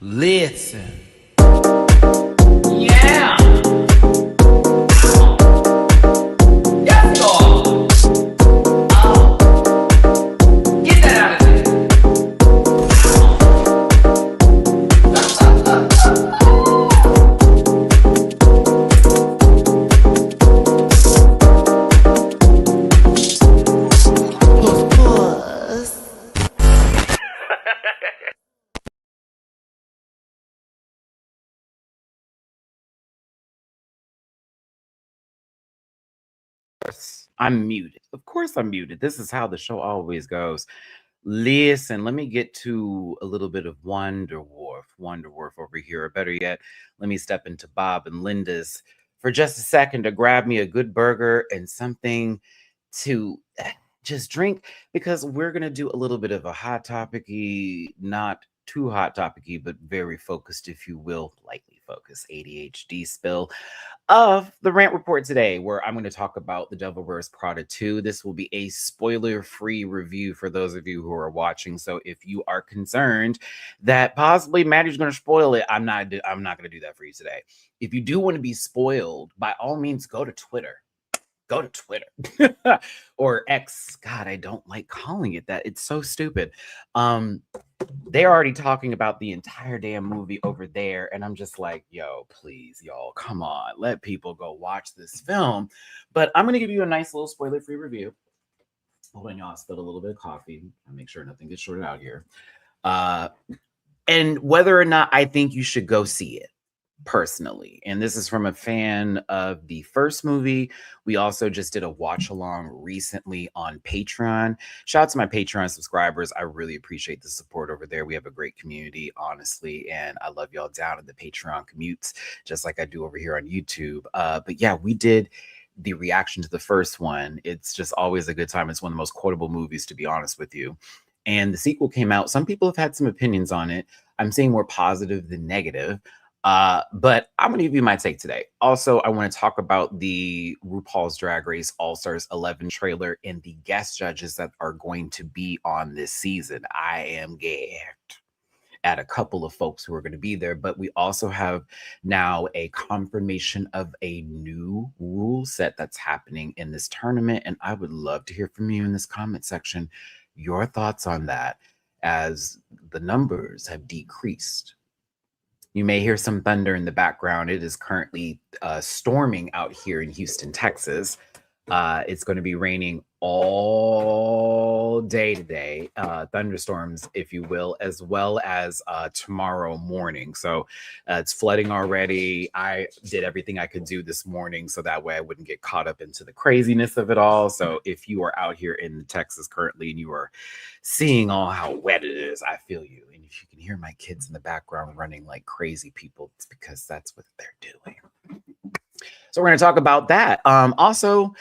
Listen. Yeah. Yes, Lord. Get that out of there. I'm muted. Of course I'm muted. This is how the show always goes. Listen, let me get to a little bit of Wonder Wharf over here. Or better yet, let me step into Bob and Linda's for just a second to grab me a good burger and something to just drink, because we're going to do a little bit of a hot topic-y, not too hot topic-y, but very focused, if you will, lightly focused ADHD spill of the Rant Report today, where I'm going to talk about The Devil Wears Prada 2. This will be a spoiler-free review for those of you who are watching. So if you are concerned that possibly Maddie's going to spoil it, I'm not going to do that for you today. If you do want to be spoiled, by all means, go to Twitter. Go to Twitter or X. God, I don't like calling it that. It's so stupid. They're already talking about the entire damn movie over there, and I'm just like, yo, please, y'all, come on, let people go watch this film. But I'm gonna give you a nice little spoiler-free review. Hold on, y'all, I spilled a little bit of coffee. I'll make sure nothing gets shorted out here. And whether or not I think you should go see it personally. And this is from a fan of the first movie. We also just did a watch along recently on Patreon. Shout out to my Patreon subscribers. I really appreciate the support over there. We have a great community, honestly, and I love y'all down in the Patreon commutes, just like I do over here on YouTube. But yeah, we did the reaction to the first one. It's just always a good time. It's one of the most quotable movies, to be honest with you. And the sequel came out. Some people have had some opinions on it. I'm saying more positive than negative. But I'm going to give you my take today. Also, I want to talk about the RuPaul's Drag Race All-Stars 11 trailer and the guest judges that are going to be on this season. I am gagged at a couple of folks who are going to be there, but we also have now a confirmation of a new rule set that's happening in this tournament. And I would love to hear from you in this comment section, your thoughts on that, as the numbers have decreased. You may hear some thunder in the background. It is currently storming out here in Houston, Texas. It's going to be raining all day today, thunderstorms, if you will, as well as tomorrow morning. So it's flooding already. I did everything I could do this morning so that way I wouldn't get caught up into the craziness of it all. So if you are out here in Texas currently and you are seeing all how wet it is, I feel you. And if you can hear my kids in the background running like crazy people, it's because that's what they're doing. So we're going to talk about that. Also,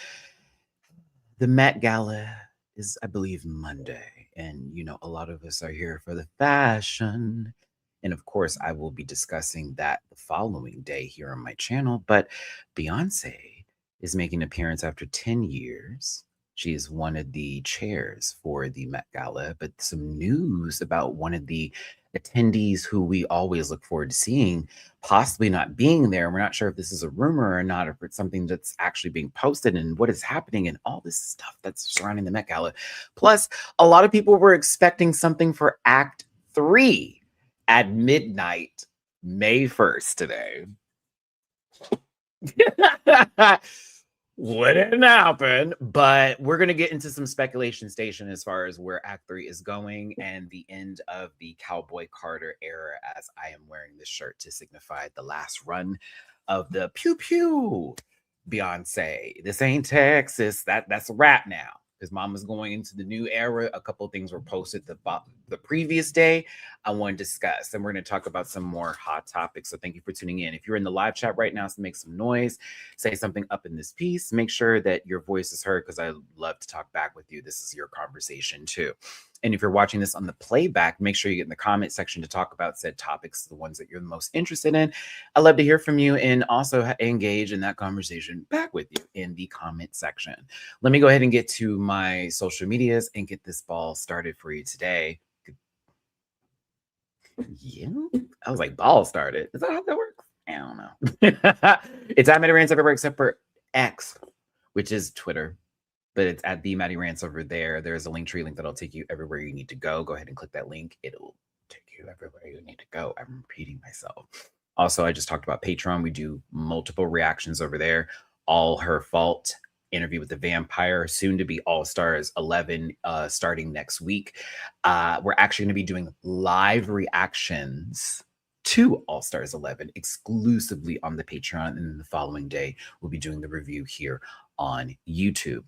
the Met Gala is, I believe, Monday. And, you know, a lot of us are here for the fashion. And of course, I will be discussing that the following day here on my channel. But Beyonce is making an appearance after 10 years. She is one of the chairs for the Met Gala. But some news about one of the attendees who we always look forward to seeing possibly not being there. We're not sure if this is a rumor or not, or if it's something that's actually being posted and what is happening and all this stuff that's surrounding the Met Gala. Plus, a lot of people were expecting something for Act 3 at midnight, May 1st today. Wouldn't happen, but we're going to get into some speculation station as far as where Act 3 is going and the end of the Cowboy Carter era, as I am wearing this shirt to signify the last run of the pew pew Beyonce. This ain't Texas. That's a wrap now, because Mama's going into the new era. A couple of things were posted the previous day I want to discuss, and we're going to talk about some more hot topics. So thank you for tuning in. If you're in the live chat right now, so make some noise, say something up in this piece, make sure that your voice is heard, because I love to talk back with you. This is your conversation too. And if you're watching this on the playback, make sure you get in the comment section to talk about said topics, the ones that you're the most interested in. I'd love to hear from you and also engage in that conversation back with you in the comment section. Let me go ahead and get to my social medias and get this ball started for you today. Yeah. I was like, ball started. Is that how that works? I don't know. It's at Maddie Rants everywhere except for X, which is Twitter. But it's at the Maddie Rants over there. There's a link tree link that'll take you everywhere you need to go. Go ahead and click that link. It'll take you everywhere you need to go. I'm repeating myself. Also, I just talked about Patreon. We do multiple reactions over there. All Her Fault, Interview with the Vampire, soon to be All Stars 11, starting next week. We're actually going to be doing live reactions to All Stars 11 exclusively on the Patreon. And then the following day, we'll be doing the review here on YouTube.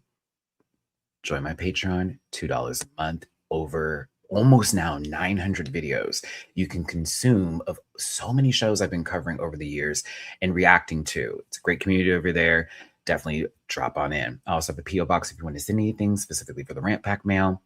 Join my Patreon, $2 a month, over almost now 900 videos you can consume of so many shows I've been covering over the years and reacting to. It's a great community over there. Definitely drop on in. I also have a P.O. box if you want to send anything specifically for the Rant Pack mail.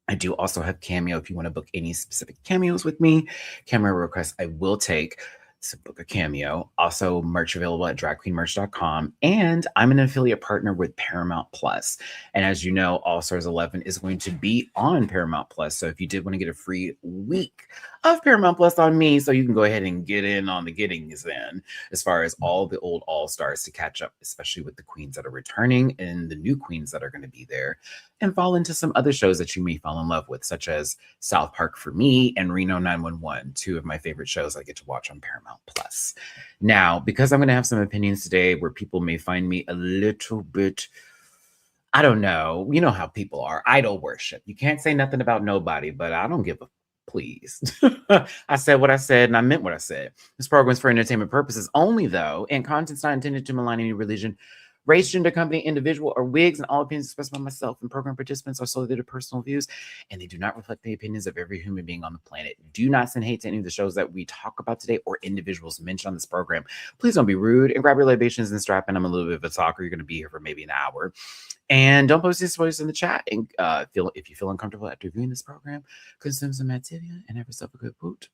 I do also have Cameo if you want to book any specific cameos with me. Cameo requests I will take. So book a cameo. Also, merch available at dragqueenmerch.com. And I'm an affiliate partner with Paramount Plus. And as you know, All Stars 11 is going to be on Paramount Plus. So if you did want to get a free week of Paramount Plus on me, so you can go ahead and get in on the gettings then, as far as all the old All Stars to catch up, especially with the queens that are returning and the new queens that are going to be there, and fall into some other shows that you may fall in love with, such as South Park for me and Reno 911, two of my favorite shows I get to watch on Paramount Plus. Now, because I'm going to have some opinions today where people may find me a little bit, I don't know, you know how people are, idol worship. You can't say nothing about nobody, but I don't give a please. I said what I said and I meant what I said. This program is for entertainment purposes only, though, and content's not intended to malign any religion, race, gender, company, individual, or wigs, and all opinions expressed by myself and program participants are solely their personal views, and they do not reflect the opinions of every human being on the planet. Do not send hate to any of the shows that we talk about today or individuals mentioned on this program. Please don't be rude and grab your libations and strap in. I'm a little bit of a talker. You're going to be here for maybe an hour. And don't post these voices in the chat. And if you feel uncomfortable after viewing this program, consume some Activia and have yourself a good boot.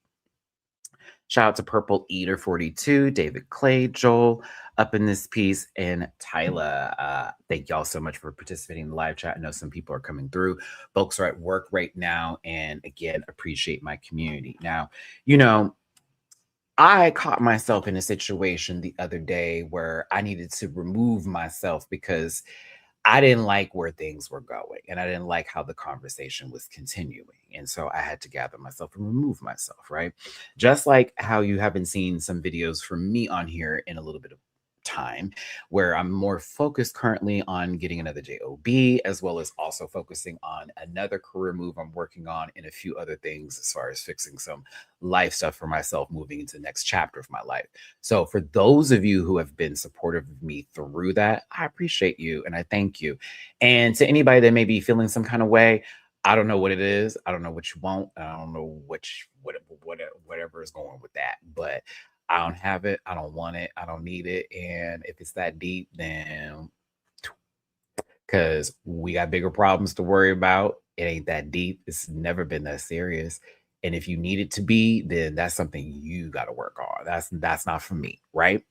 Shout out to Purple Eater 42, David Clay, Joel, up in this piece, and Tyler. Thank y'all so much for participating in the live chat. I know some people are coming through. Folks are at work right now, and again, appreciate my community. Now, you know, I caught myself in a situation the other day where I needed to remove myself because I didn't like where things were going and I didn't like how the conversation was continuing. And so I had to gather myself and remove myself, right? Just like how you haven't seen some videos from me on here in a little bit of time, where I'm more focused currently on getting another job, as well as also focusing on another career move I'm working on and a few other things as far as fixing some life stuff for myself moving into the next chapter of my life. So for those of you who have been supportive of me through that, I appreciate you and I thank you. And to anybody that may be feeling some kind of way, I don't know what it is. I don't know what you want. I don't know whatever is going with that. But I don't have it. I don't want it. I don't need it. And if it's that deep, then because we got bigger problems to worry about. It ain't that deep. It's never been that serious. And if you need it to be, then that's something you got to work on. That's not for me, right?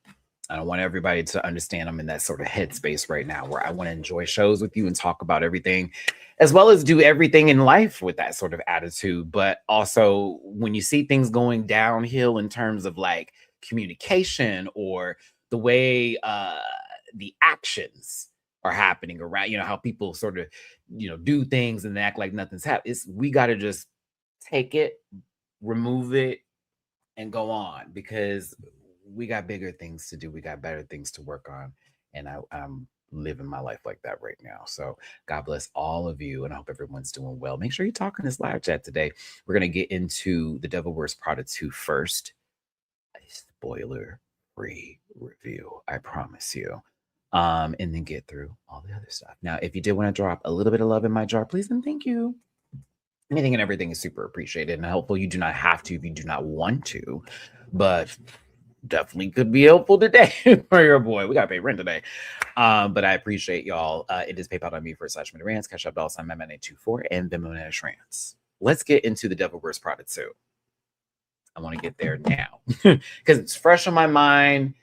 I don't want everybody to understand I'm in that sort of headspace right now where I want to enjoy shows with you and talk about everything, as well as do everything in life with that sort of attitude. But also, when you see things going downhill in terms of like communication or the way the actions are happening around, you know, how people sort of, you know, do things and act like nothing's happened. We got to just take it, remove it, and go on because we got bigger things to do. We got better things to work on. And I'm living my life like that right now. So God bless all of you. And I hope everyone's doing well. Make sure you talk in this live chat today. We're going to get into The Devil Wears Prada 2 first. A spoiler-free review, I promise you. And then get through all the other stuff. Now, if you did want to drop a little bit of love in my jar, please and thank you. Anything and everything is super appreciated and helpful. You do not have to if you do not want to, but definitely could be helpful today for your boy. We got to pay rent today. But I appreciate y'all. It is PayPal on me for /Maddie Rants, Cash App $824 and Venmo /Rants. Let's get into The Devil Wears Prada 2. I want to get there now because it's fresh on my mind.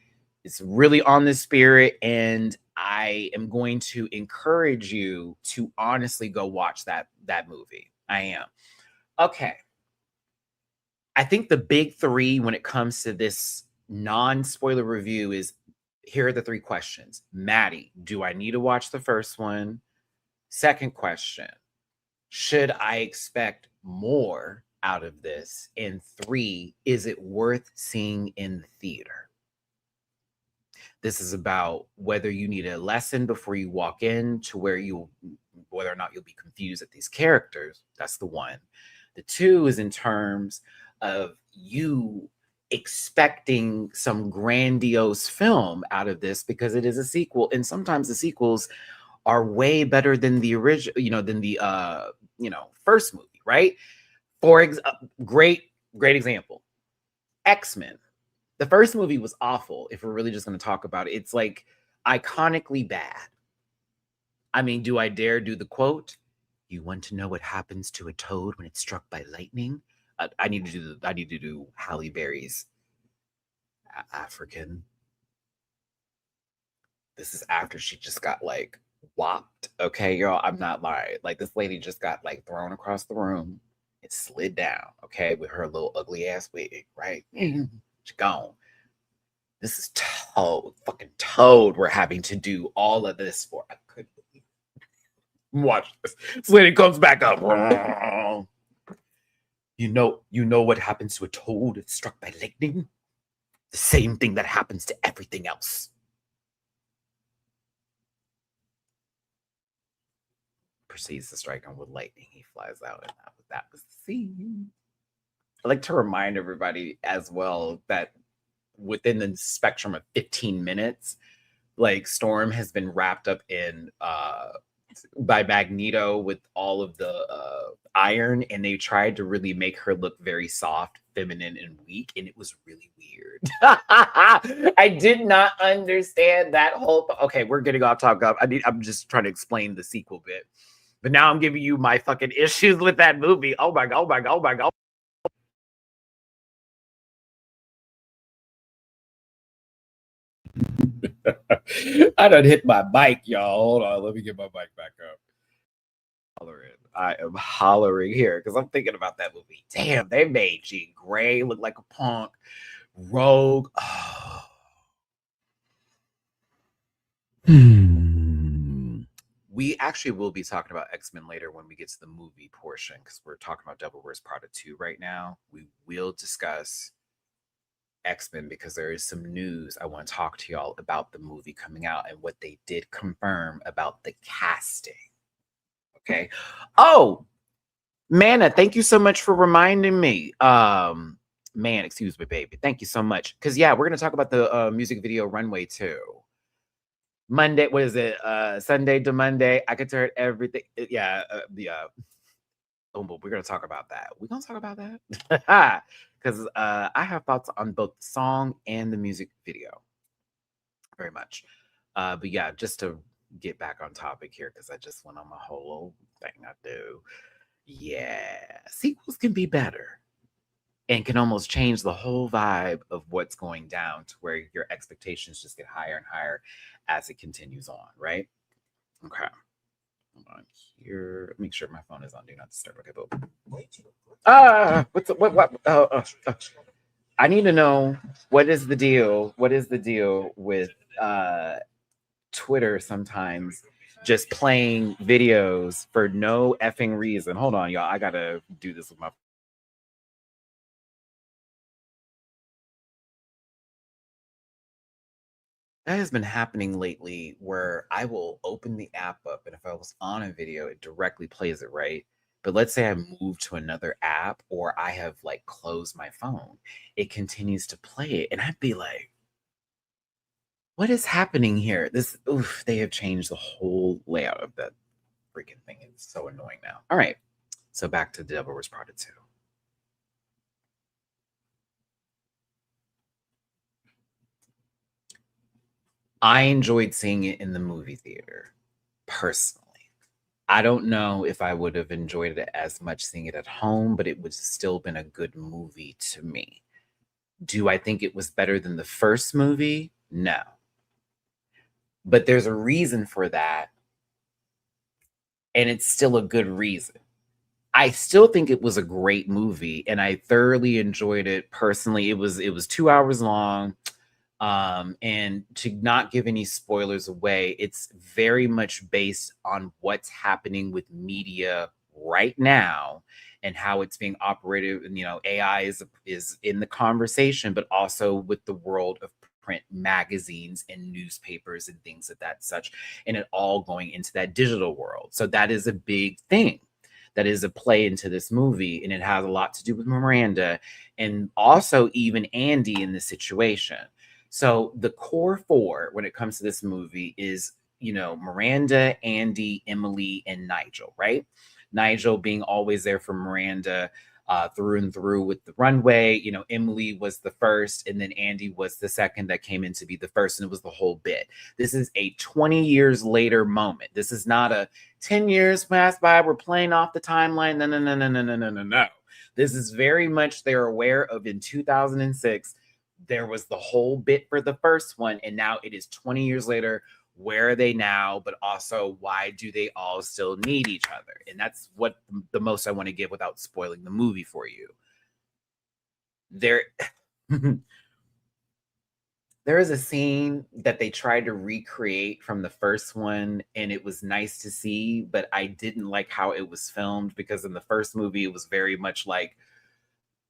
It's really on the spirit, and I am going to encourage you to honestly go watch that movie. I am. Okay. I think the big three when it comes to this non-spoiler review is, here are the three questions. Maddie, do I need to watch the first one? Second question, should I expect more out of this? And three, is it worth seeing in the theater? This is about whether you need a lesson before you walk in, to whether or not you'll be confused at these characters. That's the one. The two is in terms of you expecting some grandiose film out of this, because it is a sequel, and sometimes the sequels are way better than the original, than the first movie, right? Great example, X-Men. The first movie was awful. If we're really just going to talk about it, it's like iconically bad. I mean, do I dare do the quote? You want to know what happens to a toad when it's struck by lightning? I need to do Halle Berry's African. This is after she just got like whopped. Okay, y'all, I'm not lying. Like, this lady just got like thrown across the room. It slid down. Okay, with her little ugly ass wig, right? She's gone. This is fucking Toad. We're having to do all of this for. I couldn't believe it. Watch this. This lady comes back up. You know what happens to a toad that's struck by lightning? The same thing that happens to everything else. Proceeds to strike him with lightning. He flies out, and that was the scene. I like to remind everybody as well that within the spectrum of 15 minutes, like, Storm has been wrapped up in by Magneto with all of the iron, and they tried to really make her look very soft, feminine, and weak, and it was really weird. I did not understand that whole okay, we're getting off topic. I'm just trying to explain the sequel bit. But now I'm giving you my fucking issues with that movie. Oh my god, oh my god, oh my god. I done hit my mic, y'all. Hold on, let me get my mic back up. I am hollering here because I'm thinking about that movie. Damn, they made Jean Grey look like a punk. Rogue. Oh. We actually will be talking about X-Men later when we get to the movie portion, because we're talking about Devil Wears Prada 2 right now. We will discuss X-Men because there is some news I want to talk to y'all about the movie coming out and what they did confirm about the casting. Okay. Oh, Mana, thank you so much for reminding me. Man, excuse me, baby. Thank you so much. Because, yeah, we're going to talk about the music video Runway too. Monday, what is it? Sunday to Monday. I could turn everything. Yeah. Oh, but we're going to talk about that. We're going to talk about that. Because I have thoughts on both the song and the music video. Very much. But yeah, just to get back on topic here, because I just went on my whole thing I do. Yeah, sequels can be better and can almost change the whole vibe of what's going down, to where your expectations just get higher and higher as it continues on, right? Okay. Hold on here. Make sure my phone is on Do Not Disturb. Okay, boom. I need to know, what is the deal? What is the deal with Twitter sometimes just playing videos for no effing reason? Hold on, y'all. I gotta do this with my. That has been happening lately, where I will open the app up, and if I was on a video, it directly plays it, right? But let's say I move to another app, or I have like closed my phone, it continues to play it, and I'd be like, what is happening here? They have changed the whole layout of that freaking thing. It's so annoying now. All right, so back to Devil Wears Prada 2. I enjoyed seeing it in the movie theater, personally. I don't know if I would have enjoyed it as much seeing it at home, but it would still been a good movie to me. Do I think it was better than the first movie? No. But there's a reason for that, and it's still a good reason. I still think it was a great movie, and I thoroughly enjoyed it personally. It was 2 hours long. And to not give any spoilers away, it's very much based on what's happening with media right now and how it's being operated. And AI is in the conversation, but also with the world of print magazines and newspapers and things of that such, and it all going into that digital world. So that is a big thing. That is a play into this movie, and it has a lot to do with Miranda and also even Andy in this situation. So the core four when it comes to this movie is, Miranda, Andy, Emily, and Nigel, right? Nigel being always there for Miranda through and through with the runway. Emily was the first, and then Andy was the second that came in to be the first, and it was the whole bit. This is a 20 years later moment. This is not a 10 years passed by, we're playing off the timeline. No, no, no, no, no, no, no, no, no. This is very much they're aware of in 2006. There was the whole bit for the first one, and now it is 20 years later. Where are they now? But also, why do they all still need each other? And that's what the most I want to give without spoiling the movie for you. There, there is a scene that they tried to recreate from the first one, and it was nice to see, but I didn't like how it was filmed because in the first movie, it was very much like,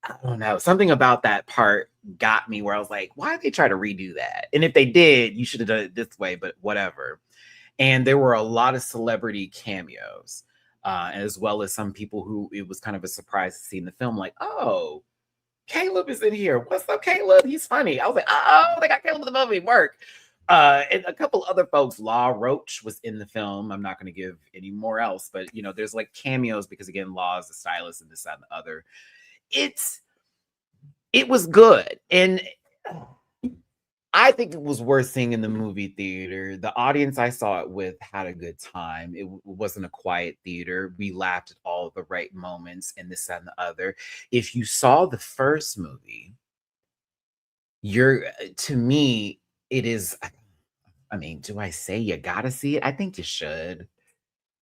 I don't know, something about that part got me where I was like, why did they try to redo that? And if they did, you should have done it this way, but whatever. And there were a lot of celebrity cameos, as well as some people who it was kind of a surprise to see in the film, like, oh, Caleb is in here. What's up, Caleb? He's funny. I was like, oh, they got Caleb in the movie. Work. And a couple other folks, Law Roach was in the film. I'm not going to give any more else, but there's like cameos because again, Law is the stylist and this, that, and the other. It was good, and I think it was worth seeing in the movie theater. The audience I saw it with had a good time. It wasn't a quiet theater. We laughed at all the right moments and this, that, and the other. If you saw the first movie, to me, it is, I mean, do I say you gotta see it? I think you should.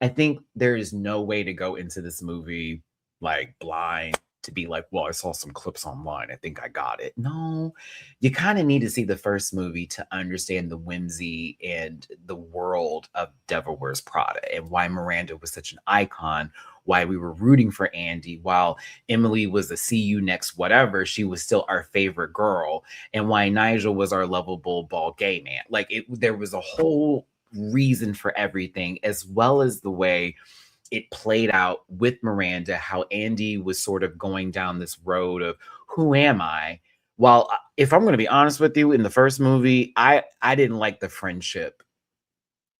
I think there is no way to go into this movie like blind to be like, well, I saw some clips online. I think I got it. No, you kind of need to see the first movie to understand the whimsy and the world of Devil Wears Prada and why Miranda was such an icon, why we were rooting for Andy, while Emily was a see you next whatever, she was still our favorite girl, and why Nigel was our lovable bald gay man. Like there was a whole reason for everything, as well as the way it played out with Miranda, how Andy was sort of going down this road of who am I? While if I'm going to be honest with you, in the first movie, I didn't like the friendship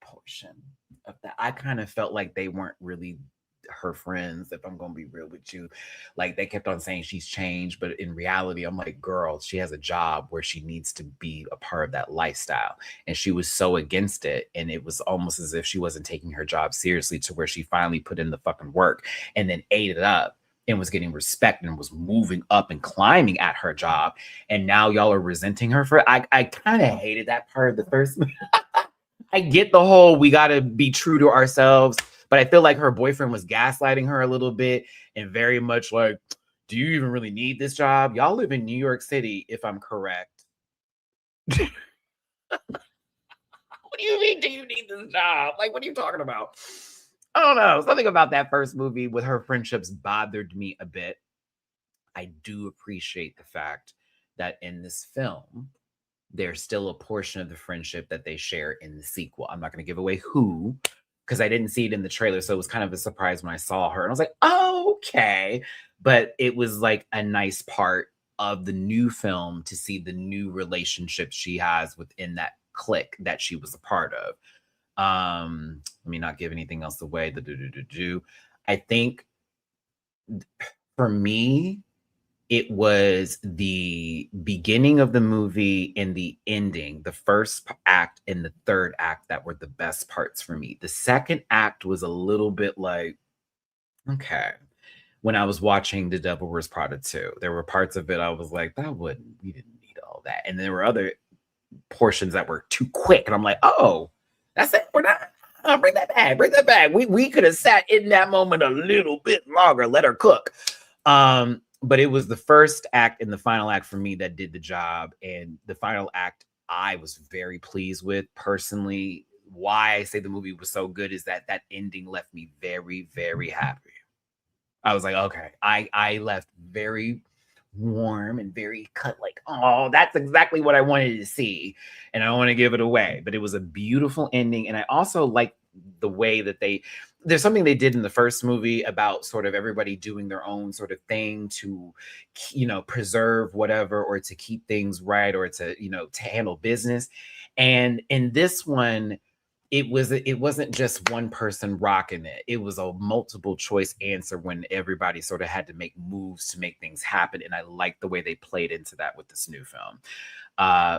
portion of that. I kind of felt like they weren't really her friends, if I'm going to be real with you. Like they kept on saying she's changed, but in reality, I'm like, girl, she has a job where she needs to be a part of that lifestyle. And she was so against it. And it was almost as if she wasn't taking her job seriously, to where she finally put in the fucking work and then ate it up and was getting respect and was moving up and climbing at her job. And now y'all are resenting her for it. I kind of hated that part of the first movie. I get the whole we got to be true to ourselves, but I feel like her boyfriend was gaslighting her a little bit and very much like, do you even really need this job? Y'all live in New York City, if I'm correct. What do you mean, do you need this job? Like, what are you talking about? I don't know. Something about that first movie with her friendships bothered me a bit. I do appreciate the fact that in this film, there's still a portion of the friendship that they share in the sequel. I'm not going to give away who, because I didn't see it in the trailer. So it was kind of a surprise when I saw her. And I was like, oh, okay. But it was like a nice part of the new film to see the new relationship she has within that clique that she was a part of. Let me not give anything else away. I think for me, it was the beginning of the movie and the ending, the first act and the third act, that were the best parts for me. The second act was a little bit like, okay. When I was watching The Devil Wears Prada 2, there were parts of it I was like, we didn't need all that. And there were other portions that were too quick. And I'm like, oh, that's it. We're not. Bring that back. Bring that back. We could have sat in that moment a little bit longer. Let her cook. But it was the first act and the final act for me that did the job. And the final act I was very pleased with personally. Why I say the movie was so good is that that ending left me very, very happy. I was like, okay, I left very warm and very cut, like, oh, that's exactly what I wanted to see. And I don't want to give it away. But it was a beautiful ending. And I also like the way that there's something they did in the first movie about sort of everybody doing their own sort of thing to, preserve whatever or to keep things right or to, to handle business. And in this one, it wasn't just one person rocking it. It was a multiple choice answer when everybody sort of had to make moves to make things happen. And I like the way they played into that with this new film.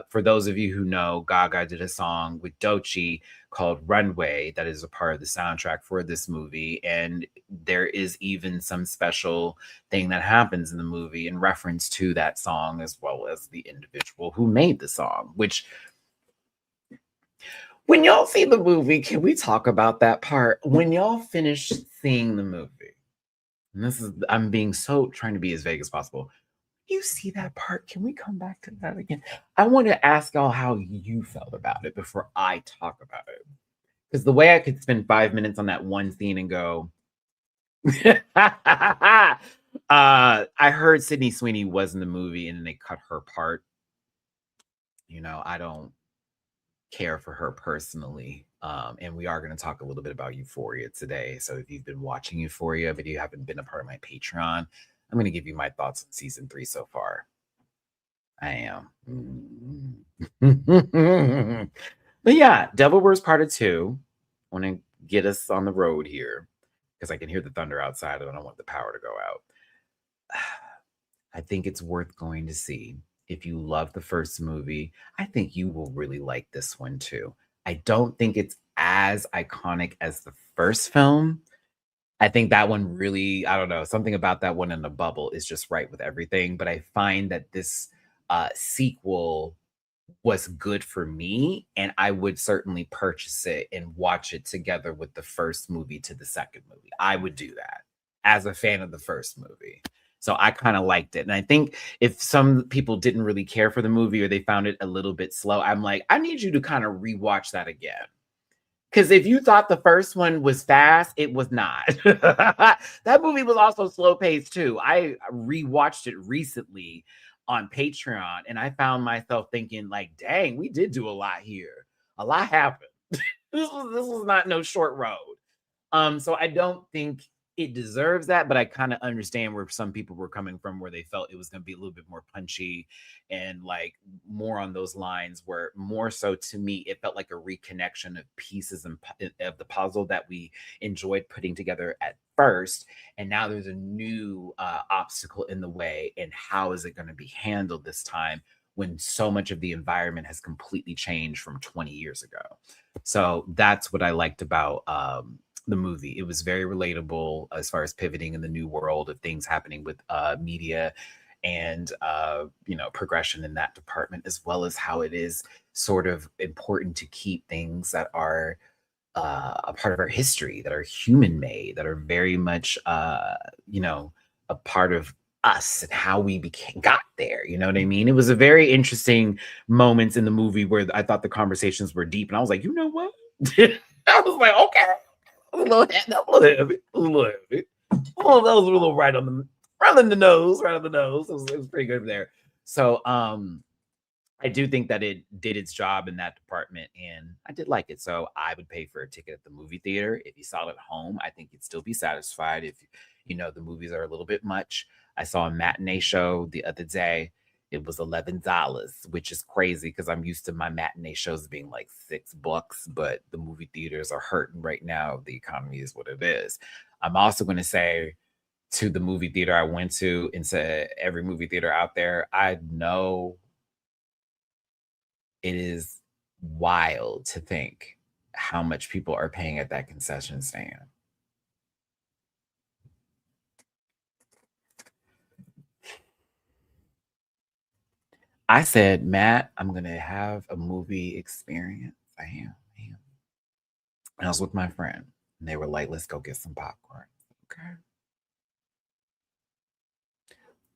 For those of you who know, Gaga did a song with Doechii called Runway that is a part of the soundtrack for this movie. And there is even some special thing that happens in the movie in reference to that song, as well as the individual who made the song, which when y'all see the movie, can we talk about that part? When y'all finish seeing the movie, and I'm being so trying to be as vague as possible. You see that part? Can we come back to that again? I want to ask y'all how you felt about it before I talk about it. Because the way I could spend 5 minutes on that one scene and go, I heard Sydney Sweeney was in the movie and then they cut her part. I don't care for her personally. And we are going to talk a little bit about Euphoria today. So if you've been watching Euphoria, but you haven't been a part of my Patreon, I'm going to give you my thoughts on season 3 so far. I am. But yeah, Devil Wears Prada 2. I want to get us on the road here because I can hear the thunder outside and I don't want the power to go out. I think it's worth going to see. If you love the first movie, I think you will really like this one too. I don't think it's as iconic as the first film. I think that one really, I don't know, something about that one in the bubble is just right with everything. But I find that this sequel was good for me, and I would certainly purchase it and watch it together with the first movie to the second movie. I would do that as a fan of the first movie. So I kind of liked it. And I think if some people didn't really care for the movie or they found it a little bit slow, I'm like, I need you to kind of rewatch that again. Because if you thought the first one was fast, it was not. That movie was also slow paced too. I rewatched it recently on Patreon and I found myself thinking, like, dang, we did do a lot here. A lot happened. This was not no short road. So I don't think it deserves that, but I kind of understand where some people were coming from, where they felt it was going to be a little bit more punchy and like more on those lines. Where more so to me, it felt like a reconnection of pieces of the puzzle that we enjoyed putting together at first, and now there's a new obstacle in the way. And how is it going to be handled this time? When so much of the environment has completely changed from 20 years ago. So that's what I liked about the movie. It was very relatable as far as pivoting in the new world of things happening with media and progression in that department, as well as how it is sort of important to keep things that are a part of our history, that are human made, that are very much a part of us and how we got there. You know what I mean? It was a very interesting moments in the movie where I thought the conversations were deep, and I was like, you know what? I was like, okay, a little heavy, a little heavy. Oh, that was a little right on the nose, right on the nose. It was pretty good there. So I do think that it did its job in that department, and I did like it. So I would pay for a ticket at the movie theater. If you saw it at home, I think you'd still be satisfied. If the movies are a little bit much. I saw a matinee show the other day. It was $11, which is crazy because I'm used to my matinee shows being like $6, but the movie theaters are hurting right now. The economy is what it is. I'm also going to say to the movie theater I went to and to every movie theater out there, I know it is wild to think how much people are paying at that concession stand. I said, Matt, I'm going to have a movie experience. I am. And I was with my friend, and they were like, let's go get some popcorn. Okay.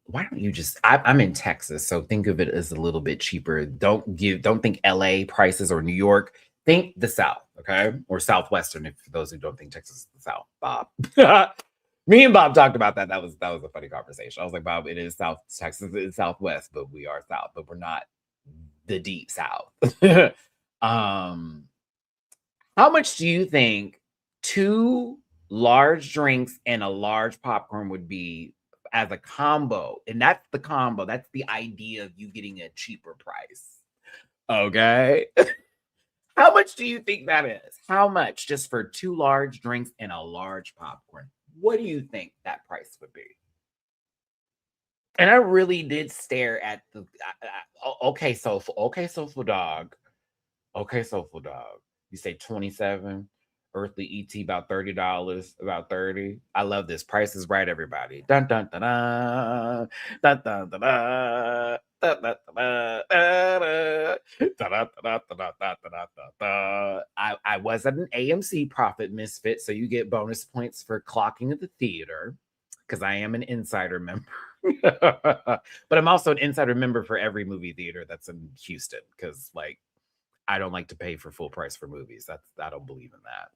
Why don't you just I'm in Texas, so think of it as a little bit cheaper. Don't think LA prices or New York. Think the South, okay? Or Southwestern, if for those who don't think Texas is the South. Bob. Me and Bob talked about that. That was a funny conversation. I was like, Bob, it is South Texas, it is Southwest, but we are South, but we're not the deep South. um, how much do you think two large drinks and a large popcorn would be as a combo? And that's the combo. That's the idea of you getting a cheaper price. Okay. How much do you think that is? How much just for two large drinks and a large popcorn? What do you think that price would be? And I really did stare at the okay, soulful dog. Okay, soulful dog. You say 27. Earthly ET about $30. About 30. I love this. Price is right, everybody. Dun dun dun dun. Dun dun dun dun. Dun, dun, dun, dun, dun, dun, dun, dun, dun, dun, dun, dun, dun. I was at an AMC profit misfit, so you get bonus points for clocking at the theater because I am an insider member. But I'm also an insider member for every movie theater that's in Houston because, like, I don't like to pay for full price for movies. I don't believe in that.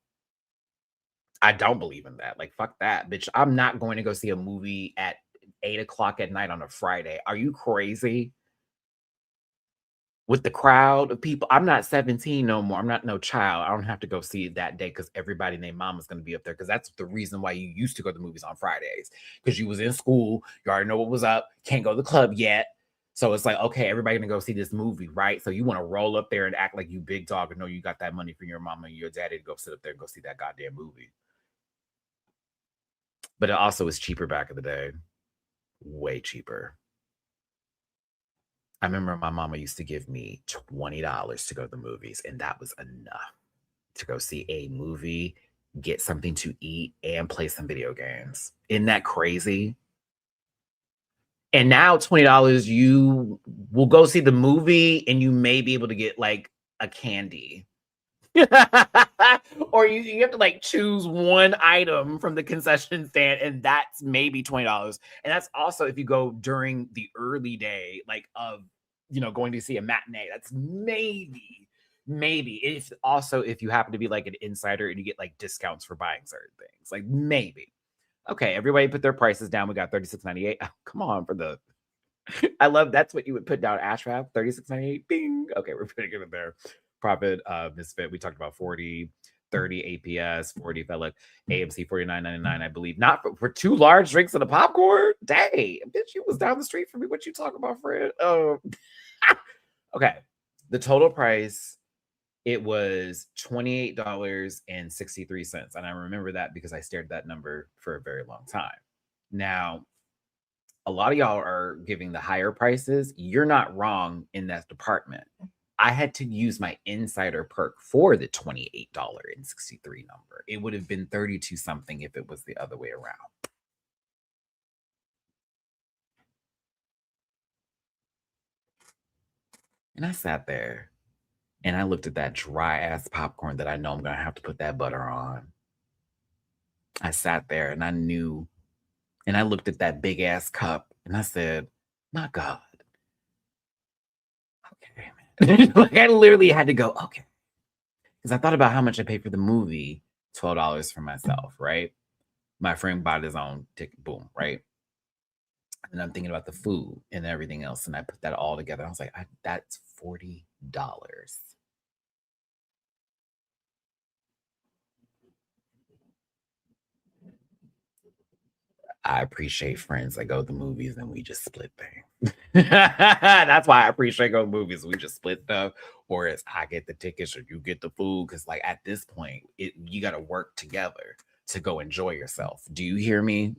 I don't believe in that. Like, fuck that, bitch. I'm not going to go see a movie at 8 o'clock at night on a Friday. Are you crazy? With the crowd of people, I'm not 17 no more. I'm not no child. I don't have to go see it that day because everybody named mama's going to be up there. Because that's the reason why you used to go to the movies on Fridays. Because you was in school, you already know what was up. Can't go to the club yet. So it's like, okay, everybody gonna go see this movie, right? So you want to roll up there and act like you big dog and know you got that money from your mama and your daddy to go sit up there and go see that goddamn movie. But it also was cheaper back in the day. Way cheaper. I remember my mama used to give me $20 to go to the movies, and that was enough to go see a movie, get something to eat, and play some video games. Isn't that crazy? And now $20, you will go see the movie and you may be able to get like a candy. Or you have to like choose one item from the concession stand, and that's maybe $20. And that's also if you go during the early day, like of going to see a matinee. That's maybe. If also if you happen to be like an insider and you get like discounts for buying certain things. Like maybe. Okay, everybody put their prices down. We got $36.98. Oh, come on for the I love that's what you would put down Ashraf, $36.98. Bing. Okay, we're putting it in there. Profit misfit. We talked about 40, 30 APS, 40 fella, AMC 49.99, I believe. Not for two large drinks and a popcorn. Dang, bitch, you was down the street from me. What you talking about, Fred? Oh, okay. The total price it was $28.63. And I remember that because I stared at that number for a very long time. Now, a lot of y'all are giving the higher prices. You're not wrong in that department. I had to use my insider perk for the $28.63 number. It would have been 32 something if it was the other way around. And I sat there and I looked at that dry ass popcorn that I know I'm going to have to put that butter on. I sat there and I knew, and I looked at that big ass cup and I said, my God. Okay, man. Like I literally had to go, okay. Because I thought about how much I paid for the movie, $12 for myself, right? My friend bought his own ticket, boom, right? And I'm thinking about the food and everything else. And I put that all together. I was like, that's $40. I appreciate friends that go to the movies and we just split things. That's why I appreciate going to movies. We just split stuff, or it's I get the tickets or you get the food. Because like at this point, you got to work together to go enjoy yourself. Do you hear me?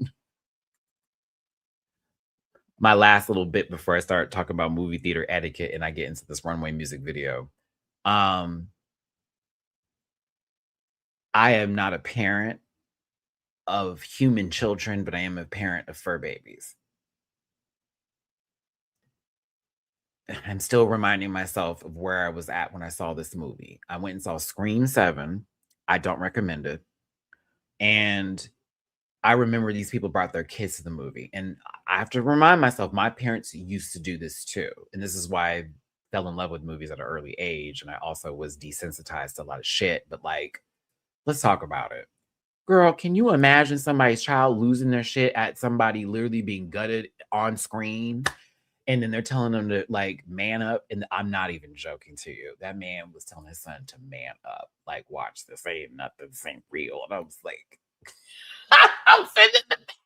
My last little bit before I start talking about movie theater etiquette and I get into this Runway music video. I am not a parent of human children, but I am a parent of fur babies. I'm still reminding myself of where I was at when I saw this movie. I went and saw Scream 7. I don't recommend it. And I remember these people brought their kids to the movie, and I have to remind myself, my parents used to do this too, and this is why I fell in love with movies at an early age, and I also was desensitized to a lot of shit, but, like, let's talk about it. Girl, can you imagine somebody's child losing their shit at somebody literally being gutted on screen? And then they're telling them to, like, man up, and I'm not even joking to you. That man was telling his son to man up, like, "Watch this, ain't nothing, this ain't real," and I was like I'm sitting in the back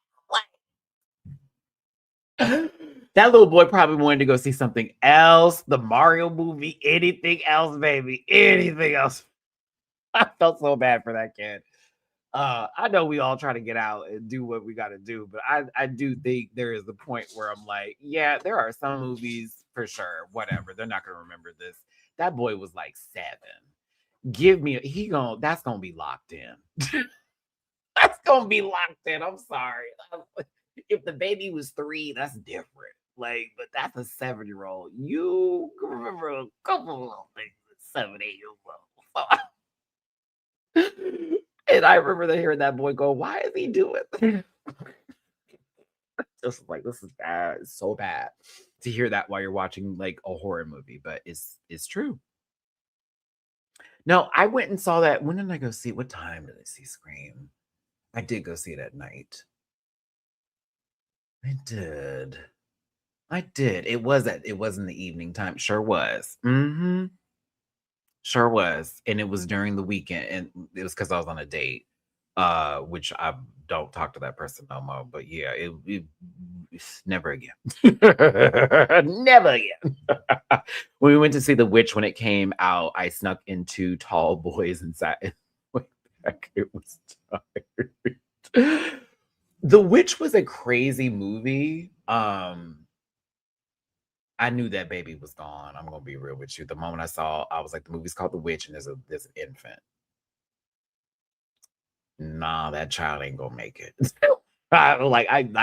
like that little boy probably wanted to go see something else, the Mario movie, anything else, baby, anything else. I felt so bad for that kid. I know we all try to get out and do what we gotta do, but I do think there is the point where I'm like, yeah, there are some movies for sure, whatever. They're not gonna remember this. That boy was like 7. Give me that's gonna be locked in. That's gonna be locked in. I'm sorry. If the baby was 3, that's different. Like, but that's a 7-year-old. You can remember a couple of little things at 7, 8 years old. And I remember hearing that boy go, "Why is he doing this?" Just like, this is bad. It's so bad to hear that while you're watching like a horror movie, but it's true. No, I went and saw that. When did I go see it? What time did I see Scream? I did go see it at night. I did. I did. It was in the evening time. Sure was. Mm-hmm. Sure was. And it was during the weekend. And it was because I was on a date. Which I don't talk to that person no more. But yeah, it's never again. Never again. When we went to see The Witch when it came out, I snuck into Tall Boys and sat in way back. It was tired. The Witch was a crazy movie. I knew that baby was gone. I'm gonna be real with you. The moment I was like, the movie's called The Witch, and there's an infant. Nah, that child ain't gonna make it. I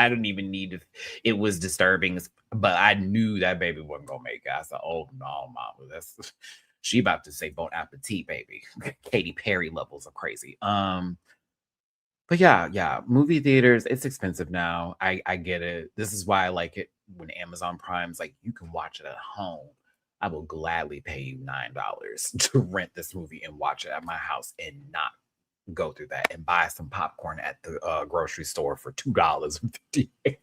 don't even need to. It was disturbing, but I knew that baby wasn't gonna make it. I said, "Oh no, mama, that's she about to say bon appetit, baby." Katy Perry levels of crazy. But yeah, movie theaters, it's expensive now. I get it. This is why I like it when Amazon Prime's like, you can watch it at home. I will gladly pay you $9 to rent this movie and watch it at my house and not go through that and buy some popcorn at the grocery store for $2.58.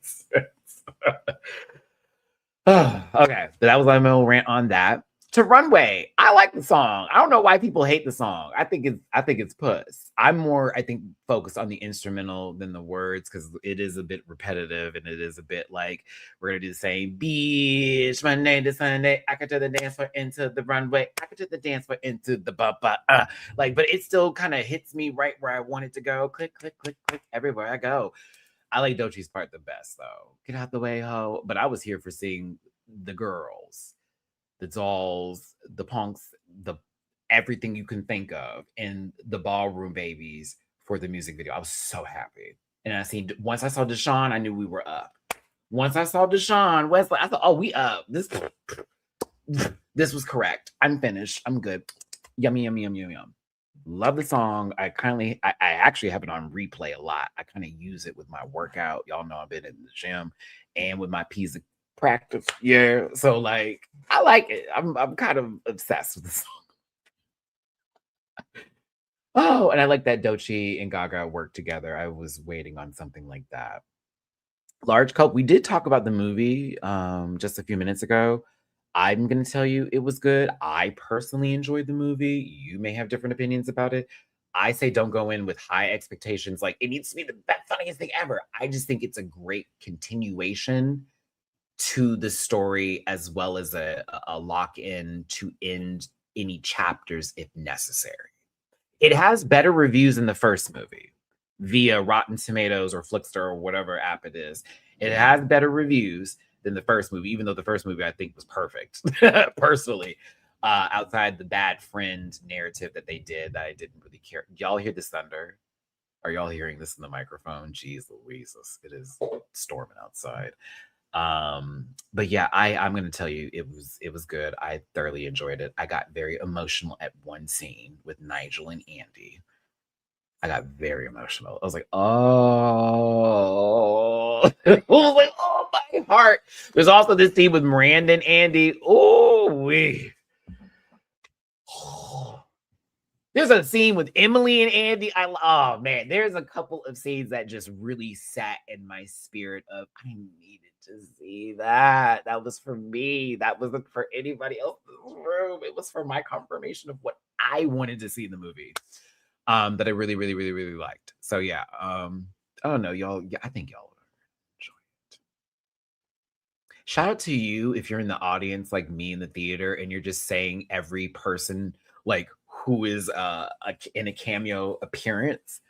Okay, but that was my little rant on that. To Runway, I like the song. I don't know why people hate the song. I think it's puss. I'm more, I think, focused on the instrumental than the words because it is a bit repetitive and it is a bit like we're gonna do the same beach Monday to Sunday. I could do the dance for into the runway. I could do the dance for into the like, but it still kind of hits me right where I want it to go. Click, click, click, click everywhere I go. I like Dochi's part the best though. Get out the way, ho. But I was here for seeing the girls, the dolls, the punks, the everything you can think of, and the ballroom babies for the music video. I was so happy. And once I saw Deshaun, I knew we were up. Once I saw Deshaun Wesley, I thought, oh, we up. This was correct. I'm finished. I'm good. Yummy, yummy, yum, yum, yum. Love the song. I actually have it on replay a lot. I kind of use it with my workout. Y'all know I've been in the gym and with my piece of practice. Yeah. So like I like it. I'm kind of obsessed with the song. Oh, and I like that Doechii and Gaga work together. I was waiting on something like that. Large Culp, we did talk about the movie just a few minutes ago. I'm going to tell you it was good. I personally enjoyed the movie. You may have different opinions about it. I say don't go in with high expectations like it needs to be the best, funniest thing ever. I just think it's a great continuation to the story as well as a lock in to end any chapters if necessary. It has better reviews than the first movie via Rotten Tomatoes or Flickster or whatever app it is. It has better reviews than the first movie, even though the first movie I think was perfect, personally. Outside the bad friend narrative that they did that I didn't really care. Y'all hear this thunder? Are y'all hearing this in the microphone? Jeez Louise, it is storming outside. But yeah, I'm gonna tell you it was good. I thoroughly enjoyed it. I got very emotional at one scene with Nigel and Andy I got very emotional. I was like, oh, I was like, oh, my heart. There's also this scene with Miranda and Andy. Oh, we. There's a scene with Emily and Andy. Oh man, there's a couple of scenes that just really sat in my spirit of I needed to see that. That was for me. That wasn't for anybody else in the room. It was for my confirmation of what I wanted to see in the movie. That I really, really, really, really liked. So yeah. I don't know, y'all. Yeah, I think y'all would enjoy it. Shout out to you if you're in the audience like me in the theater and you're just saying every person like who is in a cameo appearance.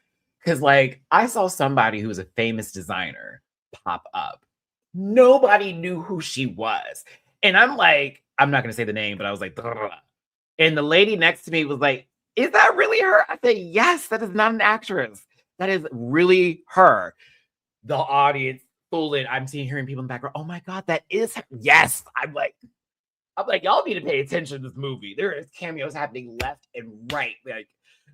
Cause like I saw somebody who was a famous designer pop up. Nobody knew who she was. And I'm like, I'm not gonna say the name, but I was like, "Ugh." And the lady next to me was like, is that really her? I said, yes, that is not an actress. That is really her. The audience full in. I'm seeing hearing people in the background. Oh my god, that is her. Yes. I'm like, y'all need to pay attention to this movie. There is cameos happening left and right. Like,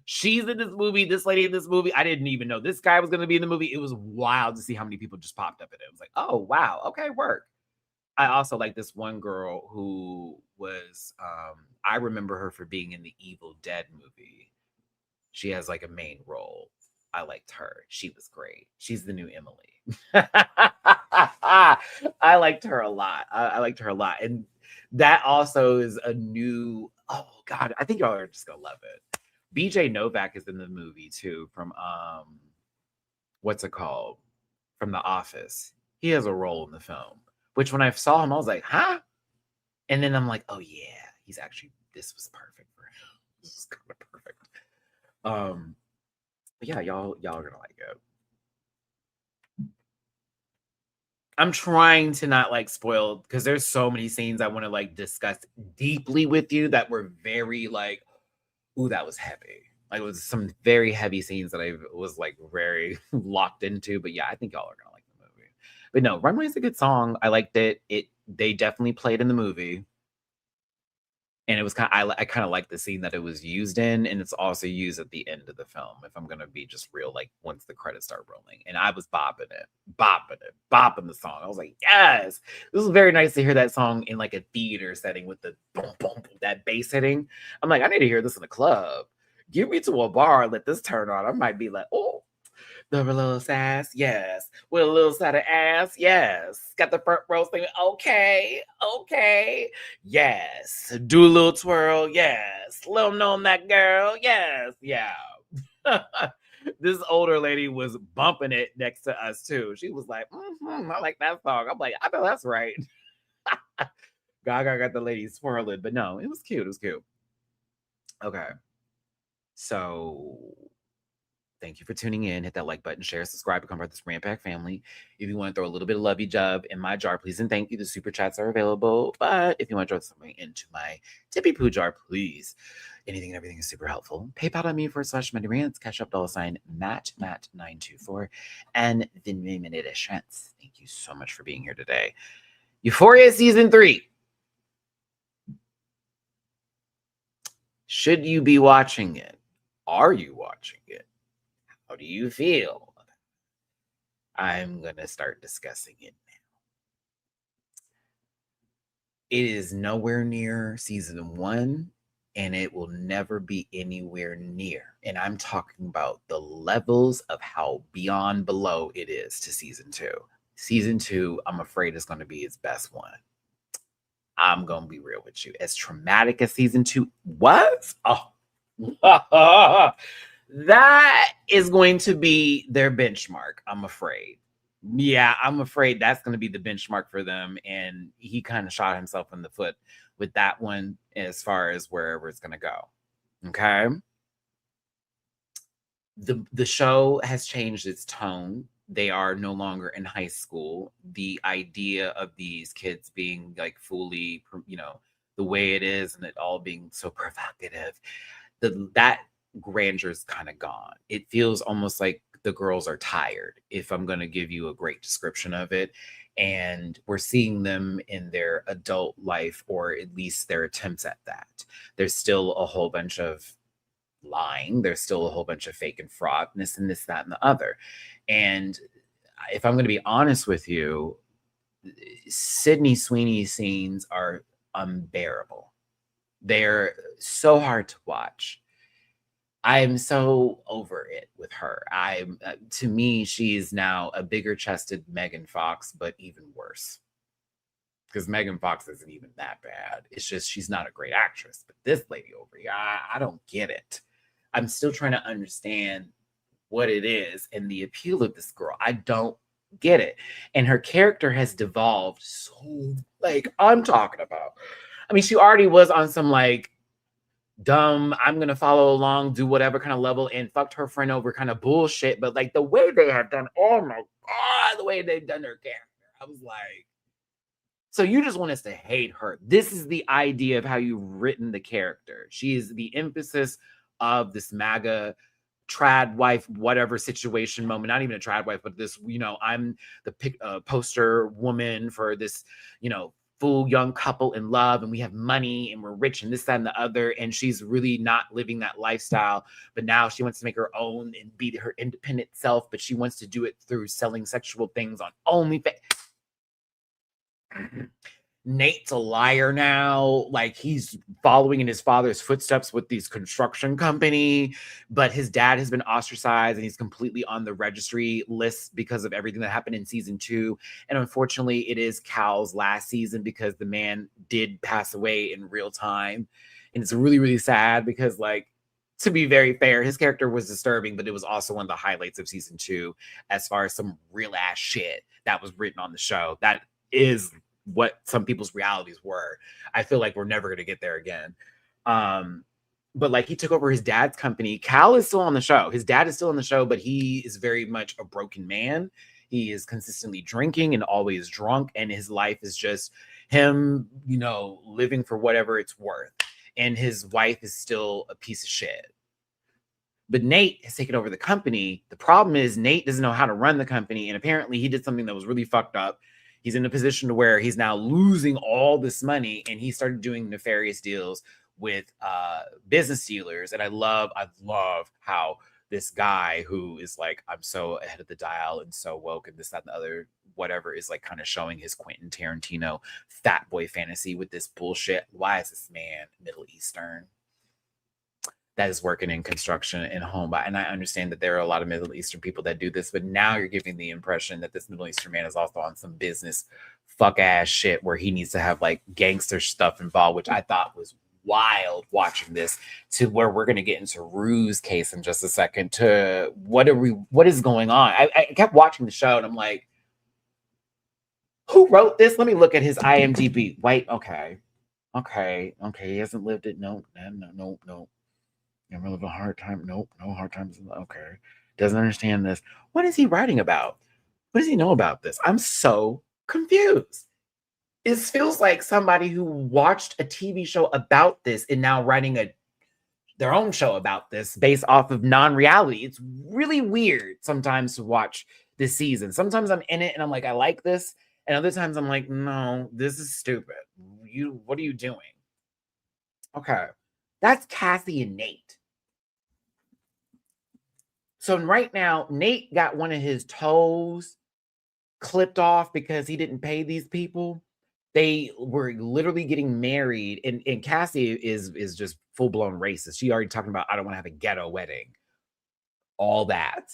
she's in this movie, this lady in this movie. I didn't even know this guy was going to be in the movie. It was wild to see how many people just popped up in it. It was like, oh, wow. Okay, work. I also like this one girl who was, I remember her for being in the Evil Dead movie. She has like a main role. I liked her. She was great. She's the new Emily. I liked her a lot. I liked her a lot. And that also is a new, oh God, I think y'all are just gonna love it. BJ Novak is in the movie too, from what's it called? From The Office. He has a role in the film. Which when I saw him, I was like, huh? And then I'm like, oh yeah, he's actually this was perfect for him. This is kind of perfect. But yeah, y'all are gonna like it. I'm trying to not like spoil because there's so many scenes I want to like discuss deeply with you that were very like, ooh, that was heavy. Like it was some very heavy scenes that I was like very locked into. But yeah, I think y'all are gonna like the movie. But no, Runway is a good song. I liked it. They definitely played in the movie. And it was I kind of like the scene that it was used in, and it's also used at the end of the film. If I'm gonna be just real, like once the credits start rolling, and I was bopping the song. I was like, yes, this was very nice to hear that song in like a theater setting with the boom boom that bass hitting. I'm like, I need to hear this in a club. Give me to a bar, let this turn on. I might be like, oh, the little sass, yes. With a little side of ass, yes. Got the front row thing, okay, okay, yes. Do a little twirl, yes. Little know that girl, yes, yeah. This older lady was bumping it next to us too. She was like, I like that song. I'm like, I know that's right. Gaga got the lady swirling, but no, it was cute. It was cute. Okay. So thank you for tuning in. Hit that like button, share, subscribe, become part of this Rant Pack family. If you want to throw a little bit of lovey dove in my jar, please and thank you. The super chats are available. But if you want to throw something into my tippy poo jar, please. Anything and everything is super helpful. PayPal.me /Money Rants, Cash App $Matt924, and the Minute Shrants. Thank you so much for being here today. Euphoria season 3. Should you be watching it? Are you watching it? How do you feel? I'm going to start discussing it now. It is nowhere near season 1, and it will never be anywhere near. And I'm talking about the levels of how beyond below it is to season 2. Season 2, I'm afraid, is going to be its best one. I'm going to be real with you. As traumatic as season 2 was, that is going to be their benchmark, I'm afraid. Yeah, I'm afraid that's going to be the benchmark for them. And he kind of shot himself in the foot with that one as far as wherever it's going to go. Okay. The show has changed its tone. They are no longer in high school. The idea of these kids being like fully, the way it is and it all being so provocative, that grandeur is kind of gone. It feels almost like the girls are tired, if I'm going to give you a great description of it. And we're seeing them in their adult life, or at least their attempts at that. There's still a whole bunch of lying. There's still a whole bunch of fake and fraudness and this, that, and the other. And if I'm going to be honest with you, Sydney Sweeney scenes are unbearable. They're so hard to watch. I'm so over it with her. To me, she's now a bigger chested Megan Fox, but even worse. Because Megan Fox isn't even that bad. It's just she's not a great actress. But this lady over here, I don't get it. I'm still trying to understand what it is and the appeal of this girl. I don't get it. And her character has devolved so, like, I'm talking about. I mean, she already was on some, like, dumb, I'm going to follow along, do whatever kind of level, and fucked her friend over kind of bullshit. But, like, the way they have done, oh my God, the way they've done her character, I was like, so you just want us to hate her. This is the idea of how you've written the character. She is the emphasis of this MAGA trad wife, whatever situation moment, not even a trad wife, but this, I'm the poster woman for this, full young couple in love, and we have money and we're rich and this, that, and the other. And she's really not living that lifestyle, but now she wants to make her own and be her independent self, but she wants to do it through selling sexual things on OnlyFans. Nate's a liar now. Like, he's following in his father's footsteps with these construction company, but his dad has been ostracized and he's completely on the registry list because of everything that happened in season 2. And unfortunately, it is Cal's last season because the man did pass away in real time. And it's really, really sad because, like, to be very fair, his character was disturbing, but it was also one of the highlights of season 2 as far as some real ass shit that was written on the show. That is what some people's realities were. I feel like we're never going to get there again. But, like, he took over his dad's company. Cal is still on the show. His dad is still on the show, but he is very much a broken man. He is consistently drinking and always drunk. And his life is just him, living for whatever it's worth. And his wife is still a piece of shit. But Nate has taken over the company. The problem is Nate doesn't know how to run the company. And apparently he did something that was really fucked up. He's in a position to where he's now losing all this money, and he started doing nefarious deals with business dealers. And I love how this guy who is like, I'm so ahead of the dial and so woke and this, that, and the other, whatever, is like kind of showing his Quentin Tarantino fat boy fantasy with this bullshit. Why is this man Middle Eastern? That is working in construction and home. And I understand that there are a lot of Middle Eastern people that do this, but now you're giving the impression that this Middle Eastern man is also on some business fuck ass shit where he needs to have like gangster stuff involved, which I thought was wild watching this, to where we're going to get into Rue's case in just a second, to what is going on. I kept watching the show and I'm like, who wrote this? Let me look at his IMDb. Wait, okay. He hasn't lived it. No. I'm gonna live a hard time. Nope, no hard times. Okay. Doesn't understand this. What is he writing about? What does he know about this? I'm so confused. It feels like somebody who watched a TV show about this and now writing their own show about this based off of non-reality. It's really weird sometimes to watch this season. Sometimes I'm in it and I'm like, I like this. And other times I'm like, no, this is stupid. What are you doing? Okay. That's Cassie and Nate. So right now, Nate got one of his toes clipped off because he didn't pay these people. They were literally getting married, and Cassie is just full-blown racist. She already talking about, I don't want to have a ghetto wedding. All that.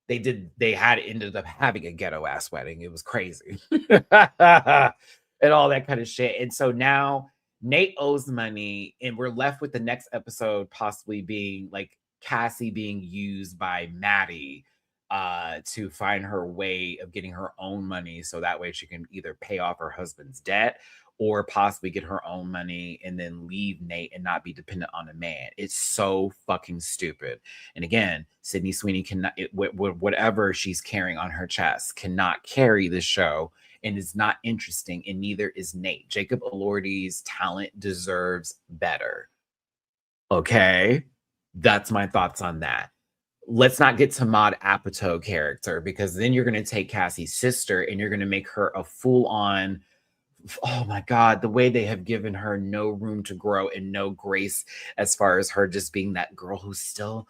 They ended up having a ghetto-ass wedding. It was crazy. And all that kind of shit. And so now Nate owes money, and we're left with the next episode possibly being like Cassie being used by Maddie to find her way of getting her own money, so that way she can either pay off her husband's debt or possibly get her own money and then leave Nate and not be dependent on a man. It's so fucking stupid. And again, Sydney Sweeney cannot, whatever she's carrying on her chest, cannot carry the show and is not interesting, and neither is Nate. Jacob Elordi's talent deserves better. Okay? That's my thoughts on that. Let's not get to Maud Apatow character, because then you're going to take Cassie's sister and you're going to make her a full-on oh my God, the way they have given her no room to grow and no grace as far as her just being that girl who's still,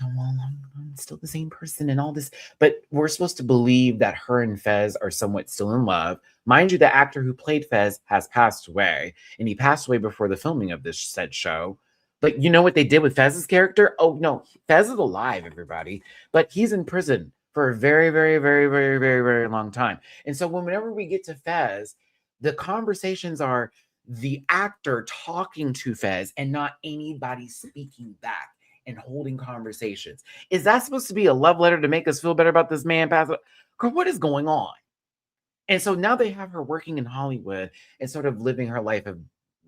"Oh, well, I'm still the same person and all this." But we're supposed to believe that her and Fez are somewhat still in love. Mind you, the actor who played Fez has passed away, and he passed away before the filming of this said show. But you know what they did with Fez's character? Oh no, Fez is alive, everybody, but he's in prison for a very, very, very, very, very, very long time. And so whenever we get to Fez, the conversations are the actor talking to Fez and not anybody speaking back and holding conversations. Is that supposed to be a love letter to make us feel better about this man passing? Girl, what is going on? And so now they have her working in Hollywood and sort of living her life of,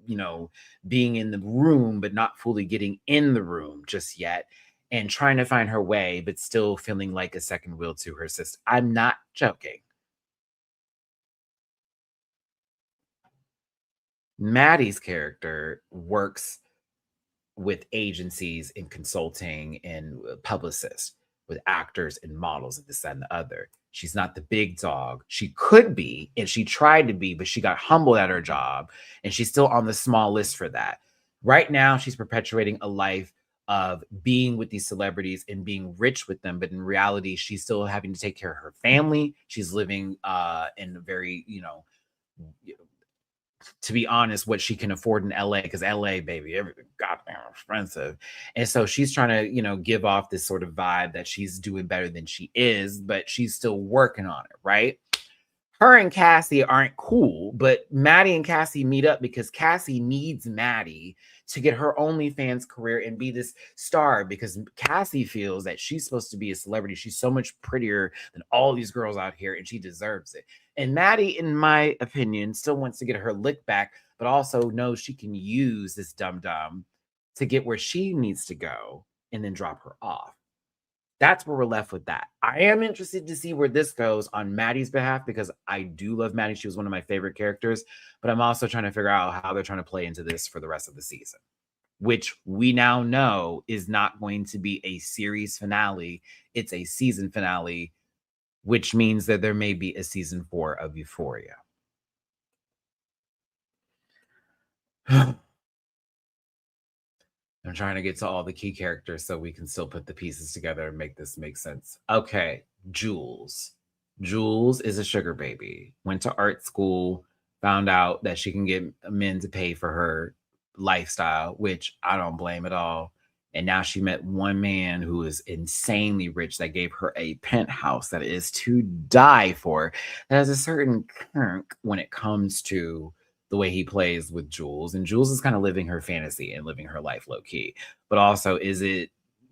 you know, being in the room, but not fully getting in the room just yet, and trying to find her way, but still feeling like a second wheel to her sister. I'm not joking. Maddie's character works with agencies and consulting and publicists, with actors and models and this that, and the other. She's not the big dog. She could be, and she tried to be, but she got humbled at her job, and she's still on the small list for that. Right now, she's perpetuating a life of being with these celebrities and being rich with them, but in reality, she's still having to take care of her family. She's living in a very, to be honest, what she can afford in LA, because LA, baby, everything goddamn expensive. And so she's trying to, give off this sort of vibe that she's doing better than she is, but she's still working on it, right? Her and Cassie aren't cool, but Maddie and Cassie meet up because Cassie needs Maddie to get her OnlyFans career and be this star, because Cassie feels that she's supposed to be a celebrity. She's so much prettier than all these girls out here, and she deserves it. And Maddie, in my opinion, still wants to get her lick back, but also knows she can use this dum dum to get where she needs to go and then drop her off. That's where we're left with that. I am interested to see where this goes on Maddie's behalf, because I do love Maddie. She was one of my favorite characters, but I'm also trying to figure out how they're trying to play into this for the rest of the season, which we now know is not going to be a series finale. It's a season finale, which means that there may be a season 4 of Euphoria. I'm trying to get to all the key characters so we can still put the pieces together and make this make sense. Okay, Jules. Jules is a sugar baby. Went to art school, found out that she can get men to pay for her lifestyle, which I don't blame at all. And now she met one man who is insanely rich that gave her a penthouse that is to die for. That has a certain kink when it comes to the way he plays with Jules. And Jules is kind of living her fantasy and living her life low key. But also, is it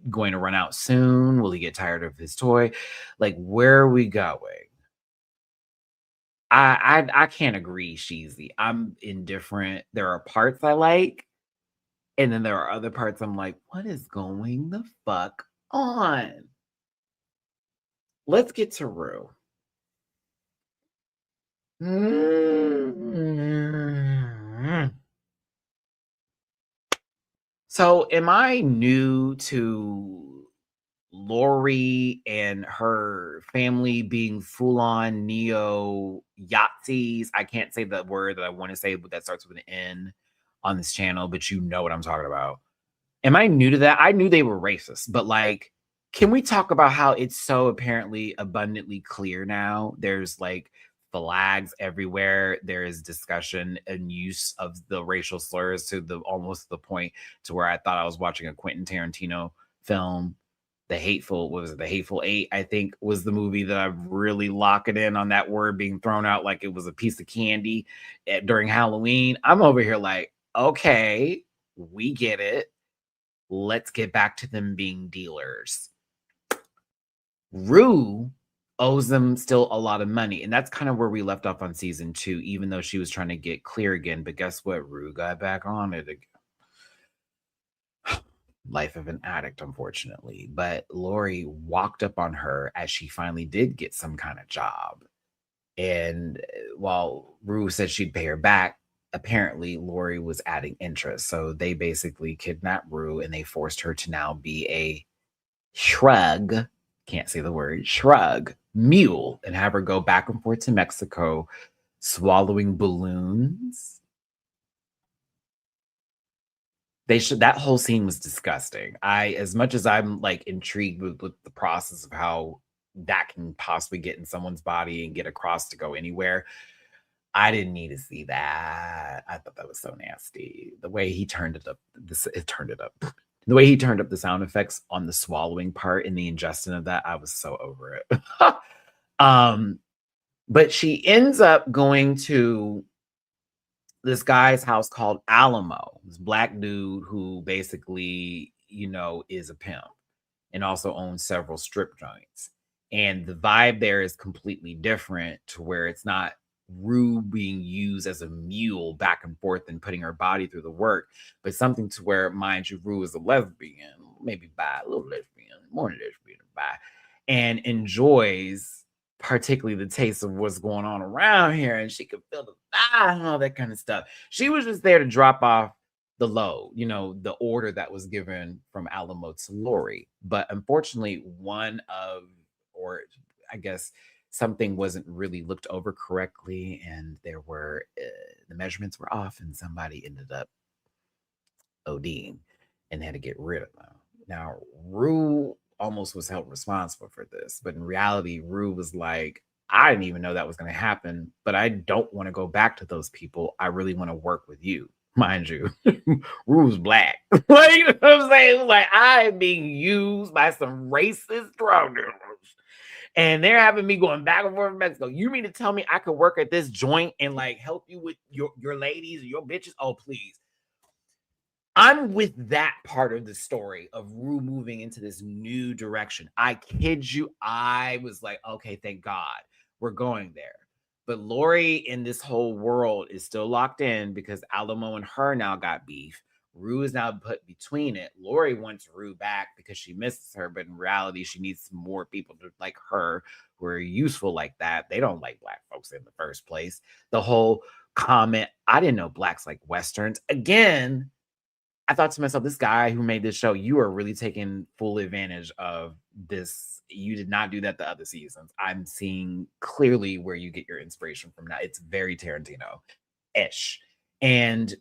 going to run out soon? Will he get tired of his toy? Like, where are we going? I can't agree, Sheezy. I'm indifferent. There are parts I like, and then there are other parts I'm like, what is going the fuck on? Let's get to Rue. So, am I new to Lori and her family being full on neo Yahtzees? I can't say the word that I want to say, but that starts with an N on this channel, but you know what I'm talking about. Am I new to that? I knew they were racist, but like, can we talk about how it's so apparently abundantly clear now? There's like flags everywhere. There is discussion and use of the racial slurs to the almost the point to where I thought I was watching a Quentin Tarantino film. The Hateful, what was it? The Hateful Eight, I think, was the movie that I'm really locking in on that word being thrown out like it was a piece of candy during Halloween. I'm over here like, okay, we get it. Let's get back to them being dealers. Rue owes them still a lot of money, and that's kind of where we left off on season 2, even though she was trying to get clear again. But guess what? Rue got back on it again. Life of an addict, unfortunately. But Lori walked up on her as she finally did get some kind of job. And while Rue said she'd pay her back, apparently Lori was adding interest. So they basically kidnapped Rue and they forced her to now be a shrug, can't say the word, shrug mule, and have her go back and forth to Mexico swallowing balloons. That whole scene was disgusting. As much as I'm like intrigued with the process of how that can possibly get in someone's body and get across to go anywhere, I didn't need to see that. I thought that was so nasty. The way he turned it up, it turned it up. The way he turned up the sound effects on the swallowing part and the ingestion of that, I was so over it. But she ends up going to this guy's house called Alamo, this black dude who basically, is a pimp and also owns several strip joints. And the vibe there is completely different, to where it's not Rue being used as a mule back and forth and putting her body through the work, but something to where, mind you, Rue is a lesbian, maybe bi, a little lesbian, more lesbian than bi, and enjoys particularly the taste of what's going on around here, and she could feel the vibe and all that kind of stuff. She was just there to drop off the load, the order that was given from Alamo to Lori. But unfortunately, or I guess something wasn't really looked over correctly, and there were the measurements were off, and somebody ended up ODing and had to get rid of them. Now, Rue almost was held responsible for this, but in reality, Rue was like, I didn't even know that was going to happen, but I don't want to go back to those people. I really want to work with you. Mind you, Rue's black. Like, you know what I'm saying? Like, I'm being used by some racist drug dealers, and they're having me going back and forth in Mexico. You mean to tell me I could work at this joint and like help you with your ladies or your bitches? Oh, please. I'm with that part of the story of Rue moving into this new direction. I kid you, I was like, okay, thank God we're going there. But Lori in this whole world is still locked in because Alamo and her now got beef. Rue is now put between it. Lori wants Rue back because she misses her, but in reality, she needs some more people like her who are useful like that. They don't like black folks in the first place. The whole comment, I didn't know blacks like Westerns. Again, I thought to myself, this guy who made this show, you are really taking full advantage of this. You did not do that the other seasons. I'm seeing clearly where you get your inspiration from now. It's very Tarantino-ish. And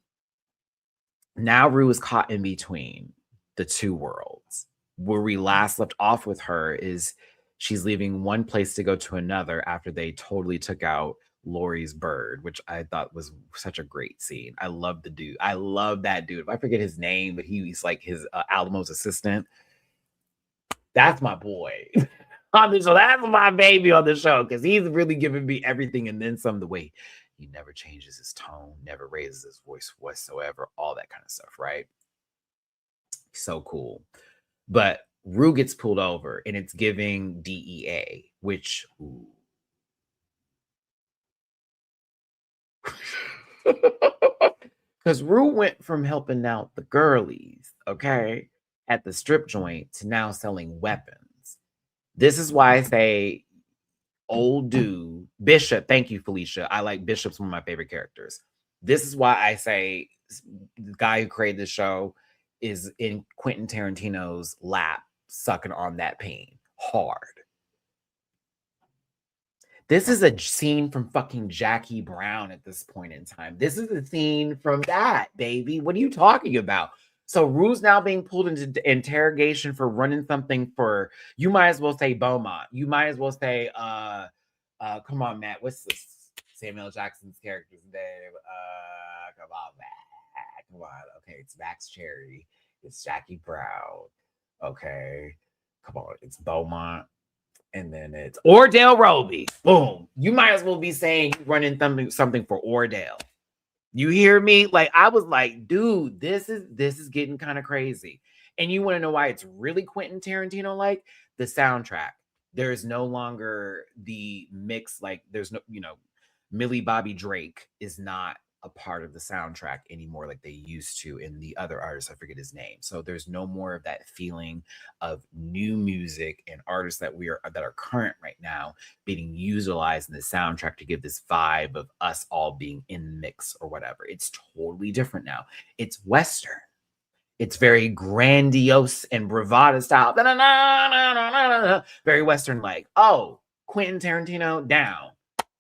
now Rue is caught in between the two worlds. Where we last left off with her is she's leaving one place to go to another after they totally took out Lori's bird, which I thought was such a great scene. I love the dude. I love that dude. If I forget his name, but he's like his Alamo's assistant. That's my boy. So that's my baby on the show, because he's really giving me everything and then some. The way he never changes his tone, never raises his voice whatsoever, all that kind of stuff, right? So cool. But Rue gets pulled over and it's giving DEA, which because Rue went from helping out the girlies, okay, at the strip joint to now selling weapons. This is why I say old dude, Bishop. Thank you, Felicia. I like Bishop's one of my favorite characters. This is why I say the guy who created the show is in Quentin Tarantino's lap, sucking on that pain hard. This is a scene from fucking Jackie Brown at this point in time. This is a scene from that, baby. What are you talking about? So Rue's now being pulled into interrogation for running something for, you might as well say Beaumont. You might as well say, come on, Matt. What's this? Samuel Jackson's character's name? Come on, Matt. Come on. Okay, it's Max Cherry. It's Jackie Brown. Okay. Come on. It's Beaumont. And then it's Ordell Roby. Boom. You might as well be saying you're running something for Ordell. You hear me? Like, I was like, dude, this is getting kind of crazy. And you want to know why it's really Quentin Tarantino like? The soundtrack. There is no longer the mix, like there's no, Millie Bobby Drake is not a part of the soundtrack anymore like they used to in the other artists. I forget his name. So there's no more of that feeling of new music and artists that are current right now being utilized in the soundtrack to give this vibe of us all being in the mix or whatever. It's totally different now. It's Western. It's very grandiose and bravado style. Very Western like. Oh, Quentin Tarantino down.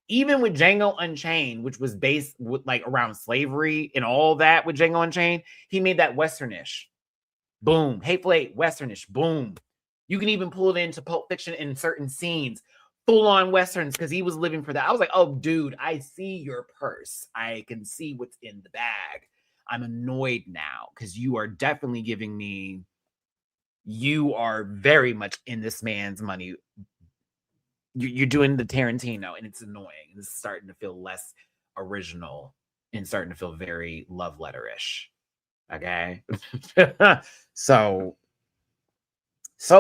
even with Django Unchained, which was based with, like, around slavery and all that with Django Unchained, he made that Westernish. Boom. Hateful Eight, Westernish. Boom. You can even pull it into Pulp Fiction in certain scenes, full on Westerns, because he was living for that. I was like, oh, dude, I see your purse. I can see what's in the bag. I'm annoyed now because you are definitely giving me, you are very much in this man's money. You're doing the Tarantino, and it's annoying. It's starting to feel less original and starting to feel very love letter-ish. Okay. So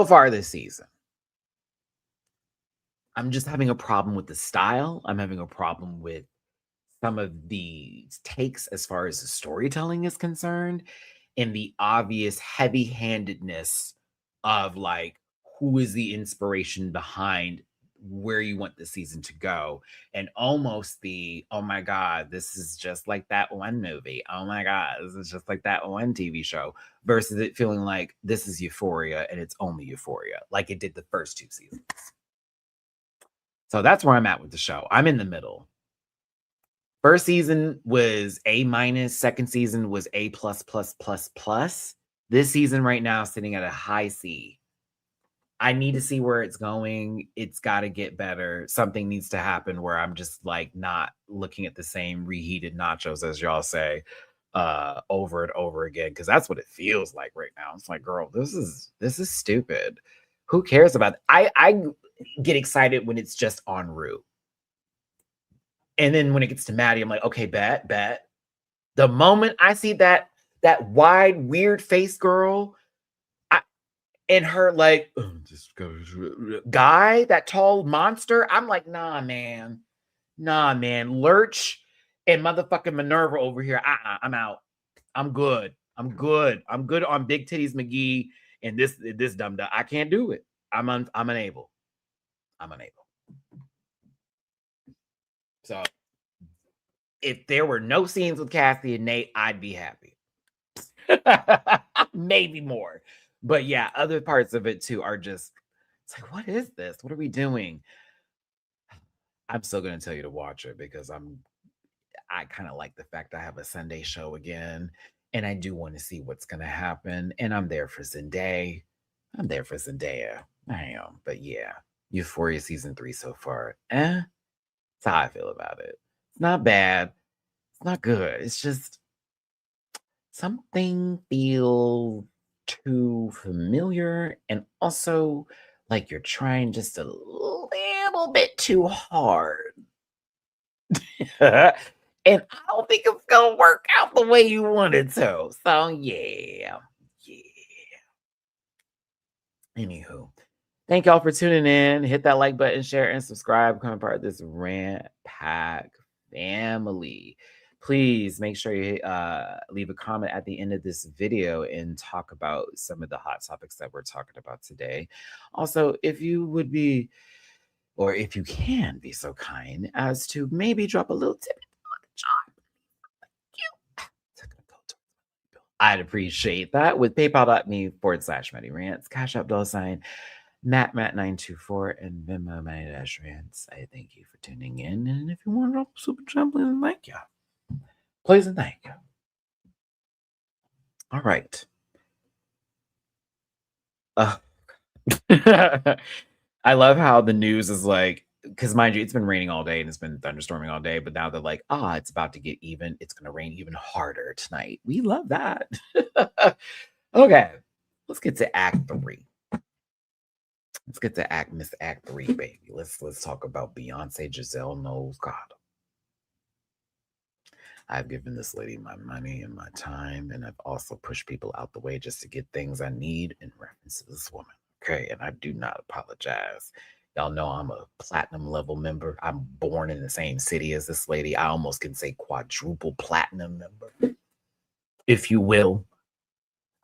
far this season, I'm just having a problem with the style. I'm having a problem with some of the takes as far as the storytelling is concerned, and the obvious heavy-handedness of, like, who is the inspiration behind where you want the season to go, and almost the, oh my god, this is just like that one movie, oh my god, this is just like that one TV show, versus it feeling like this is Euphoria and it's only Euphoria, like it did the first 2 seasons. So that's where I'm at with the show. I'm in the middle. First season was A-, second season was A+++++. This season right now sitting at a high C. I need to see where it's going. It's got to get better. Something needs to happen where I'm just, like, not looking at the same reheated nachos, as y'all say, over and over again, because that's what it feels like right now. It's like, girl, this is stupid. Who cares about it? I get excited when it's just en route. And then when it gets to Maddie, I'm like, okay, bet. The moment I see that wide, weird face girl, and her, like, just guy, that tall monster, I'm like, nah, man. Lurch and motherfucking Minerva over here. I'm out. I'm good on Big Titties McGee and this dumb. I can't do it. I'm unable. So if there were no scenes with Kathy and Nate, I'd be happy. Maybe more. But yeah, other parts of it too are just, it's like, what is this? What are we doing? I'm still going to tell you to watch it because I kind of like the fact I have a Sunday show again, and I do want to see what's going to happen. And I'm there for Zendaya. I am. But yeah, Euphoria season 3 so far. That's how I feel about it. It's not bad. It's not good. It's just something feels too familiar, and also like you're trying just a little bit too hard. And I don't think it's gonna work out the way you wanted to. So yeah. Anywho, thank y'all for tuning in. Hit that like button, share, and subscribe. Become a part of this Rant Pack family. Please make sure you leave a comment at the end of this video and talk about some of the hot topics that we're talking about today. Also, if you would be, or if you can be so kind as to maybe drop a little tip on the jar. I'd appreciate that with paypal.me/Maddie Rants, Cash App $, Matt924, and Venmo Maddie-Rants. I thank you for tuning in. And if you want to drop a super chat, please and thank you. Please and thank you. All right. I love how the news is like, because mind you, it's been raining all day and it's been thunderstorming all day, but now they're like, it's about to get even. It's going to rain even harder tonight. We love that. Okay, let's get to Act 3. Let's get to Miss Act 3, baby. Let's talk about Beyonce Giselle Knowles. God, I've given this lady my money and my time, and I've also pushed people out the way just to get things I need in reference to this woman. Okay, and I do not apologize. Y'all know I'm a platinum level member. I'm born in the same city as this lady. I almost can say quadruple platinum member, if you will.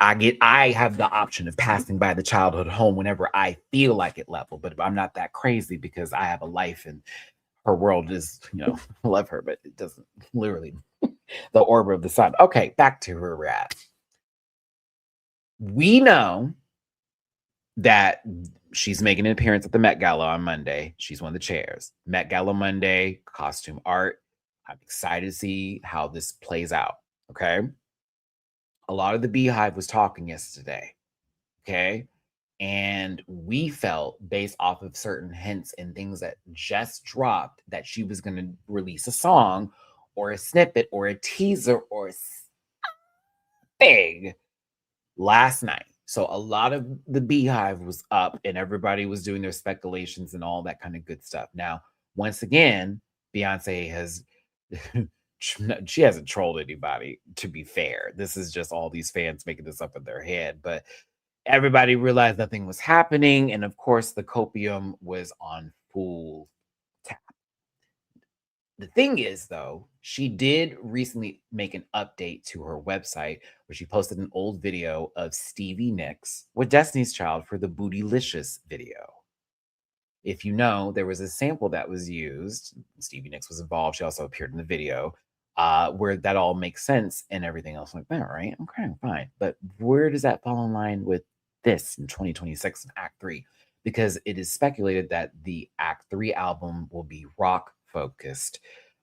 I have the option of passing by the childhood home whenever I feel like it level, but I'm not that crazy because I have a life and her world is, I love her, but it doesn't literally the orb of the sun. Okay, back to where we're at. We know that she's making an appearance at the Met Gala on Monday. She's one of the chairs. Met Gala Monday, costume art. I'm excited to see how this plays out. Okay. A lot of the Beehive was talking yesterday. Okay. And we felt, based off of certain hints and things that just dropped, that she was going to release a song or a snippet or a teaser or something last night. So a lot of the Beehive was up and everybody was doing their speculations and all that kind of good stuff. Now, once again, Beyonce has she hasn't trolled anybody, to be fair. This is just all these fans making this up in their head. But everybody realized nothing was happening. And of course, the copium was on full tap. The thing is, though, she did recently make an update to her website where she posted an old video of Stevie Nicks with Destiny's Child for the Bootylicious video. If you know, there was a sample that was used. Stevie Nicks was involved. She also appeared in the video where that all makes sense and everything else like that, right? Okay, fine. But where does that fall in line with this in 2026 in Act 3? Because it is speculated that the Act 3 album will be rock focused,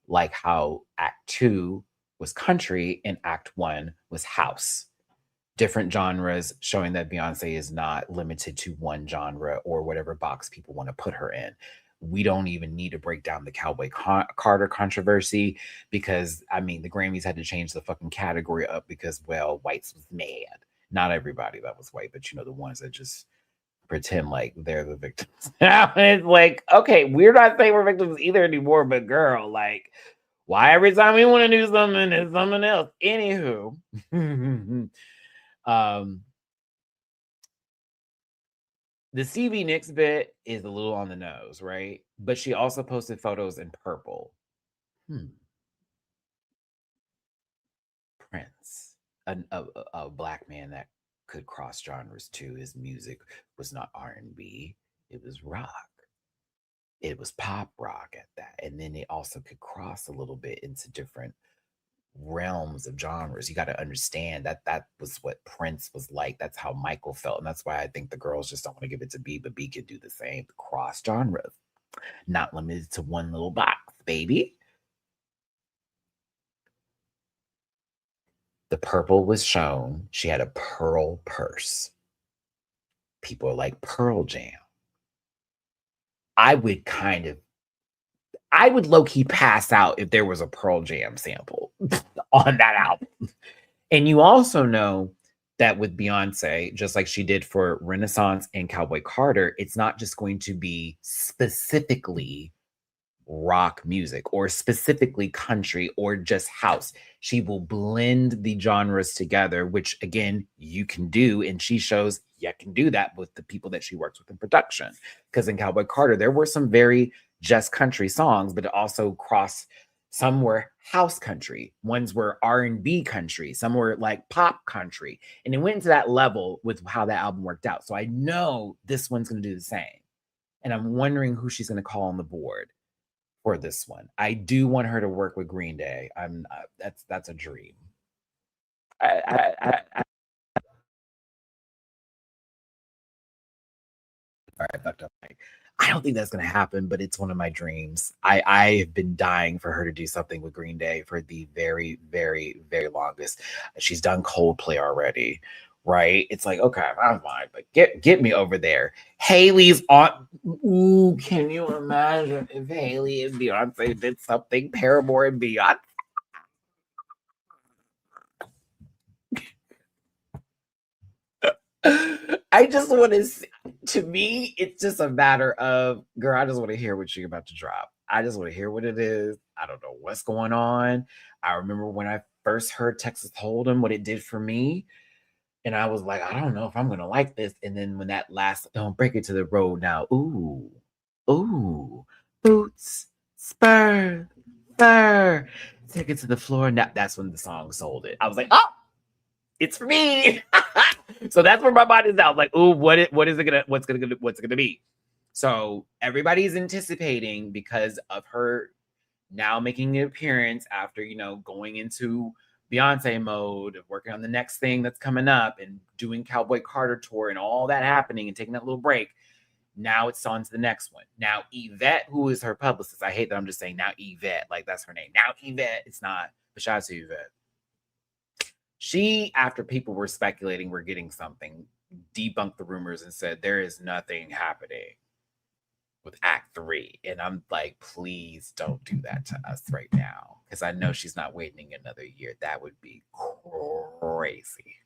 like how Act 2 was country and Act 1 was house. Different genres, showing that Beyonce is not limited to one genre or whatever box people want to put her in. We don't even need to break down the Cowboy Carter controversy because, I mean, the Grammys had to change the fucking category up because, well, whites was mad. Not everybody that was white, but you know, the ones that just pretend like they're the victims. It's like, okay, we're not saying we're victims either anymore, but girl, like, why every time we want to do something, it's something else? Anywho, the Stevie Nicks bit is a little on the nose, right? But she also posted photos in purple. Prince, a black man that could cross genres too. His music was not R&B, it was rock. It was pop rock at that. And then it also could cross a little bit into different realms of genres. You got to understand that that was what Prince was like. That's how Michael felt. And that's why I think the girls just don't want to give it to B, but B could do the same. Cross genres, not limited to one little box, baby. The purple was shown. She had a pearl purse. People are like, Pearl Jam. I would low key pass out if there was a Pearl Jam sample on that album. And you also know that with Beyonce, just like she did for Renaissance and Cowboy Carter, it's not just going to be specifically rock music or specifically country or just house. She will blend the genres together, which again, you can do. And she shows you can do that with the people that she works with in production. Because in Cowboy Carter, there were some very just country songs, but it also crossed. Some were house country, ones were R&B country, some were like pop country. And it went into that level with how that album worked out. So I know this one's going to do the same. And I'm wondering who she's going to call on the board for this one. I do want her to work with Green Day. That's a dream. I all right, fucked up. I don't think that's gonna happen, but it's one of my dreams. I have been dying for her to do something with Green Day for the very, very, very longest. She's done Coldplay already, right? It's like, okay, I'm fine, but get me over there. Haley's on. Ooh, can you imagine if Haley and Beyonce did something? Paramore and Beyonce. I just want to see, to me, it's just a matter of, girl, I just want to hear what you're about to drop. I just want to hear what it is. I don't know what's going on. I remember when I first heard Texas Hold'em, what it did for me. And I was like, I don't know if I'm going to like this. And then when that last, don't break it to the road now. Ooh, boots, spur, take it to the floor. Now that's when the song sold it. I was like, oh, it's for me. So that's where my mind is now. Like, ooh, what's it gonna be? So everybody's anticipating because of her now making an appearance after, going into Beyonce mode of working on the next thing that's coming up and doing Cowboy Carter tour and all that happening and taking that little break. Now it's on to the next one. Now Yvette, who is her publicist, I hate that I'm just saying now Yvette, like that's her name. Now Yvette, it's not, but shout out to Yvette. She, after people were speculating we're getting something, debunked the rumors and said there is nothing happening with Act 3. And I'm like, please don't do that to us right now. Because I know she's not waiting another year. That would be crazy.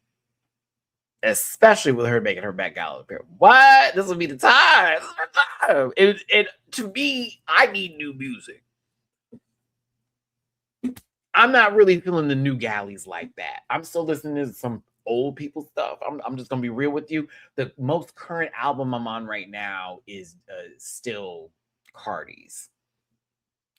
Especially with her making her Met Gala appearance. What? This will be the time. This is the time. It to me, I need new music. I'm not really feeling the new galleys like that. I'm still listening to some old people stuff. I'm just gonna be real with you. The most current album I'm on right now is still Cardi's.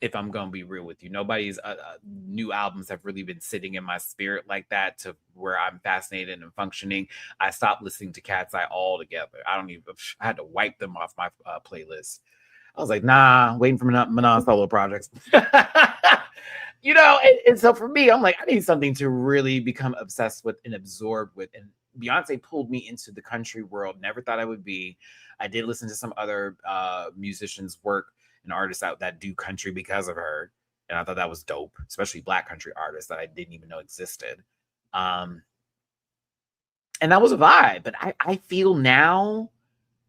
If I'm gonna be real with you, nobody's new albums have really been sitting in my spirit like that to where I'm fascinated and functioning. I stopped listening to Cat's Eye altogether. I had to wipe them off my playlist. I was like, nah, waiting for my solo projects. You know, and so for me, I'm like, I need something to really become obsessed with and absorbed with. And Beyonce pulled me into the country world. Never thought I would be. I did listen to some other musicians' work and artists out that do country because of her. And I thought that was dope, especially Black country artists that I didn't even know existed. And that was a vibe. But I feel now,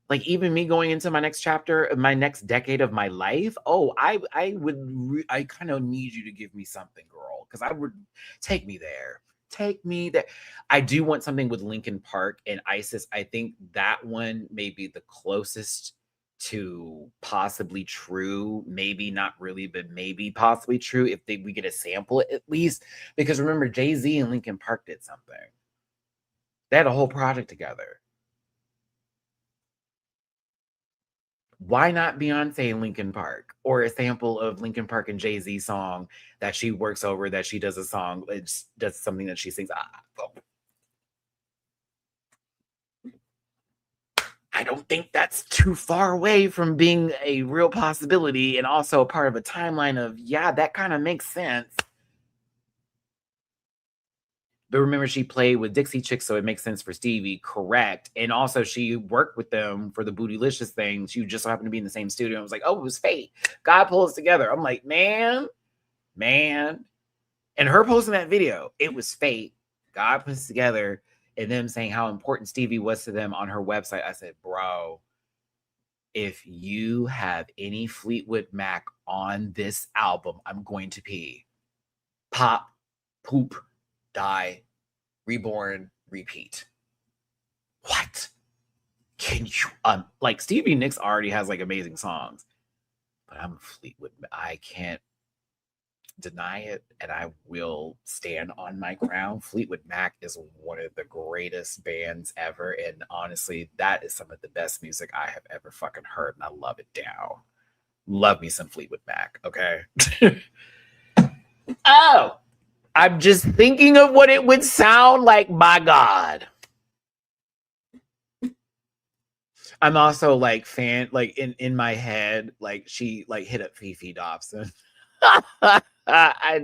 like even me going into my next chapter, my next decade of my life, I kind of need you to give me something, girl, because I would take me there. Take me there. I do want something with Linkin Park and Isis. I think that one may be the closest to possibly true. Maybe not really, but maybe possibly true if we get a sample at least. Because remember, Jay-Z and Linkin Park did something. They had a whole project together. Why not Beyonce and Linkin Park, or a sample of Linkin Park and Jay-Z song that she works over, that she does a song, does something that she sings. I don't think that's too far away from being a real possibility and also a part of a timeline of, yeah, that kind of makes sense. But remember, she played with Dixie Chicks, so it makes sense for Stevie, correct. And also, she worked with them for the Bootylicious thing. She just so happened to be in the same studio. I was like, oh, it was fate. God pulled us together. I'm like, man. And her posting that video, it was fate. God put us together. And them saying how important Stevie was to them on her website. I said, bro, if you have any Fleetwood Mac on this album, I'm going to pee. Pop, poop, die, reborn, repeat. What? Can you like Stevie Nicks already has like amazing songs, but I'm Fleetwood. I can't deny it, and I will stand on my ground. Fleetwood Mac is one of the greatest bands ever, and honestly, that is some of the best music I have ever fucking heard, and I love it down. Love me some Fleetwood Mac, okay? Oh, I'm just thinking of what it would sound like. My God. I'm also like like in my head, like she like hit up Fifi Dobson. I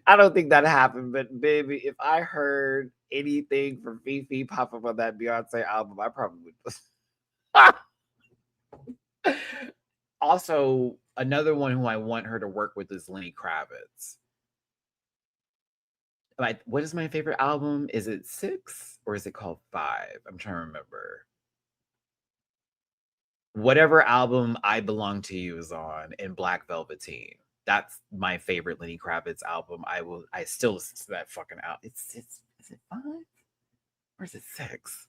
don't think that happened, but baby, if I heard anything from Fifi pop up on that Beyonce album, I probably would. Also, another one who I want her to work with is Lenny Kravitz. Like, what is my favorite album? Is it 6 or is it called 5? I'm trying to remember. Whatever album I Belong to You is on, in Black Velveteen. That's my favorite Lenny Kravitz album. I still listen to that fucking album. Is it 5 or is it 6?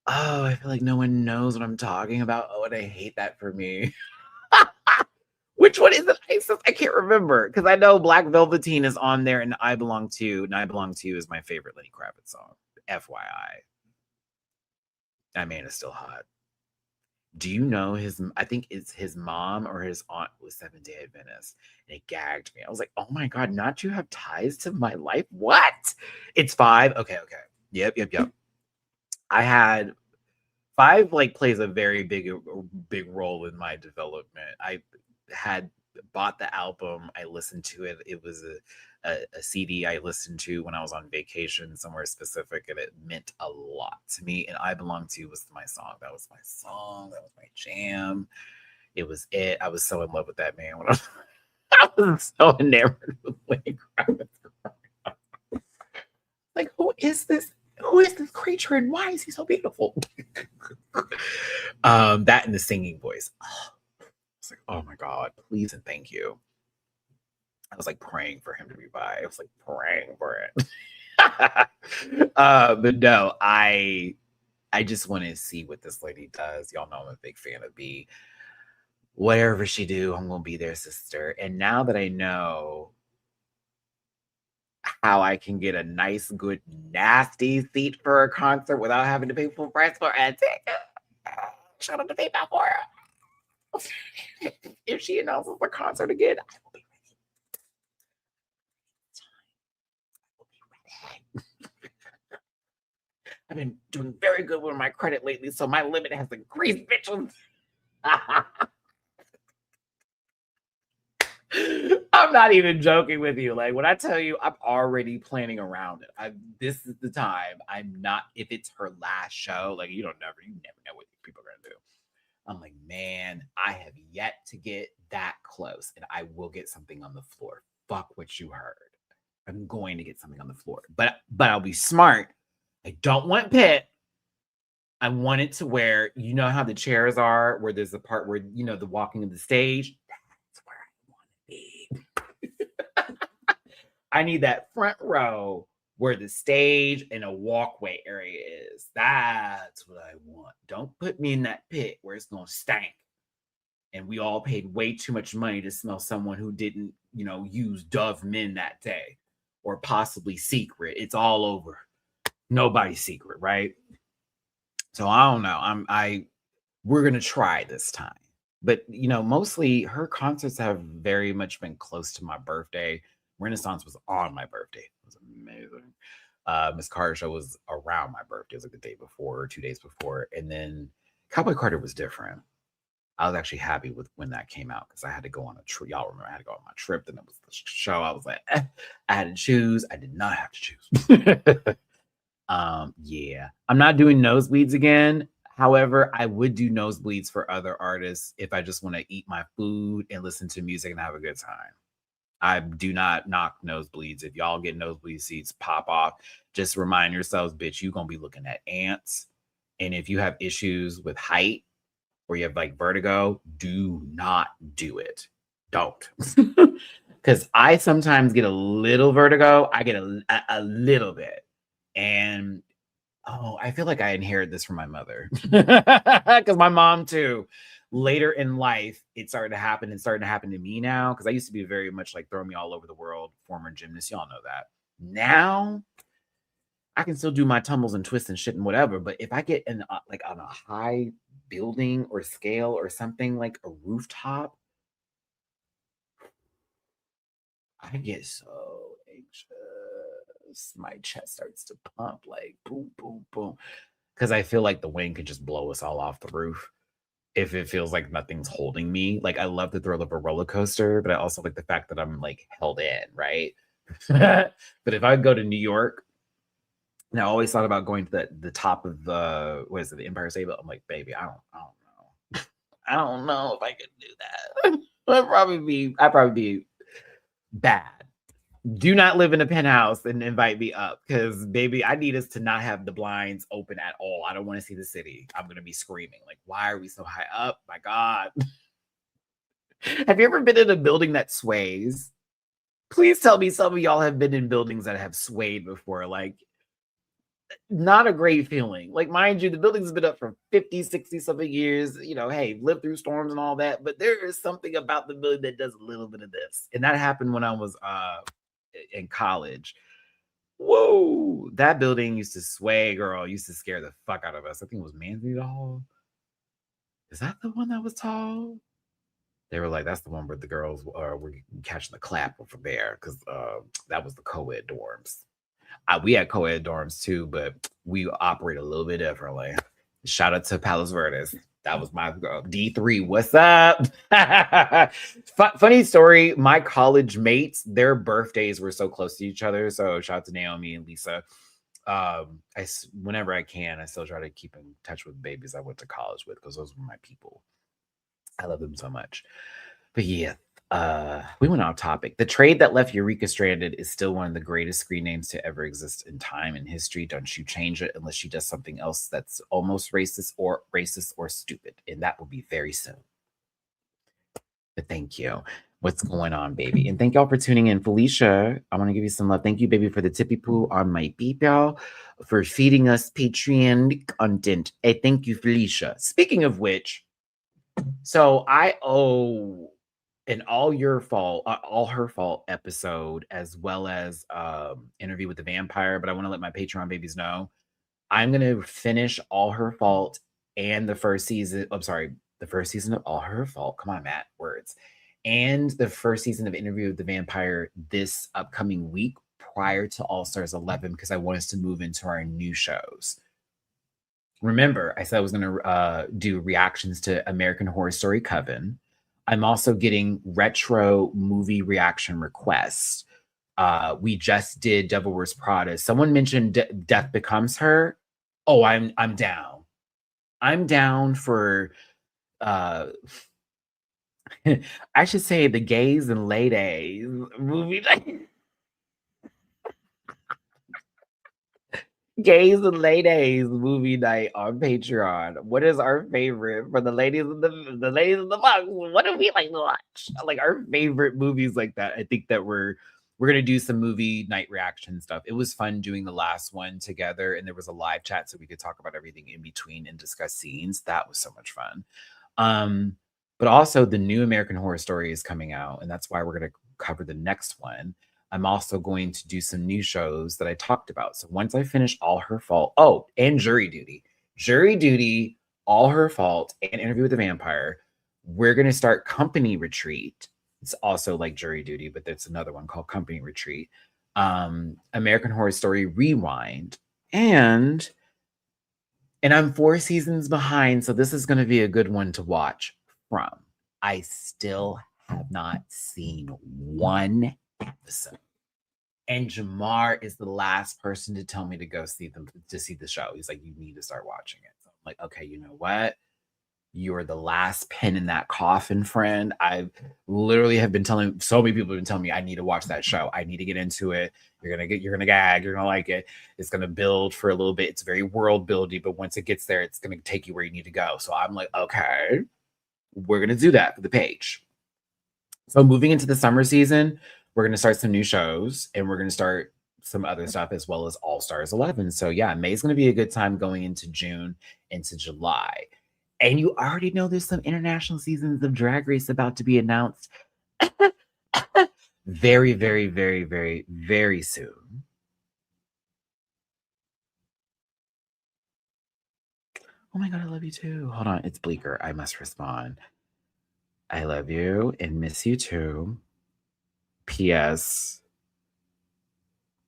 Oh, I feel like no one knows what I'm talking about. Oh, and I hate that for me. Which one is it? I can't remember, because I know Black Velveteen is on there and I Belong to You, and I Belong to You is my favorite Lenny Kravitz song. FYI. That man is still hot. Do you know I think it's his mom or his aunt was Seventh-day Adventist, and it gagged me. I was like, oh my God, not you have ties to my life? What? It's 5? Okay. Yep. I had 5 like plays a very big role in my development. I had bought the album. I listened to it. It was a CD I listened to when I was on vacation somewhere specific, and it meant a lot to me. And I Belong to You was my song. That was my song. That was my jam. It was it. I was so in love with that man when I was so enamored with Lenny Kravitz. Like, who is this? Who is this creature and why is he so beautiful? That and the singing voice. Oh, I was like, oh my God, please and thank you. I was like praying for him to be by. I was like praying for it. But no, I just want to see what this lady does. Y'all know I'm a big fan of B. Whatever she do, I'm gonna be their sister. And now that I know how I can get a nice, good, nasty seat for a concert without having to pay full price for a ticket, shout out to PayPal for her. If she announces the concert again, I will be ready. I've been doing very good with my credit lately, so my limit has increased, bitches. I'm not even joking with you. Like, when I tell you, I'm already planning around it. This is the time. I'm not, if it's her last show, like, you never know what people are gonna do. I'm like, man, I have yet to get that close, and I will get something on the floor. Fuck what you heard. I'm going to get something on the floor, but I'll be smart. I don't want pit. I want it to where, you know how the chairs are, where there's a part where, the walking of the stage. That's where I want to be. I need that front row where the stage and a walkway area is. That's what I want. Don't put me in that pit where it's going to stank. And we all paid way too much money to smell someone who didn't, use Dove Men that day, or possibly secret. It's all over. Nobody's secret, right? So I don't know. We're gonna try this time. But mostly her concerts have very much been close to my birthday. Renaissance was on my birthday. It was amazing. Miss Carter show was around my birthday. It was like the day before or 2 days before. And then Cowboy Carter was different. I was actually happy with when that came out because I had to go on a trip. Y'all remember I had to go on my trip. Then it was the show. I was like, I had to choose. I did not have to choose. Yeah. I'm not doing nosebleeds again. However, I would do nosebleeds for other artists if I just want to eat my food and listen to music and have a good time. I do not knock nosebleeds. If y'all get nosebleed seats, pop off. Just remind yourselves, bitch, you're going to be looking at ants. And if you have issues with height or you have like vertigo, do not do it. Don't. Because I sometimes get a little vertigo. I get a little bit. And I feel like I inherited this from my mother. Because my mom too. Later in life, it started to happen. It's starting to happen to me now. Because I used to be very much like throw me all over the world, former gymnast. Y'all know that. Now, I can still do my tumbles and twists and shit and whatever. But if I get in like on a high building or scale or something like a rooftop, I get so anxious. My chest starts to pump like boom, boom, boom. Because I feel like the wind could just blow us all off the roof. If it feels like nothing's holding me. Like, I love the thrill of a roller coaster, but I also like the fact that I'm like held in, right? But if I go to New York, and I always thought about going to the top of the the Empire State Building. I'm like, baby, I don't know. I don't know if I could do that. I'd probably be bad. Do not live in a penthouse and invite me up because, baby, I need us to not have the blinds open at all. I don't want to see the city. I'm going to be screaming. Like, why are we so high up? My God. Have you ever been in a building that sways? Please tell me some of y'all have been in buildings that have swayed before. Like, not a great feeling. Like, mind you, the building's been up for 50, 60 something years. Hey, lived through storms and all that. But there is something about the building that does a little bit of this. And that happened when I was in college. Whoa, that building used to sway, girl. Used to scare the fuck out of us. I think it was Mansley Hall. Is that the one that was tall? They were like, that's the one where the girls were catching the clap over there because that was the co-ed dorms. We had co-ed dorms too, but we operate a little bit differently. Shout out to Palos Verdes. That was my girl. D3, what's up? Funny story. My college mates, their birthdays were so close to each other. So shout out to Naomi and Lisa. Whenever I can, I still try to keep in touch with babies I went to college with because those were my people. I love them so much. But yeah, we went off topic. The trade that left Eureka stranded is still one of the greatest screen names to ever exist in time and history. Don't you change it unless she does something else that's almost racist or stupid, and that will be very soon. But thank you. What's going on, baby? And thank y'all for tuning in. Felicia, I want to give you some love. Thank you, baby, for the tippy poo on my beep, y'all, for feeding us Patreon content. Hey, thank you, Felicia. Speaking of which, so I owe an all her fault episode, as well as interview with the vampire, but I want to let my Patreon babies know I'm gonna finish All Her Fault and the first season. I'm sorry, the first season of All Her Fault. Come on, Matt, words. And the first season of Interview with the Vampire this upcoming week prior to All Stars 11 because I want us to move into our new shows. Remember, I said I was going to do reactions to American Horror Story Coven. I'm also getting retro movie reaction requests. We just did Devil Wears Prada. Someone mentioned Death Becomes Her. Oh, I'm down. I'm down for I should say the gays and ladies movie. Gays and ladies movie night on Patreon. What is our favorite for the ladies in the ladies in the box? What do we like to watch? Like our favorite movies like that. I think that we're gonna do some movie night reaction stuff. It was fun doing the last one together, and there was a live chat so we could talk about everything in between and discuss scenes. That was so much fun. But also the new American Horror Story is coming out, and that's why we're gonna cover the next one. I'm also going to do some new shows that I talked about. So once I finish All Her Fault, oh, and Jury Duty, All Her Fault, and Interview with the Vampire, we're going to start Company Retreat. It's also like Jury Duty, but there's another one called Company Retreat. American Horror Story Rewind, and I'm 4 seasons behind, so this is going to be a good one to watch from. I still have not seen one episode. And Jamar is the last person to tell me to go see the show. He's like, you need to start watching it. So I'm like, okay, you know what? You're the last pin in that coffin, friend. I literally have been telling so many people have been telling me I need to watch that show. I need to get into it. You're gonna gag, you're gonna like it. It's gonna build for a little bit. It's very world buildy, but once it gets there, it's gonna take you where you need to go. So I'm like, okay, we're gonna do that for the page. So moving into the summer season, we're going to start some new shows and we're going to start some other stuff as well as All Stars 11. So yeah, May's going to be a good time going into June, into July. And you already know there's some international seasons of Drag Race about to be announced very, very, very, very, very soon. Oh my God, I love you too. Hold on, it's Bleecker. I must respond. I love you and miss you too. P.S.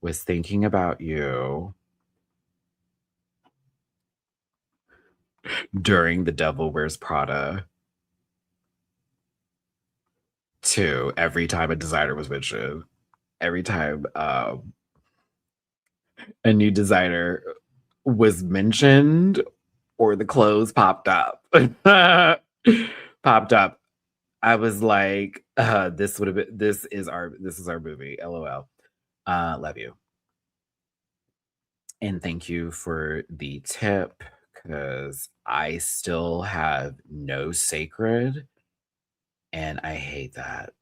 was thinking about you during The Devil Wears Prada 2. Every time a designer was mentioned, every time a new designer was mentioned or the clothes popped up, I was like, this is our movie. LOL. Love you. And thank you for the tip, because I still have no sacred, and I hate that.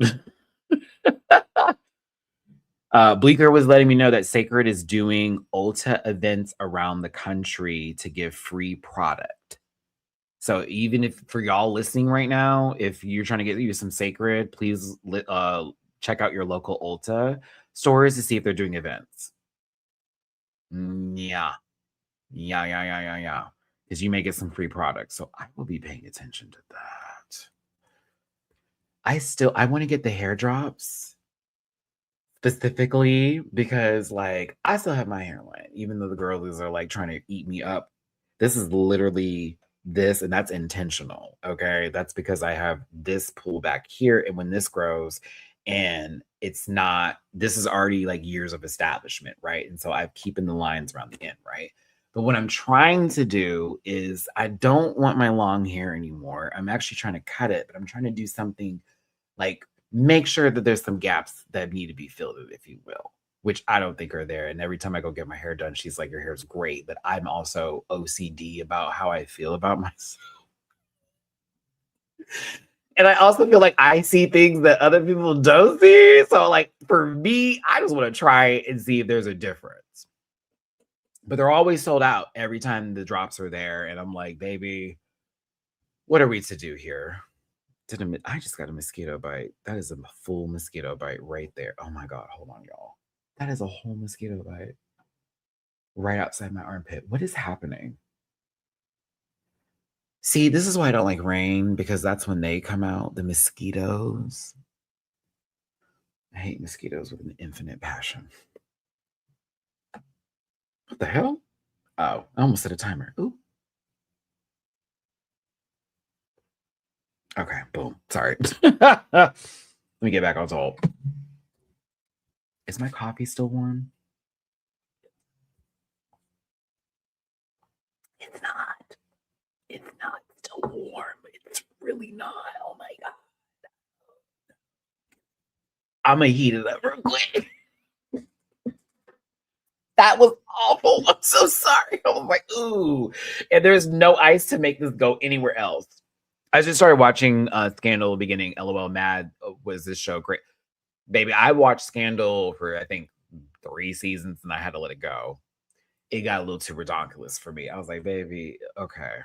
Bleecker was letting me know that Sacred is doing Ulta events around the country to give free product. So even if for y'all listening right now, if you're trying to get you some Sacred, please check out your local Ulta stores to see if they're doing events. Yeah. Because you may get some free products. So I will be paying attention to that. I want to get the hair drops specifically because like I still have my hairline, even though the girlies are like trying to eat me up. This is literally this, and that's intentional. Okay. That's because I have this pull back here. And when this grows, and it's not, this is already like years of establishment, right? And so I'm keeping the lines around the end, right? But what I'm trying to do is I don't want my long hair anymore. I'm actually trying to cut it, but I'm trying to do something like make sure that there's some gaps that need to be filled, if you will, which I don't think are there. And every time I go get my hair done, she's like, "Your hair's great," but I'm also OCD about how I feel about myself. And I also feel like I see things that other people don't see. So, like, for me, I just want to try and see if there's a difference. But they're always sold out every time the drops are there. And I'm like, baby, what are we to do here? I just got a mosquito bite. That is a full mosquito bite right there. Oh my God. Hold on, y'all. That is a whole mosquito bite right outside my armpit. What is happening? See, this is why I don't like rain because that's when they come out, the mosquitoes. I hate mosquitoes with an infinite passion. What the hell? Oh, I almost set a timer. Ooh. Okay, boom. Sorry. Let me get back on top. Is my coffee still warm? It's not. It's not still warm. It's really not. Oh my God. I'm going to heat it up real quick. That was awful. I'm so sorry. I was like, ooh. And there's no ice to make this go anywhere else. I just started watching Scandal beginning. LOL Mad was this show great. Baby, I watched Scandal for I think 3 seasons and I had to let it go. It got a little too ridiculous for me. I was like, baby, okay.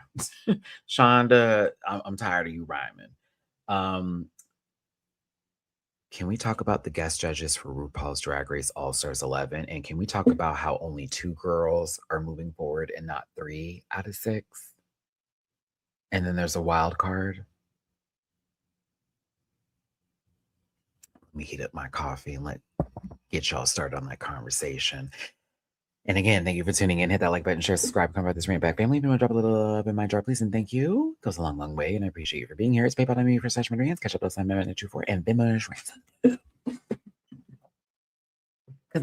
Shonda, I'm tired of you rhyming. Can we talk about the guest judges for RuPaul's Drag Race All Stars 11? And can we talk about how only 2 girls are moving forward and not 3 out of 6? And then there's a wild card. Let me heat up my coffee and get y'all started on that conversation. And again, thank you for tuning in. Hit that like button, share, subscribe, come about this rant back family. If you want to drop a little up in my jar, please and thank you. Goes a long, long way. And I appreciate you for being here. It's PayPal.me for / rants. Catch up those time minute 24 and Bimmer's rants. Because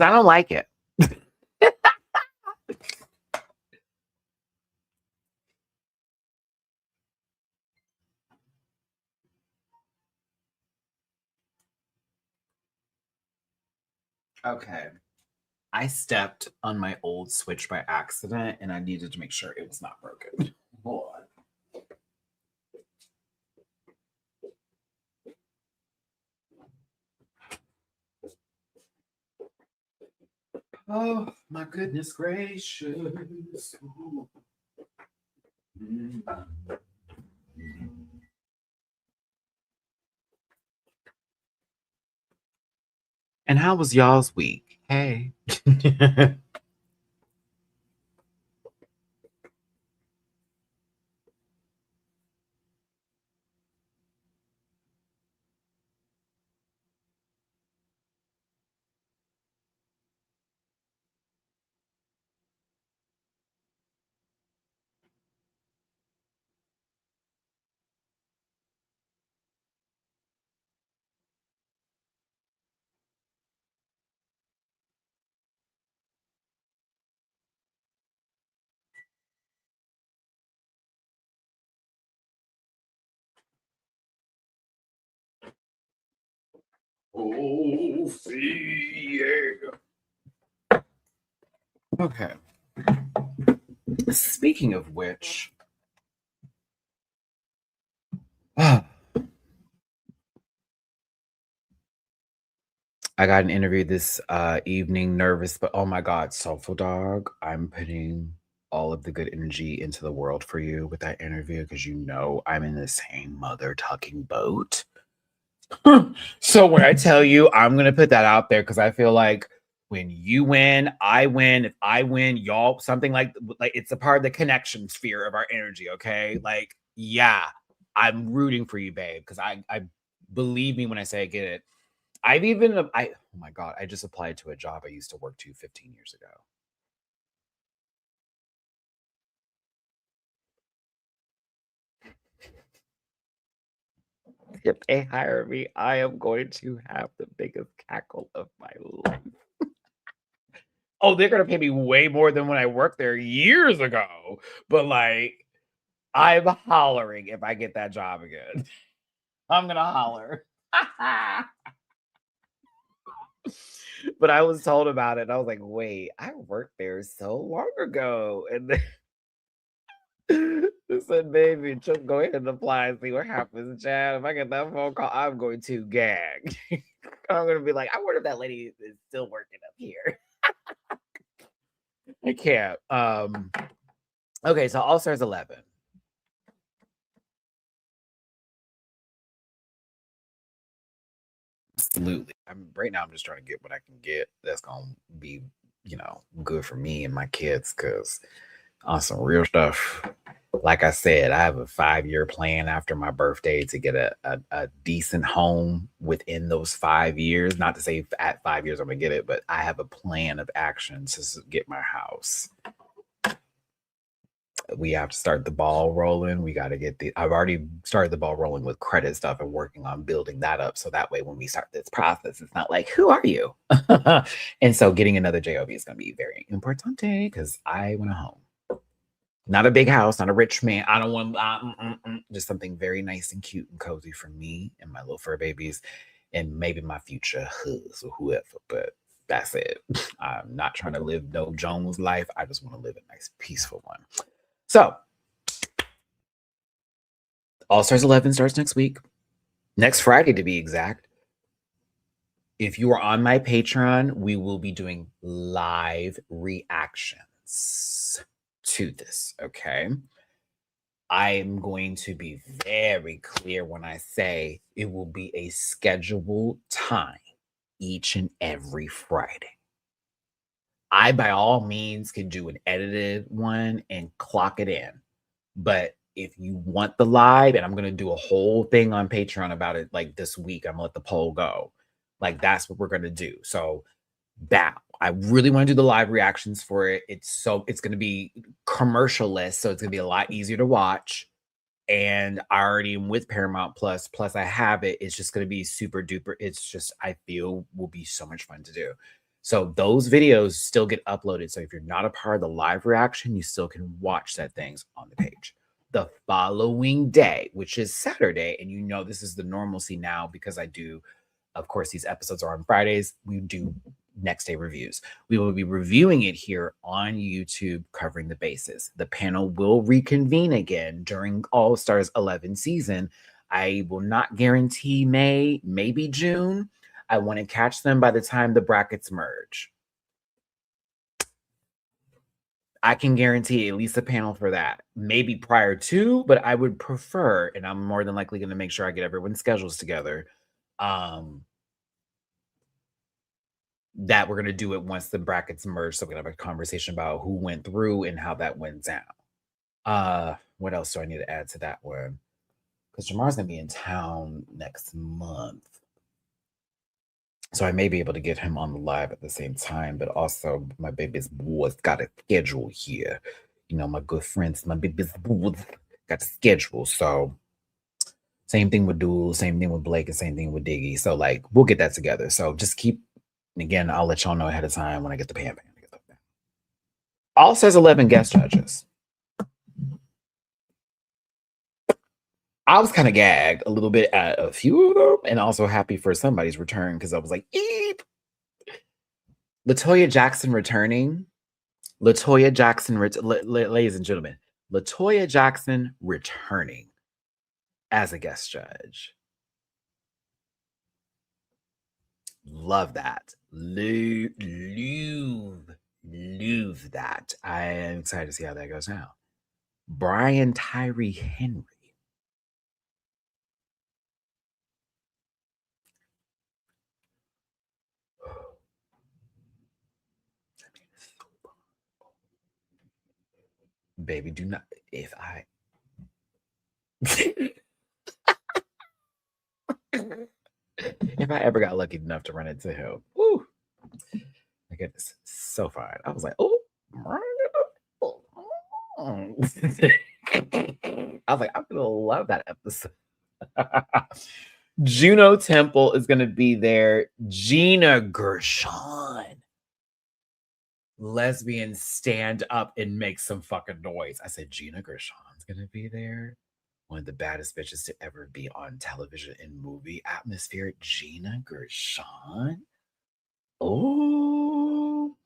I don't like it. Okay. I stepped on my old switch by accident and I needed to make sure it was not broken. Hold on. Oh, my goodness gracious. And how was y'all's week? Hey. Oh, see, yeah. Okay. Speaking of which, I got an interview this evening, nervous, but oh my God, Soulful Dog, I'm putting all of the good energy into the world for you with that interview because you know I'm in the same mother tucking boat. So when I tell you, I'm gonna put that out there because I feel like when you win, I win. If I win, y'all something like it's a part of the connection sphere of our energy. Okay, like yeah, I'm rooting for you, babe, because I believe me when I say I get it. Oh my God, I just applied to a job I used to work to 15 years ago. if they hire me, I am going to have the biggest cackle of my life. Oh, they're gonna pay me way more than when I worked there years ago. But like, I'm hollering if I get that job again. I'm gonna holler. But I was told about it, and I was like, wait, I worked there so long ago. And they said, baby, just go ahead and apply and see what happens, Chad. If I get that phone call, I'm going to gag. I'm gonna be like, I wonder if that lady is still working up here. I can't. Okay, so All Stars 11. Absolutely. Right now I'm just trying to get what I can get that's gonna be, good for me and my kids, because on some real stuff, like I said, I have a 5-year plan after my birthday to get a decent home within those 5 years. Not to say at 5 years I'm gonna get it, but I have a plan of action to get my house. We have to start the ball rolling. We got to get I've already started the ball rolling with credit stuff and working on building that up. So that way, when we start this process, it's not like, who are you? And so getting another JOB is going to be very important because I want a home. Not a big house, not a rich man. I don't want just something very nice and cute and cozy for me and my little fur babies and maybe my future husband or whoever. But that's it. I'm not trying to live no Jones life. I just want to live a nice, peaceful one. So, All Stars 11 starts next week, next Friday to be exact. If you are on my Patreon, we will be doing live reactions to this, okay? I am going to be very clear when I say it will be a scheduled time each and every Friday. I, by all means, can do an edited one and clock it in. But if you want the live, and I'm going to do a whole thing on Patreon about it like this week, I'm going to let the poll go. Like, that's what we're going to do. So that I really want to do the live reactions for it. It's going to be commercialless, so it's going to be a lot easier to watch. And I already am with Paramount Plus. Plus, I have it. It's just going to be super duper. It's just, I feel, will be so much fun to do. So those videos still get uploaded. So if you're not a part of the live reaction, you still can watch that things on the page. The following day, which is Saturday, and this is the normalcy now because I do, of course, these episodes are on Fridays. We do next day reviews. We will be reviewing it here on YouTube, covering the bases. The panel will reconvene again during All Stars 11 season. I will not guarantee May, maybe June. I want to catch them by the time the brackets merge. I can guarantee at least a panel for that. Maybe prior to, but I would prefer, and I'm more than likely going to make sure I get everyone's schedules together, that we're going to do it once the brackets merge. So we're going to have a conversation about who went through and how that went down. What else do I need to add to that one? Because Jamar's going to be in town next month. So I may be able to get him on the live at the same time, but also my baby's boys got a schedule here. My good friends, my baby's boys got a schedule. So same thing with Duel, same thing with Blake, and same thing with Diggy. So like we'll get that together. So just again, I'll let y'all know ahead of time when I get the pan. All Stars 11 guest judges. I was kind of gagged a little bit at a few of them and also happy for somebody's return because I was like, eep. LaToya Jackson returning. Ladies and gentlemen, LaToya Jackson returning as a guest judge. Love that. Love that. I am excited to see how that goes now. Brian Tyree Henry. Baby, do not. If I ever got lucky enough to run into him, woo, my goodness, so fine. I was like, oh. I was like, I'm gonna love that episode. Juno Temple is going to be there. Gina Gershon. Lesbian, stand up and make some fucking noise. I said Gina Gershon's going to be there. One of the baddest bitches to ever be on television and movie atmosphere. Gina Gershon. Oh.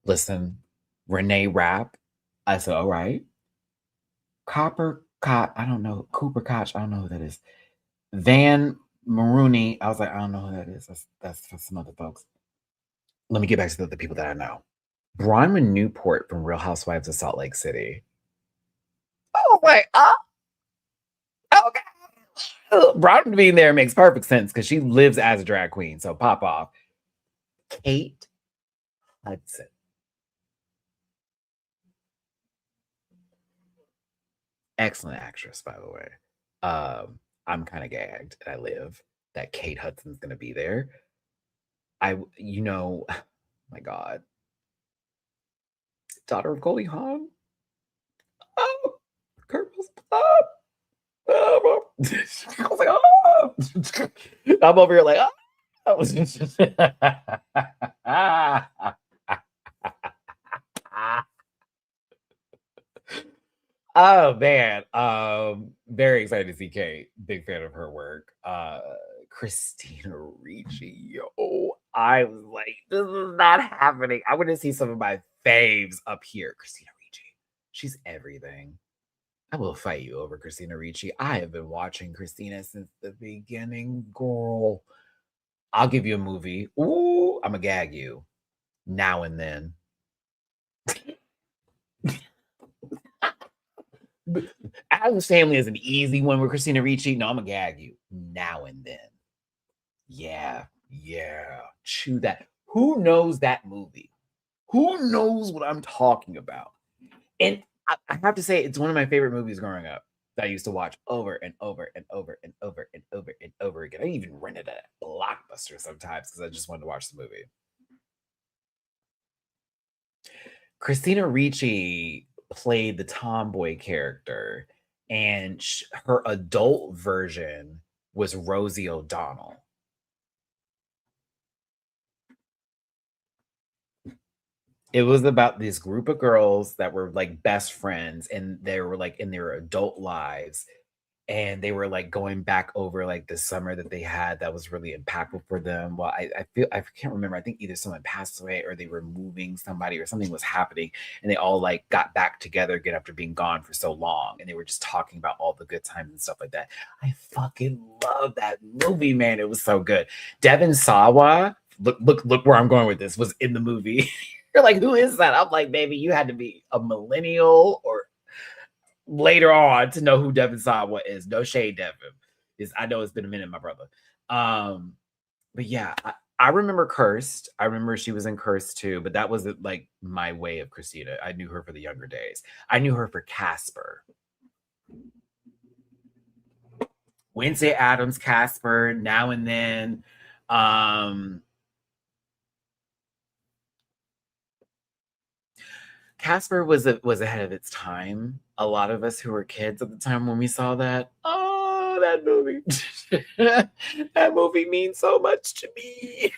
Listen, Renee Rapp. I said, all right. Cooper Koch, I don't know who that is. Van Maroney, I was like, I don't know who that is. That's for some other folks. Let me get back to the people that I know. Bronwyn Newport from Real Housewives of Salt Lake City. Oh, wait, okay. Bronwyn being there makes perfect sense because she lives as a drag queen, so pop off. Kate Hudson. Excellent actress, by the way. I'm kind of gagged, and I live that Kate Hudson's going to be there. My God, daughter of Goldie Hawn. Oh, Colonel's up. Oh, I was like, oh. I'm over here like, oh. Oh man, very excited to see Kate. Big fan of her work. Christina Ricci, yo, I was like, this is not happening. I want to see some of my faves up here. Christina Ricci, she's everything. I will fight you over Christina Ricci. I have been watching Christina since the beginning, girl. I'll give you a movie. Ooh, I'm gonna gag you now and then. Addams Family is an easy one with Christina Ricci. No, I'm gonna gag you now and then. Yeah. Chew that. Who knows that movie? Who knows what I'm talking about? And I have to say, it's one of my favorite movies growing up that I used to watch over and over and over and over and over and over again. I even rented a Blockbuster sometimes because I just wanted to watch the movie. Christina Ricci played the tomboy character, and her adult version was Rosie O'Donnell. It was about this group of girls that were like best friends, and they were like in their adult lives, and they were like going back over like the summer that they had that was really impactful for them. Well, I can't remember. I think either someone passed away or they were moving somebody or something was happening, and they all like got back together again after being gone for so long, and they were just talking about all the good times and stuff like that. I fucking love that movie, man. It was so good. Devin Sawa, look where I'm going with this, was in the movie. You're like, who is that? I'm like, baby, you had to be a millennial or later on to know who Devin Sawa is. No shade, Devin. I know it's been a minute, my brother. But yeah, I remember Cursed. I remember she was in Cursed too, but that was like my way of Christina. I knew her for the younger days. I knew her for Casper. Wednesday Addams, Casper, Now and Then. Casper was ahead of its time. A lot of us who were kids at the time when we saw that, oh, that movie. That movie means so much to me.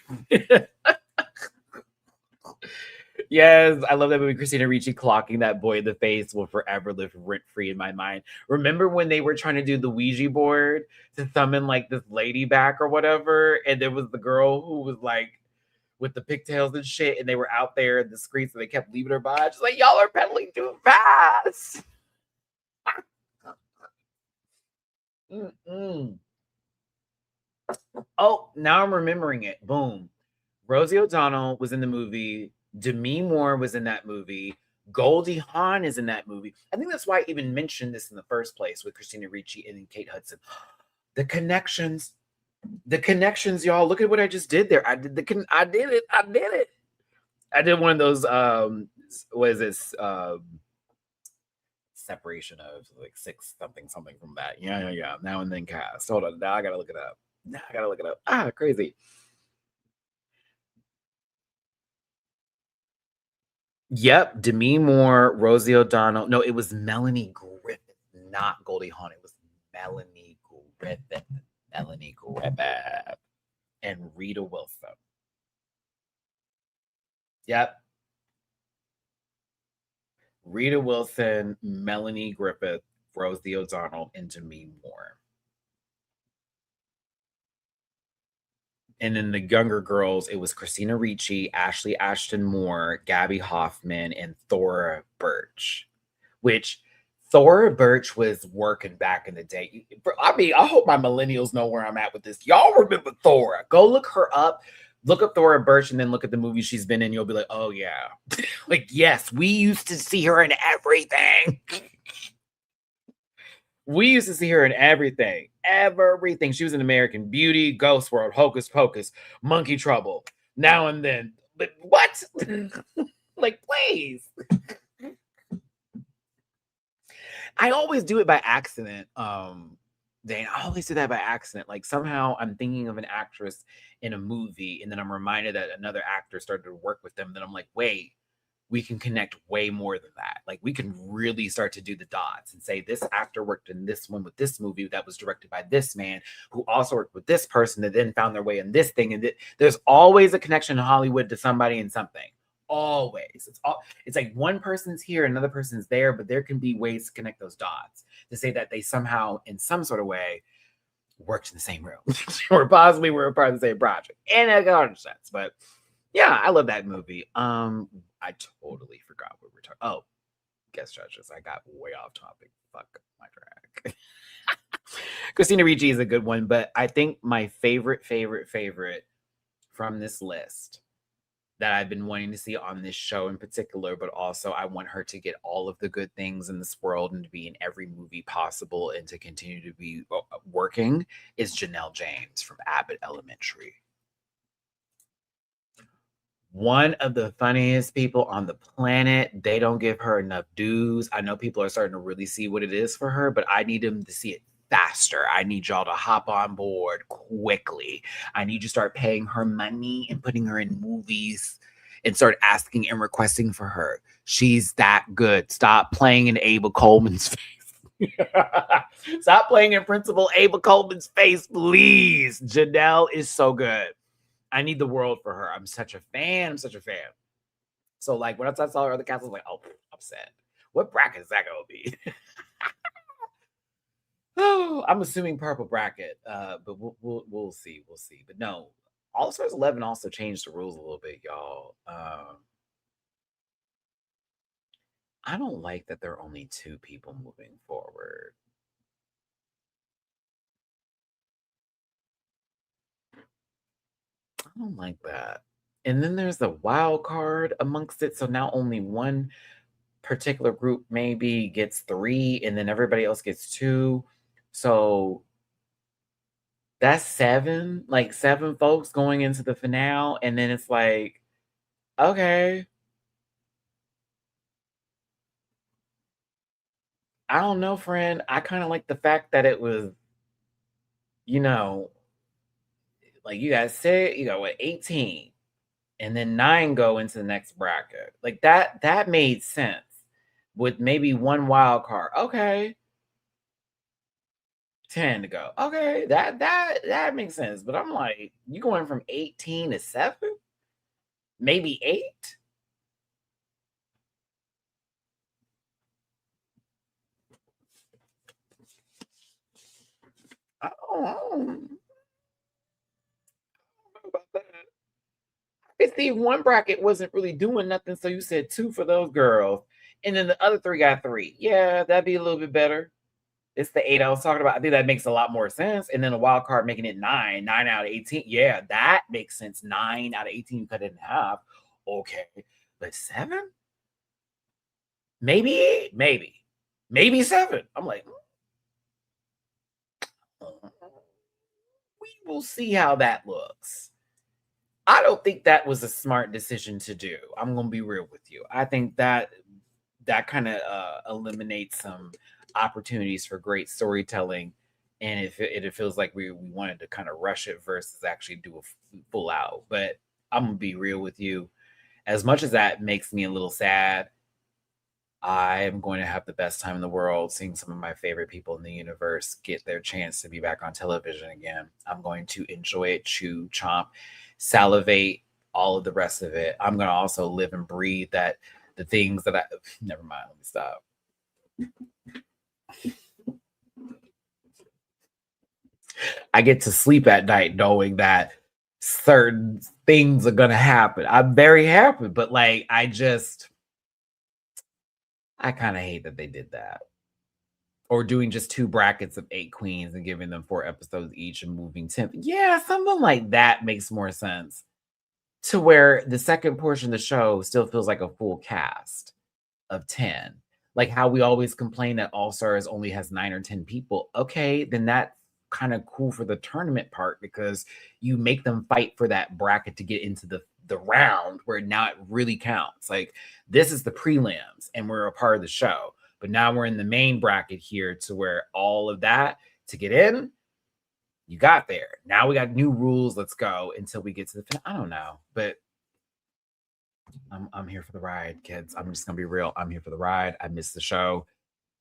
Yes, I love that movie. Christina Ricci clocking that boy in the face will forever live rent free in my mind. Remember when they were trying to do the Ouija board to summon like this lady back or whatever, and there was the girl who was like with the pigtails and shit, and they were out there in the streets, and they kept leaving her by. Just like, y'all are pedaling too fast. Oh, now I'm remembering it. Boom. Rosie O'Donnell was in the movie. Demi Moore was in that movie. Goldie Hawn is in that movie. I think that's why I even mentioned this in the first place with Christina Ricci and Kate Hudson. The connections, y'all. Look at what I just did there. I did it. I did one of those. What is this? Separation of like 6 something from that. Yeah. Now and Then cast. Hold on. Now I gotta look it up. Crazy. Yep, Demi Moore, Rosie O'Donnell. No, it was Melanie Griffith, not Goldie Hawn. It was Melanie Griffith. Melanie Griffith and Rita Wilson. Yep. Rita Wilson, Melanie Griffith, Rosie O'Donnell, and Demi Moore. And then the younger girls, it was Christina Ricci, Ashley Ashton Moore, Gabby Hoffman, and Thora Birch. Which Thora Birch was working back in the day. I mean, I hope my millennials know where I'm at with this. Y'all remember Thora? Go look her up. Look up Thora Birch and then look at the movies she's been in. You'll be like, oh yeah. Like, yes, we used to see her in everything. We used to see her in everything. Everything. She was in American Beauty, Ghost World, Hocus Pocus, Monkey Trouble, Now and Then. But what? Like, please. I always do it by accident. Dane, I always do that by accident. Like somehow I'm thinking of an actress in a movie, and then I'm reminded that another actor started to work with them. And then I'm like, wait, we can connect way more than that. Like we can really start to do the dots and say this actor worked in this one with this movie that was directed by this man who also worked with this person that then found their way in this thing. And there's always a connection in Hollywood to somebody and something. Always. It's like one person's here, another person's there, but there can be ways to connect those dots to say that they somehow, in some sort of way, worked in the same room or possibly were a part of the same project. And it got other sense. But yeah, I love that movie. I totally forgot what we're talking. Oh, guest judges. I got way off topic. Fuck my drag. Christina Ricci is a good one, but I think my favorite from this list that I've been wanting to see on this show in particular, but also I want her to get all of the good things in this world and to be in every movie possible and to continue to be working, is Janelle James from Abbott Elementary. One of the funniest people on the planet. They don't give her enough dues. I know people are starting to really see what it is for her, but I need them to see it faster. I need y'all to hop on board quickly. I need you to start paying her money and putting her in movies and start asking and requesting for her. She's that good. Stop playing in Abel Coleman's face. Stop playing in Principal Abel Coleman's face, please. Janelle is so good. I need the world for her. I'm such a fan. So like when I saw her other cast, I was like, oh, upset. What bracket is that gonna be? Oh, I'm assuming purple bracket, but we'll see. But no, All Stars 11 also changed the rules a little bit, y'all. I don't like that there are only 2 people moving forward. I don't like that. And then there's the wild card amongst it. So now only one particular group maybe gets 3, and then everybody else gets 2. So that's 7, like 7 folks going into the finale. And then it's like, okay. I don't know, friend. I kind of like the fact that it was, like you guys said, you got what, 18, and then 9 go into the next bracket. Like that made sense with maybe one wild card. Okay. 10 to go. Okay, that makes sense. But I'm like, you going from 18 to 7? Maybe 8? I don't know about that. I could see one bracket wasn't really doing nothing, so you said 2 for those girls, and then the other 3 got 3. Yeah, that'd be a little bit better. It's the 8 I was talking about. I think that makes a lot more sense. And then a wild card making it 9 out of 18. Yeah, that makes sense. 9 out of 18, you cut it in half. Okay. But 7? Maybe 8, maybe 7. I'm like, we will see how that looks. I don't think that was a smart decision to do. I'm going to be real with you. I think that kind of eliminates some opportunities for great storytelling, and it feels like we wanted to kind of rush it versus actually do a full out. But I'm gonna be real with you, as much as that makes me a little sad, I am going to have the best time in the world seeing some of my favorite people in the universe get their chance to be back on television again. I'm going to enjoy it, chew, chomp, salivate, all of the rest of it. I'm going to also live and breathe that the things that I never mind, let me stop. I get to sleep at night knowing that certain things are going to happen. I'm very happy, but like I kind of hate that they did that. Or doing just 2 brackets of 8 queens and giving them 4 episodes each and moving 10. Yeah, something like that makes more sense. To where the second portion of the show still feels like a full cast of 10. Like how we always complain that All Stars only has 9 or 10 people. Okay, then that's kind of cool for the tournament part because you make them fight for that bracket to get into the round where now it really counts. Like this is the prelims and we're a part of the show. But now we're in the main bracket here to where all of that to get in, you got there. Now we got new rules. Let's go until we get to the I don't know, but I'm here for the ride, kids. I'm just gonna be real. I'm here for the ride. I miss the show.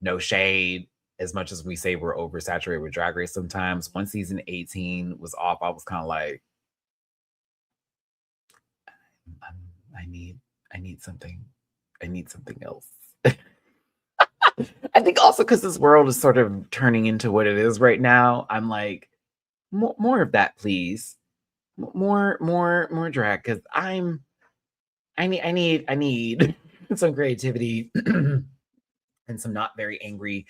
No shade. As much as we say we're oversaturated with Drag Race sometimes, once season 18 was off, I was kind of like, I need something. I need something else. I think also because this world is sort of turning into what it is right now. I'm like, more of that, please. More drag because I need some creativity and some not very angry,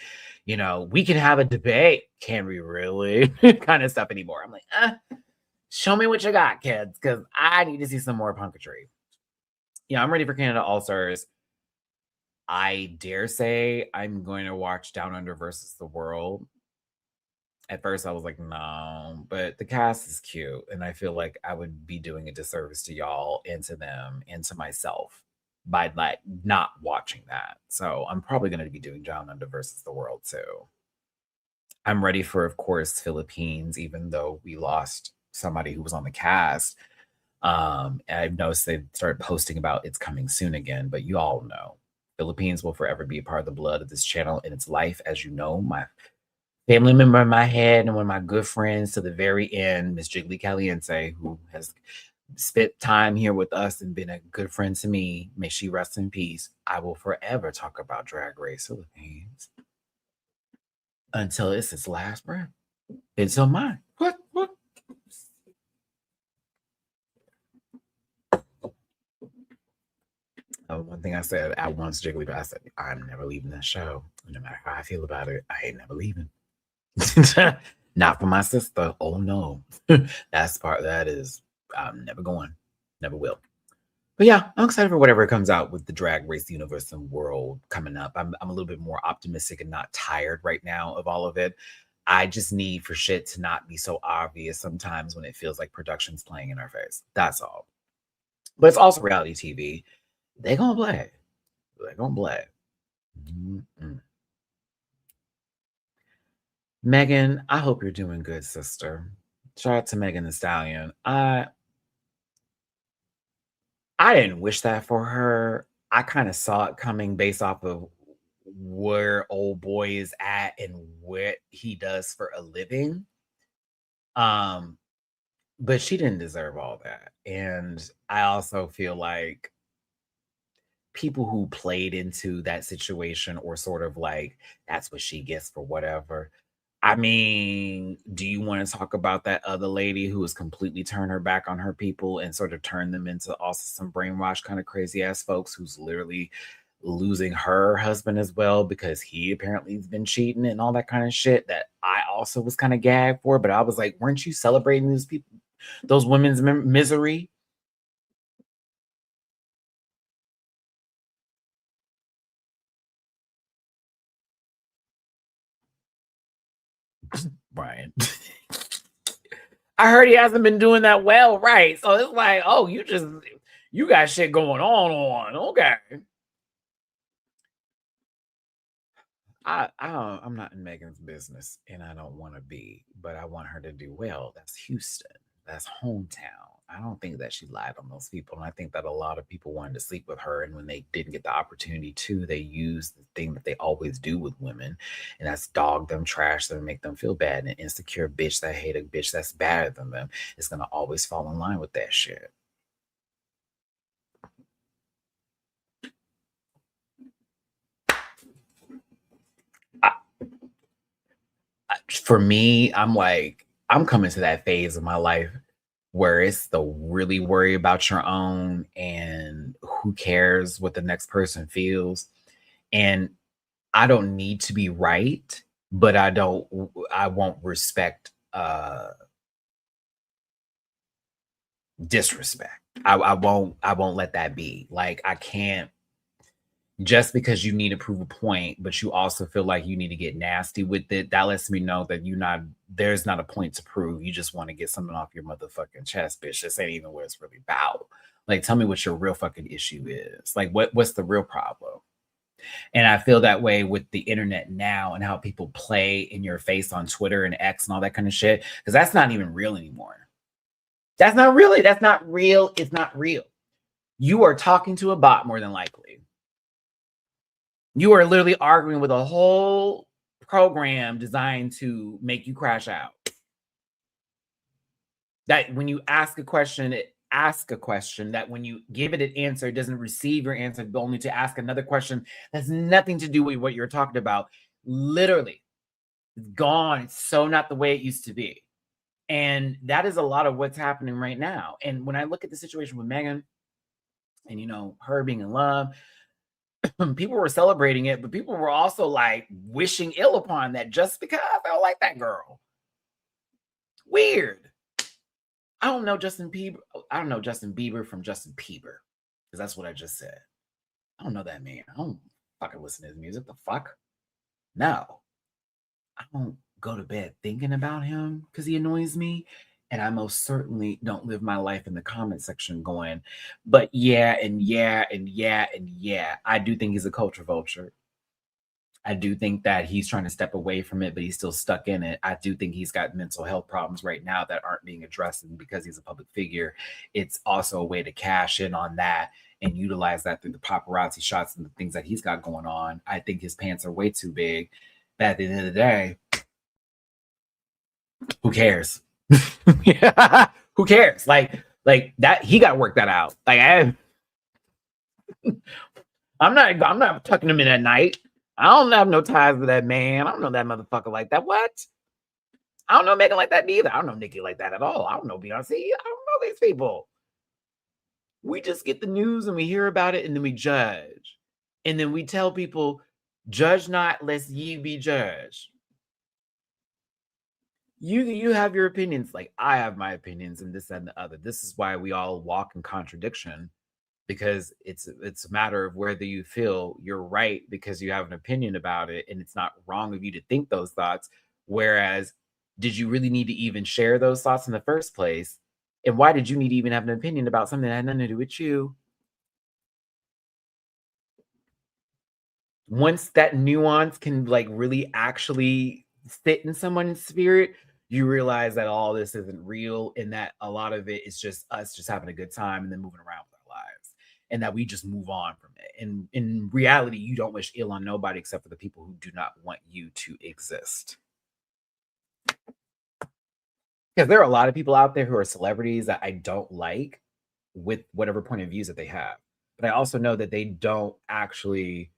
we can have a debate. Can we really? Kind of stuff anymore. I'm like, show me what you got, kids, because I need to see some more punketry. Yeah, I'm ready for Canada All Stars. I dare say I'm going to watch Down Under versus the World. At first, I was like, no, but the cast is cute. And I feel like I would be doing a disservice to y'all and to them and to myself by like not watching that. So I'm probably going to be doing Down Under versus the World too. I'm ready for, of course, Philippines, even though we lost somebody who was on the cast. I've noticed they started posting about it's coming soon again, but you all know Philippines will forever be a part of the blood of this channel and its life. As you know, my family member in my head and one of my good friends to the very end, Miss Jiggly Caliente, who has spent time here with us and been a good friend to me. May she rest in peace. I will forever talk about Drag Race Philippines until it's its last breath. Until mine. What? One thing I said at once, Jiggly, but I said, I'm never leaving that show. No matter how I feel about it, I ain't never leaving. Not for my sister. Oh no. That's part that is I'm never going. Never will. But yeah, I'm excited for whatever comes out with the Drag Race universe and world coming up. I'm a little bit more optimistic and not tired right now of all of it. I just need for shit to not be so obvious sometimes when it feels like production's playing in our face. That's all. But it's also reality TV. They gonna play. They gonna play. Mm-mm. Megan, I hope you're doing good, sister. Shout out to Megan the Stallion. I didn't wish that for her. I kind of saw it coming based off of where old boy is at and what he does for a living. Um, but she didn't deserve all that. And I also feel like people who played into that situation or sort of like that's what she gets for whatever. I mean, do you want to talk about that other lady who has completely turned her back on her people and sort of turned them into also some brainwashed kind of crazy ass folks who's literally losing her husband as well because he apparently has been cheating and all that kind of shit that I also was kind of gagged for, but I was like, weren't you celebrating these people, those women's misery? Brian. I heard he hasn't been doing that well, right? So it's like, oh, you got shit going on. Okay. I'm not in Megan's business and I don't want to be, but I want her to do well. That's Houston. That's hometown. I don't think that she lied on those people. And I think that a lot of people wanted to sleep with her. And when they didn't get the opportunity to, they used the thing that they always do with women. And that's dog them, trash them, make them feel bad. And an insecure bitch that hate a bitch that's badder than them is going to always fall in line with that shit. For me, I'm coming to that phase of my life where it's the really worry about your own and who cares what the next person feels. And I don't need to be right, but I won't respect disrespect. I won't let that be. Like I can't just because you need to prove a point, but you also feel like you need to get nasty with it. That lets me know that there's not a point to prove. You just want to get something off your motherfucking chest, bitch. This ain't even what it's really about. Like, tell me what your real fucking issue is. Like, what's the real problem? And I feel that way with the internet now and how people play in your face on Twitter and X and all that kind of shit. Because that's not even real anymore. That's not real. It's not real. You are talking to a bot more than likely. You are literally arguing with a whole program designed to make you crash out. That when you ask a question, that when you give it an answer, it doesn't receive your answer, but only to ask another question that's nothing to do with what you're talking about. Literally, it's gone. It's so not the way it used to be. And that is a lot of what's happening right now. And when I look at the situation with Megan and, her being in love, people were celebrating it, but people were also like wishing ill upon that just because I don't like that girl. Weird. I don't know Justin Bieber from Justin Bieber, because that's what I just said. I don't know that man. I don't fucking listen to his music. The fuck? No. I don't go to bed thinking about him because he annoys me. And I most certainly don't live my life in the comment section going, but yeah, and yeah, and yeah, and yeah. I do think he's a culture vulture. I do think that he's trying to step away from it, but he's still stuck in it. I do think he's got mental health problems right now that aren't being addressed. And because he's a public figure, it's also a way to cash in on that and utilize that through the paparazzi shots and the things that he's got going on. I think his pants are way too big. But at the end of the day, who cares? Yeah. Who cares? Like that he got to work that out. Like I'm not tucking him in at night. I don't have no ties with that man. I don't know that motherfucker like that. What? I don't know Megan like that neither. I don't know Nicki like that at all. I don't know Beyonce. I don't know these people. We just get the news and we hear about it and then we judge. And then we tell people, judge not lest ye be judged. You have your opinions, like I have my opinions, and this and the other. This is why we all walk in contradiction, because it's a matter of whether you feel you're right because you have an opinion about it, and it's not wrong of you to think those thoughts. Whereas, did you really need to even share those thoughts in the first place? And why did you need to even have an opinion about something that had nothing to do with you? Once that nuance can like really actually sit in someone's spirit, you realize that all this isn't real and that a lot of it is just us just having a good time and then moving around with our lives, and that we just move on from it. And in reality, you don't wish ill on nobody except for the people who do not want you to exist. Because there are a lot of people out there who are celebrities that I don't like with whatever point of views that they have. But I also know that they don't actually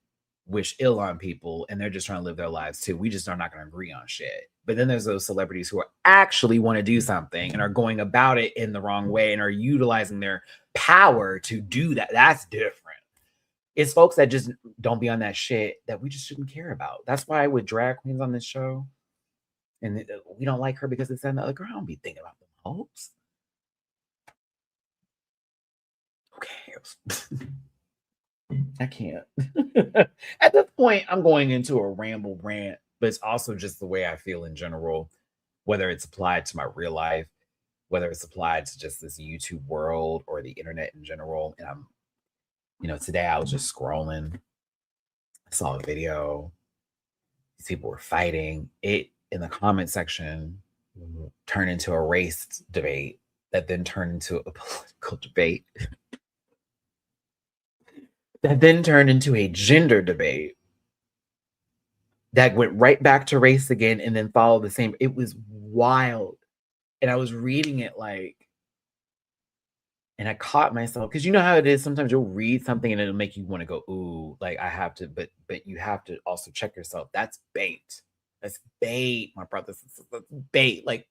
wish ill on people and they're just trying to live their lives too. We just are not going to agree on shit. But then there's those celebrities who are actually want to do something and are going about it in the wrong way and are utilizing their power to do that. That's different. It's folks that just don't be on that shit that we just shouldn't care about. That's why with drag queens on this show, and we don't like her because it's another girl. I don't be thinking about them hopes. Who cares? I can't. At this point, I'm going into a ramble rant, but it's also just the way I feel in general, whether it's applied to my real life, whether it's applied to just this YouTube world or the internet in general. And today I was just scrolling, I saw a video. These people were fighting. It in the comment section turned into a race debate. that then turned into a political debate, that then turned into a gender debate, that went right back to race again and then followed the same. It was wild. And I was reading it like, and I caught myself because you know how it is. Sometimes you'll read something and it'll make you want to go, ooh, like I have to, but you have to also check yourself. That's bait. That's bait, my brothers. That's bait. Like,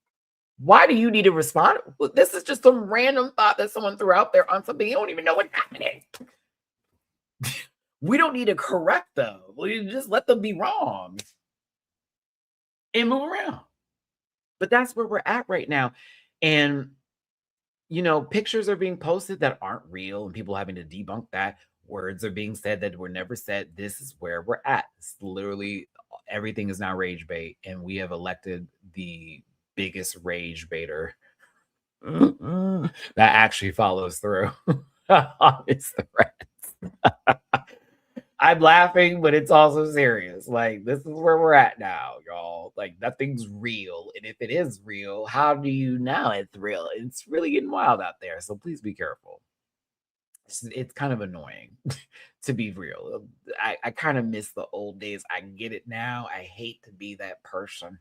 why do you need to respond? Well, this is just some random thought that someone threw out there on something you don't even know what's happening. We don't need to correct them. We just let them be wrong and move around. But that's where we're at right now. And pictures are being posted that aren't real and people having to debunk that. Words are being said that were never said. This is where we're at. It's literally everything is now rage bait, and we have elected the biggest rage baiter that actually follows through on his threats. I'm laughing, but it's also serious. Like, this is where we're at now, y'all. Like, nothing's real. And if it is real, how do you know it's real? It's really getting wild out there. So please be careful. It's kind of annoying, to be real. I kind of miss the old days. I get it now. I hate to be that person.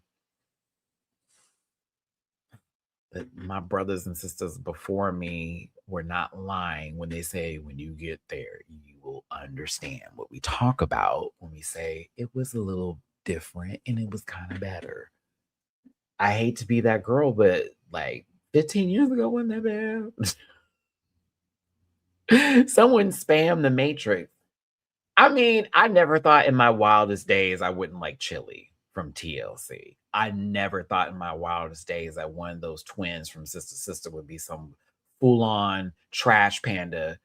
But my brothers and sisters before me were not lying when they say, when you get there, you will understand what we talk about when we say it was a little different and it was kind of better. I hate to be that girl, but like 15 years ago wasn't that bad. Someone spammed the Matrix. I mean, I never thought in my wildest days I wouldn't like Chili from TLC. I never thought in my wildest days that one of those twins from Sister Sister would be some full-on trash panda,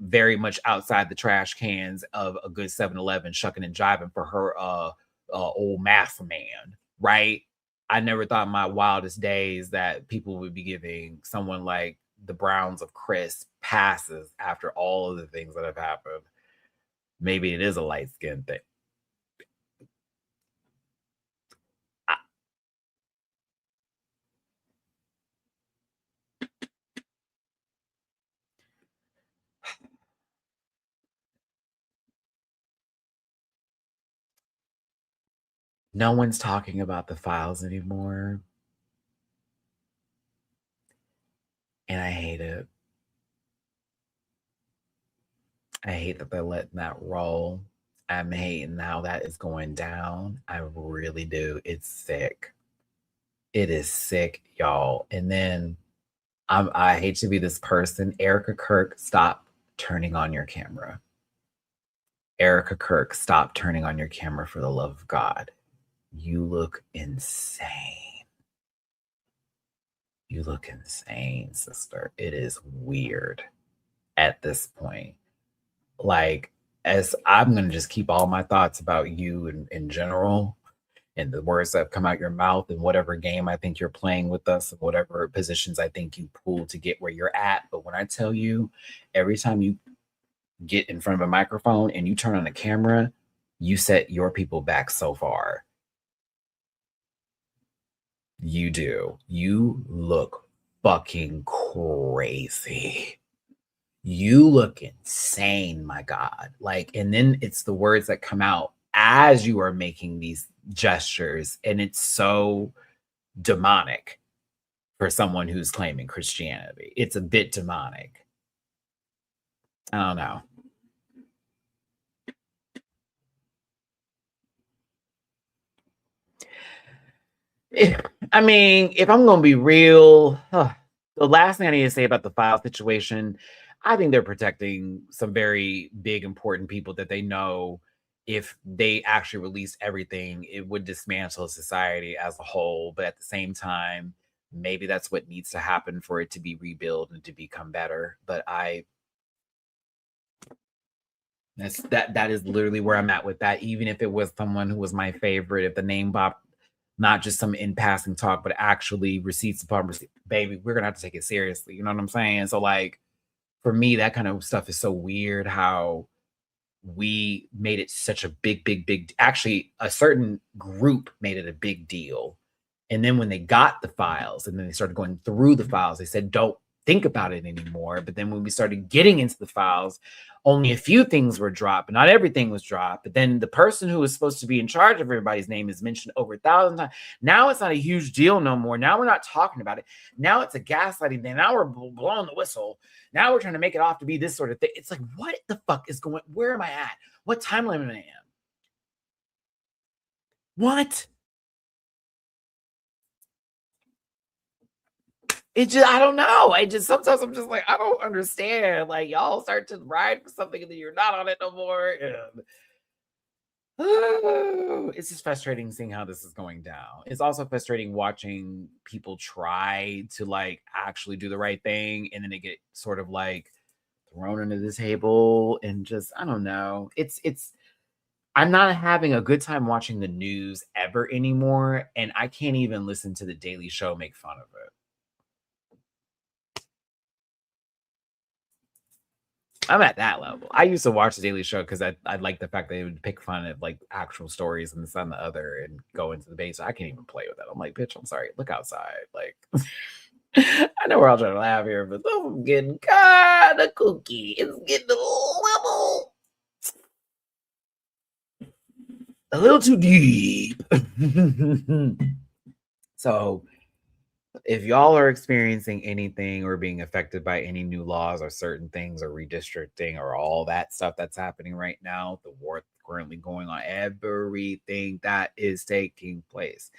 very much outside the trash cans of a good 7-Eleven, shucking and jiving for her old math man, right? I never thought in my wildest days that people would be giving someone like the Browns of Chris passes after all of the things that have happened. Maybe it is a light skin thing. No one's talking about the files anymore. And I hate it. I hate that they're letting that roll. I'm hating how that is going down. I really do. It's sick. It is sick, y'all. And then I hate to be this person. Erica Kirk, stop turning on your camera. Erica Kirk, stop turning on your camera for the love of God. You look insane. You look insane, sister. It is weird at this point. Like, as I'm going to just keep all my thoughts about you in general and the words that have come out your mouth and whatever game I think you're playing with us and whatever positions I think you pull to get where you're at. But when I tell you, every time you get in front of a microphone and you turn on the camera, you set your people back so far. You do. You look fucking crazy. You look insane, my God. Like, and then it's the words that come out as you are making these gestures, and it's so demonic for someone who's claiming Christianity. It's a bit demonic. I don't know. I mean, if I'm going to be real, the last thing I need to say about the file situation, I think they're protecting some very big, important people that they know if they actually release everything, it would dismantle society as a whole. But at the same time, maybe that's what needs to happen for it to be rebuilt and to become better. But that is literally where I'm at with that. Even if it was someone who was my favorite, if the name pop, not just some in passing talk, but actually receipts upon receipt, baby, we're gonna have to take it seriously. You know what I'm saying? So like for me, that kind of stuff is so weird how we made it such a big, actually a certain group made it a big deal And then when they got the files and then they started going through the files, they said, don't think about it anymore. But then when we started getting into the files, only a few things were dropped, but not everything was dropped. But then the person who was supposed to be in charge of everybody's name is mentioned over 1,000 times. Now it's not a huge deal no more. Now we're not talking about it. Now it's a gaslighting thing. Now we're blowing the whistle. Now we're trying to make it off to be this sort of thing. It's like, what the fuck is going, where am I at? What timeline am I in? What? It just, I don't know. I just, sometimes I'm just like, I don't understand. Like, y'all start to ride for something and then you're not on it no more. And it's just frustrating seeing how this is going down. It's also frustrating watching people try to like actually do the right thing and then they get sort of like thrown into the table and just, I don't know. I'm not having a good time watching the news ever anymore. And I can't even listen to the Daily Show make fun of it. I'm at that level. I used to watch the Daily Show because I like the fact that they would pick fun at like actual stories and this and the other and go into the base. I can't even play with that. I'm like, bitch, I'm sorry. Look outside. Like, I know we're all trying to laugh here, but I'm getting kind of kooky. It's getting a little too deep. So if y'all are experiencing anything or being affected by any new laws or certain things or redistricting or all that stuff that's happening right now, the war currently going on, everything that is taking place,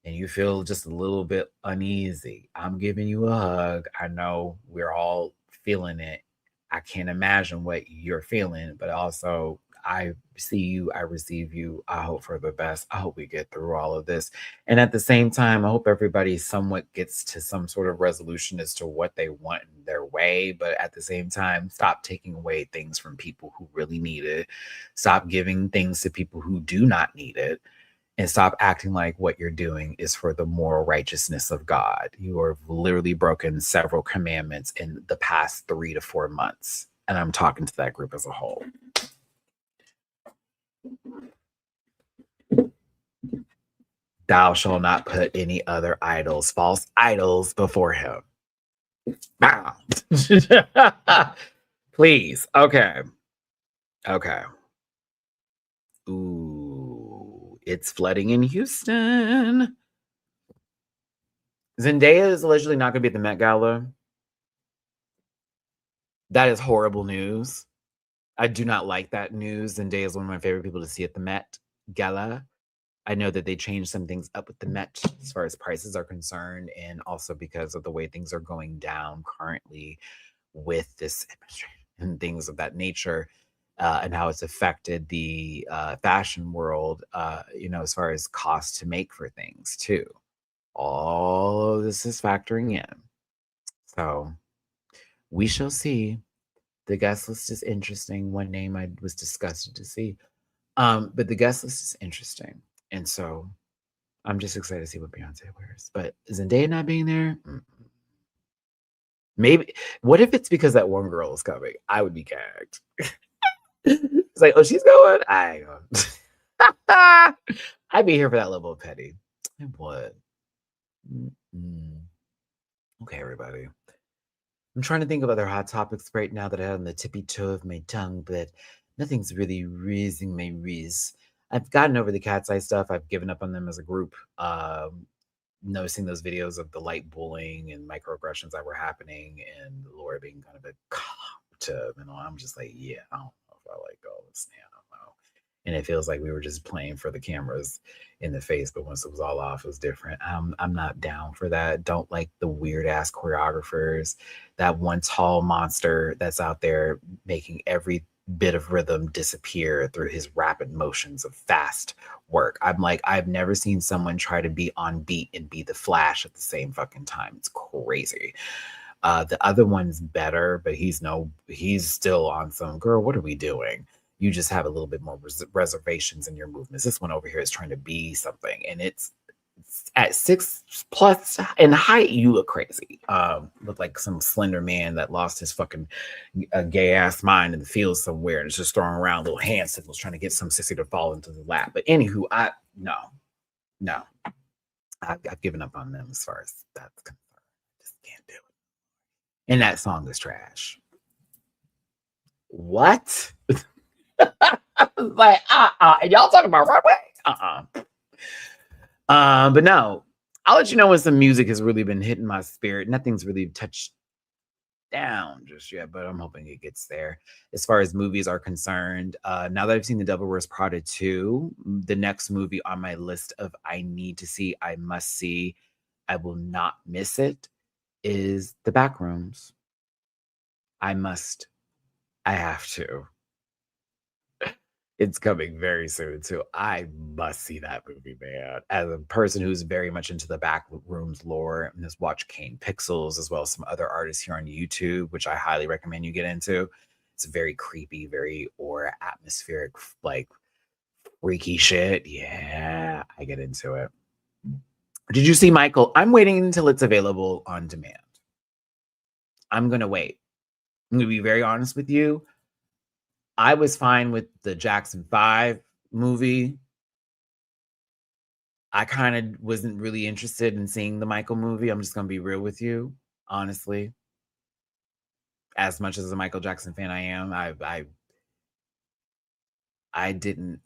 and you feel just a little bit uneasy, I'm giving you a hug. I know we're all feeling it. I can't imagine what you're feeling, but also I see you, I receive you. I hope for the best. I hope we get through all of this. And at the same time, I hope everybody somewhat gets to some sort of resolution as to what they want in their way. But at the same time, stop taking away things from people who really need it. Stop giving things to people who do not need it. And stop acting like what you're doing is for the moral righteousness of God. You have literally broken several commandments in the past 3 to 4 months. And I'm talking to that group as a whole. Thou shalt not put any other idols, false idols, before him. Please. Okay. Ooh, it's flooding in Houston. Zendaya is allegedly not going to be at the Met Gala. That is horrible news. I do not like that news. Zendaya is one of my favorite people to see at the Met Gala. I know that they changed some things up with the Met as far as prices are concerned, and also because of the way things are going down currently with this administration and things of that nature, and how it's affected the fashion world, as far as cost to make for things too. All of this is factoring in. So we shall see. The guest list is interesting. One name I was disgusted to see. But the guest list is interesting. And so I'm just excited to see what Beyonce wears. But Zendaya not being there, maybe. What if it's because that one girl is coming? I would be gagged. It's like, oh, she's going? I ain't going. I'd be here for that level of petty. I would. Okay, everybody. I'm trying to think of other hot topics right now that I have on the tippy toe of my tongue, but nothing's really raising my riz. I've gotten over the cat's eye stuff. I've given up on them as a group. Noticing those videos of the light bullying and microaggressions that were happening and Laura being kind of a cop to, I'm just like, yeah, I don't know if I like all this now. I don't know. And it feels like we were just playing for the cameras in the face, but once it was all off, it was different. I'm not down for that. Don't like the weird ass choreographers. That one tall monster that's out there making every bit of rhythm disappear through his rapid motions of fast work. I'm like, I've never seen someone try to be on beat and be the Flash at the same fucking time. It's crazy. The other one's better, but he's still on some, girl, what are we doing? You just have a little bit more reservations in your movements. This one over here is trying to be something, and it's at 6+ in height, you look crazy. Look like some slender man that lost his fucking gay ass mind in the field somewhere and is just throwing around little hand signals trying to get some sissy to fall into the lap. But anywho, no. I've given up on them as far as that's concerned. Just can't do it. And that song is trash. What? Like, and y'all talking about Runway? But no, I'll let you know when some music has really been hitting my spirit. Nothing's really touched down just yet, but I'm hoping it gets there. As far as movies are concerned, now that I've seen The Devil Wears Prada 2, the next movie on my list of I need to see, I must see, I will not miss it, is The Backrooms. I have to. It's coming very soon too. I must see that movie, man. As a person who's very much into the Backrooms lore and has watched Kane Pixels as well as some other artists here on YouTube, which I highly recommend you get into. It's very creepy, very aura atmospheric, like freaky shit. Yeah, I get into it. Did you see Michael? I'm waiting until it's available on demand. I'm gonna wait. I'm gonna be very honest with you. I was fine with the Jackson 5 movie. I kind of wasn't really interested in seeing the Michael movie. I'm just going to be real with you, honestly. As much as a Michael Jackson fan I am, I didn't.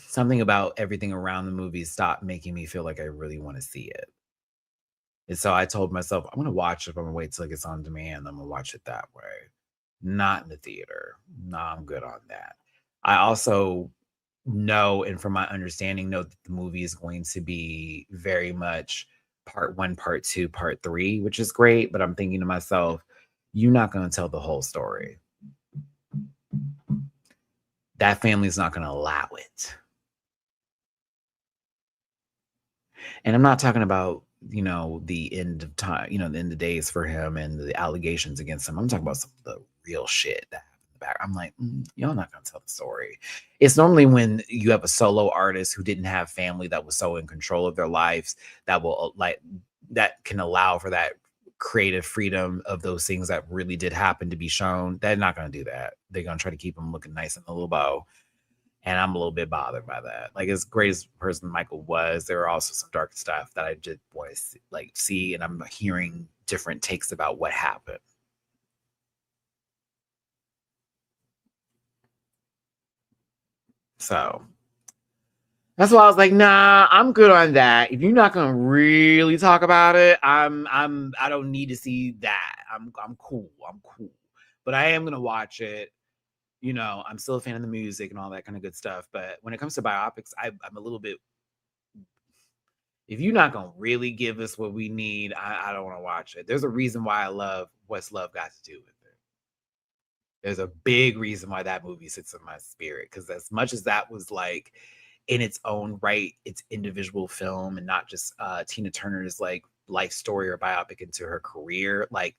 Something about everything around the movie stopped making me feel like I really want to see it. And so I told myself, I'm going to watch it. I'm going to wait till it gets on demand. I'm going to watch it that way. Not in the theater. No, I'm good on that. I also know, and from my understanding, know that the movie is going to be very much part 1, part 2, part 3, which is great. But I'm thinking to myself, you're not going to tell the whole story. That family's not going to allow it. And I'm not talking about, the end of time, the end of days for him and the allegations against him. I'm talking about some of the real shit that happened in the back. I'm like, y'all not gonna tell the story. It's normally when you have a solo artist who didn't have family that was so in control of their lives that will that can allow for that creative freedom of those things that really did happen to be shown. They're not gonna do that. They're gonna try to keep them looking nice in the little bow. And I'm a little bit bothered by that. Like, as great as person Michael was, there are also some dark stuff that I just want to see, and I'm hearing different takes about what happened. So that's why I was like, nah, I'm good on that. If you're not gonna really talk about it, I don't need to see that. I'm cool. I'm cool. But I am gonna watch it. I'm still a fan of the music and all that kind of good stuff. But when it comes to biopics, I'm a little bit. If you're not gonna really give us what we need, I don't want to watch it. There's a reason why I love What's Love Got to Do with it. There's a big reason why that movie sits in my spirit. Because as much as that was like in its own right, its individual film and not just Tina Turner's like life story or biopic into her career, like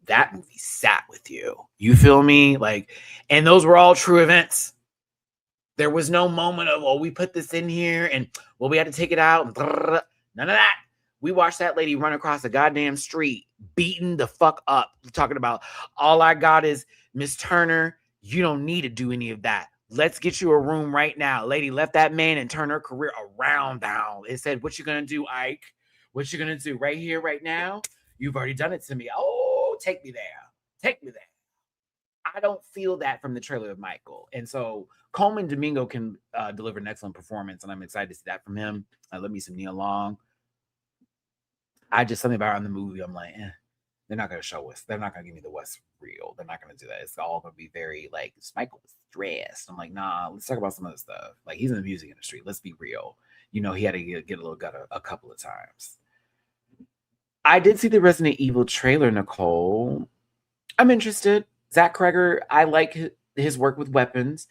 that movie sat with you. You feel me? Like, and those were all true events. There was no moment of, we put this in here and, we had to take it out. None of that. We watched that lady run across a goddamn street, beaten the fuck up. We're talking about, all I got is, Miss Turner, you don't need to do any of that. Let's get you a room right now. Lady left that man and turned her career around down. It said, what you gonna do, Ike? What you gonna do right here, right now? You've already done it to me. Oh, take me there. Take me there. I don't feel that from the trailer of Michael. And so Coleman Domingo can deliver an excellent performance, and I'm excited to see that from him. I love me some Nia Long. I just, something about in the movie, I'm like, they're not going to show us. They're not going to give me the West real. They're not going to do that. It's all going to be very like, Michael was stressed. I'm like, nah, let's talk about some other stuff. Like, he's in the music industry. Let's be real. He had to get a little gut a couple of times. I did see the Resident Evil trailer, Nicole. I'm interested. Zach Kreger, I like his work with weapons.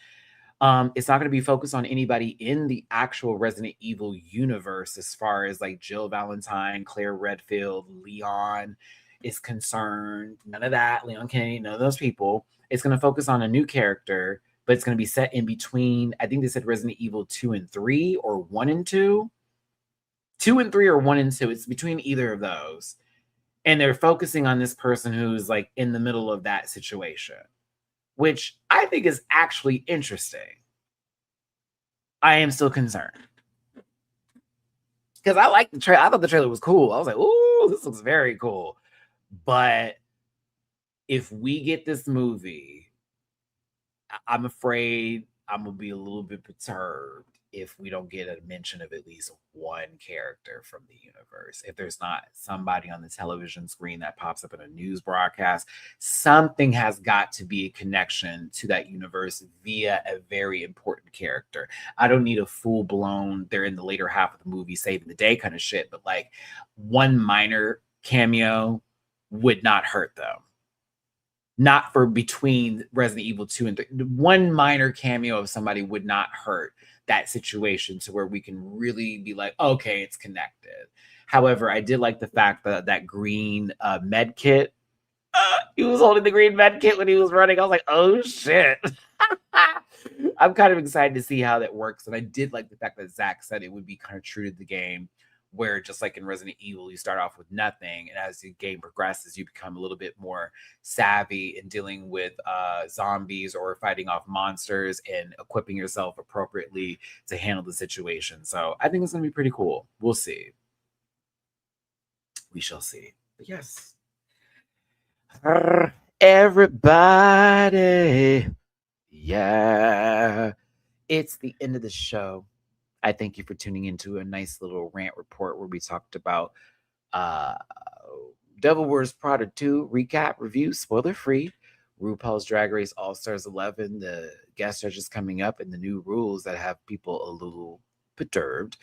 It's not going to be focused on anybody in the actual Resident Evil universe as far as like Jill Valentine, Claire Redfield, Leon is concerned. None of that. Leon Kennedy, none of those people. It's going to focus on a new character, but it's going to be set in between, I think they said Resident Evil 2 and 3 or 1 and 2. 2 and 3 or 1 and 2. It's between either of those. And they're focusing on this person who's like in the middle of that situation, which I think is actually interesting. I am still concerned. because I liked the trailer. I thought the trailer was cool. I was like, ooh, this looks very cool. But if we get this movie, I'm afraid I'm gonna be a little bit perturbed if we don't get a mention of at least one character from the universe. If there's not somebody on the television screen that pops up in a news broadcast, something has got to be a connection to that universe via a very important character. I don't need a full blown, they're in the later half of the movie saving the day kind of shit, but like one minor cameo would not hurt them. Not for between Resident Evil 2 and 3. One minor cameo of somebody would not hurt that situation to where we can really be like, okay, it's connected. However, I did like the fact that that green med kit, he was holding the green med kit when he was running. I was like, oh shit. I'm kind of excited to see how that works. And I did like the fact that Zach said it would be kind of true to the game, where just like in Resident Evil, you start off with nothing, and as the game progresses, you become a little bit more savvy in dealing with zombies or fighting off monsters and equipping yourself appropriately to handle the situation. So I think it's going to be pretty cool. We'll see. We shall see. But yes. Everybody. Yeah. It's the end of the show. I thank you for tuning into a nice little rant report where we talked about Devil Wears Prada 2 recap review, spoiler free, RuPaul's Drag Race All Stars 11, the guest judges coming up, and the new rules that have people a little perturbed.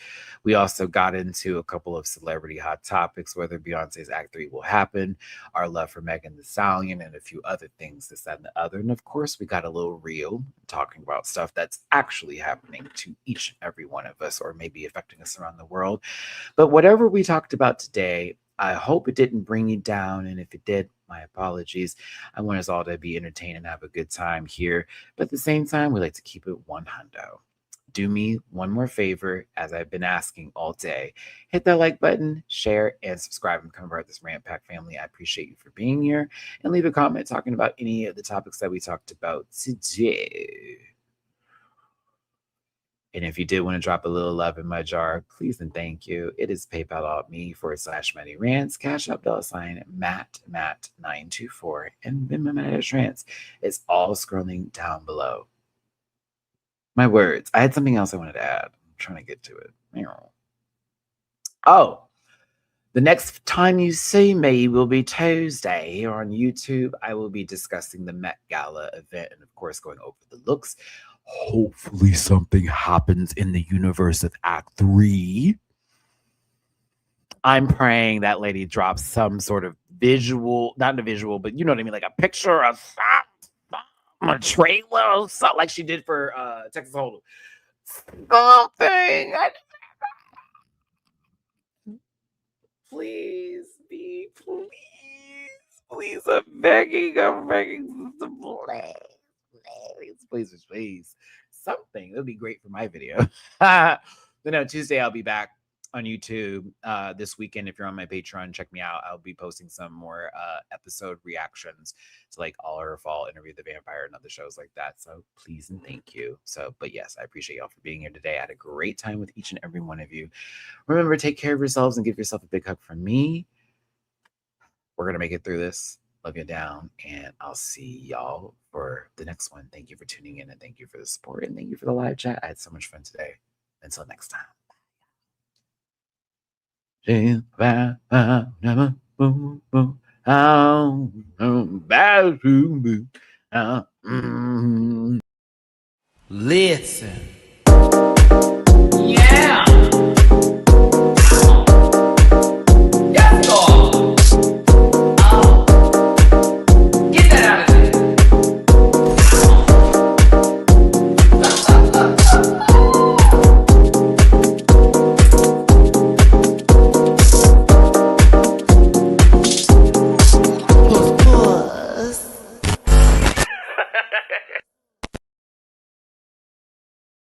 We also got into a couple of celebrity hot topics, whether Beyonce's Act 3 will happen, our love for Megan Thee Stallion, and a few other things, this, that, and the other. And of course, we got a little real, talking about stuff that's actually happening to each and every one of us, or maybe affecting us around the world. But whatever we talked about today, I hope it didn't bring you down. And if it did, my apologies. I want us all to be entertained and have a good time here. But at the same time, we like to keep it 100. Do me one more favor, as I've been asking all day. Hit that like button, share, and subscribe and become part of this Rant Pack family. I appreciate you for being here. And leave a comment talking about any of the topics that we talked about today. And if you did want to drop a little love in my jar, please and thank you. It is PayPal.me/MattyRants, Cash App $Matt924, and Venmo@Rants. It's all scrolling down below. My words. I had something else I wanted to add. I'm trying to get to it. Oh, the next time you see me will be Tuesday here on YouTube. I will be discussing the Met Gala event and, of course, going over the looks. Hopefully something happens in the universe of Act 3. I'm praying that lady drops some sort of visual, not a visual, but you know what I mean, like a picture of something. A trailer or something like she did for Texas Hold'em. Something. Please, I'm begging, please. Something. It would be great for my video. But no, Tuesday I'll be back on YouTube this weekend. If you're on my Patreon, check me out. I'll be posting some more episode reactions to like All Her Fall, Interview the Vampire, and other shows like that. So please and thank you. But yes, I appreciate y'all for being here today. I had a great time with each and every one of you. Remember, take care of yourselves and give yourself a big hug from me. We're gonna make it through this. Love you down, and I'll see y'all for the next one. Thank you for tuning in, and thank you for the support, and thank you for the live chat. I had so much fun today. Until next time. Listen. Yeah.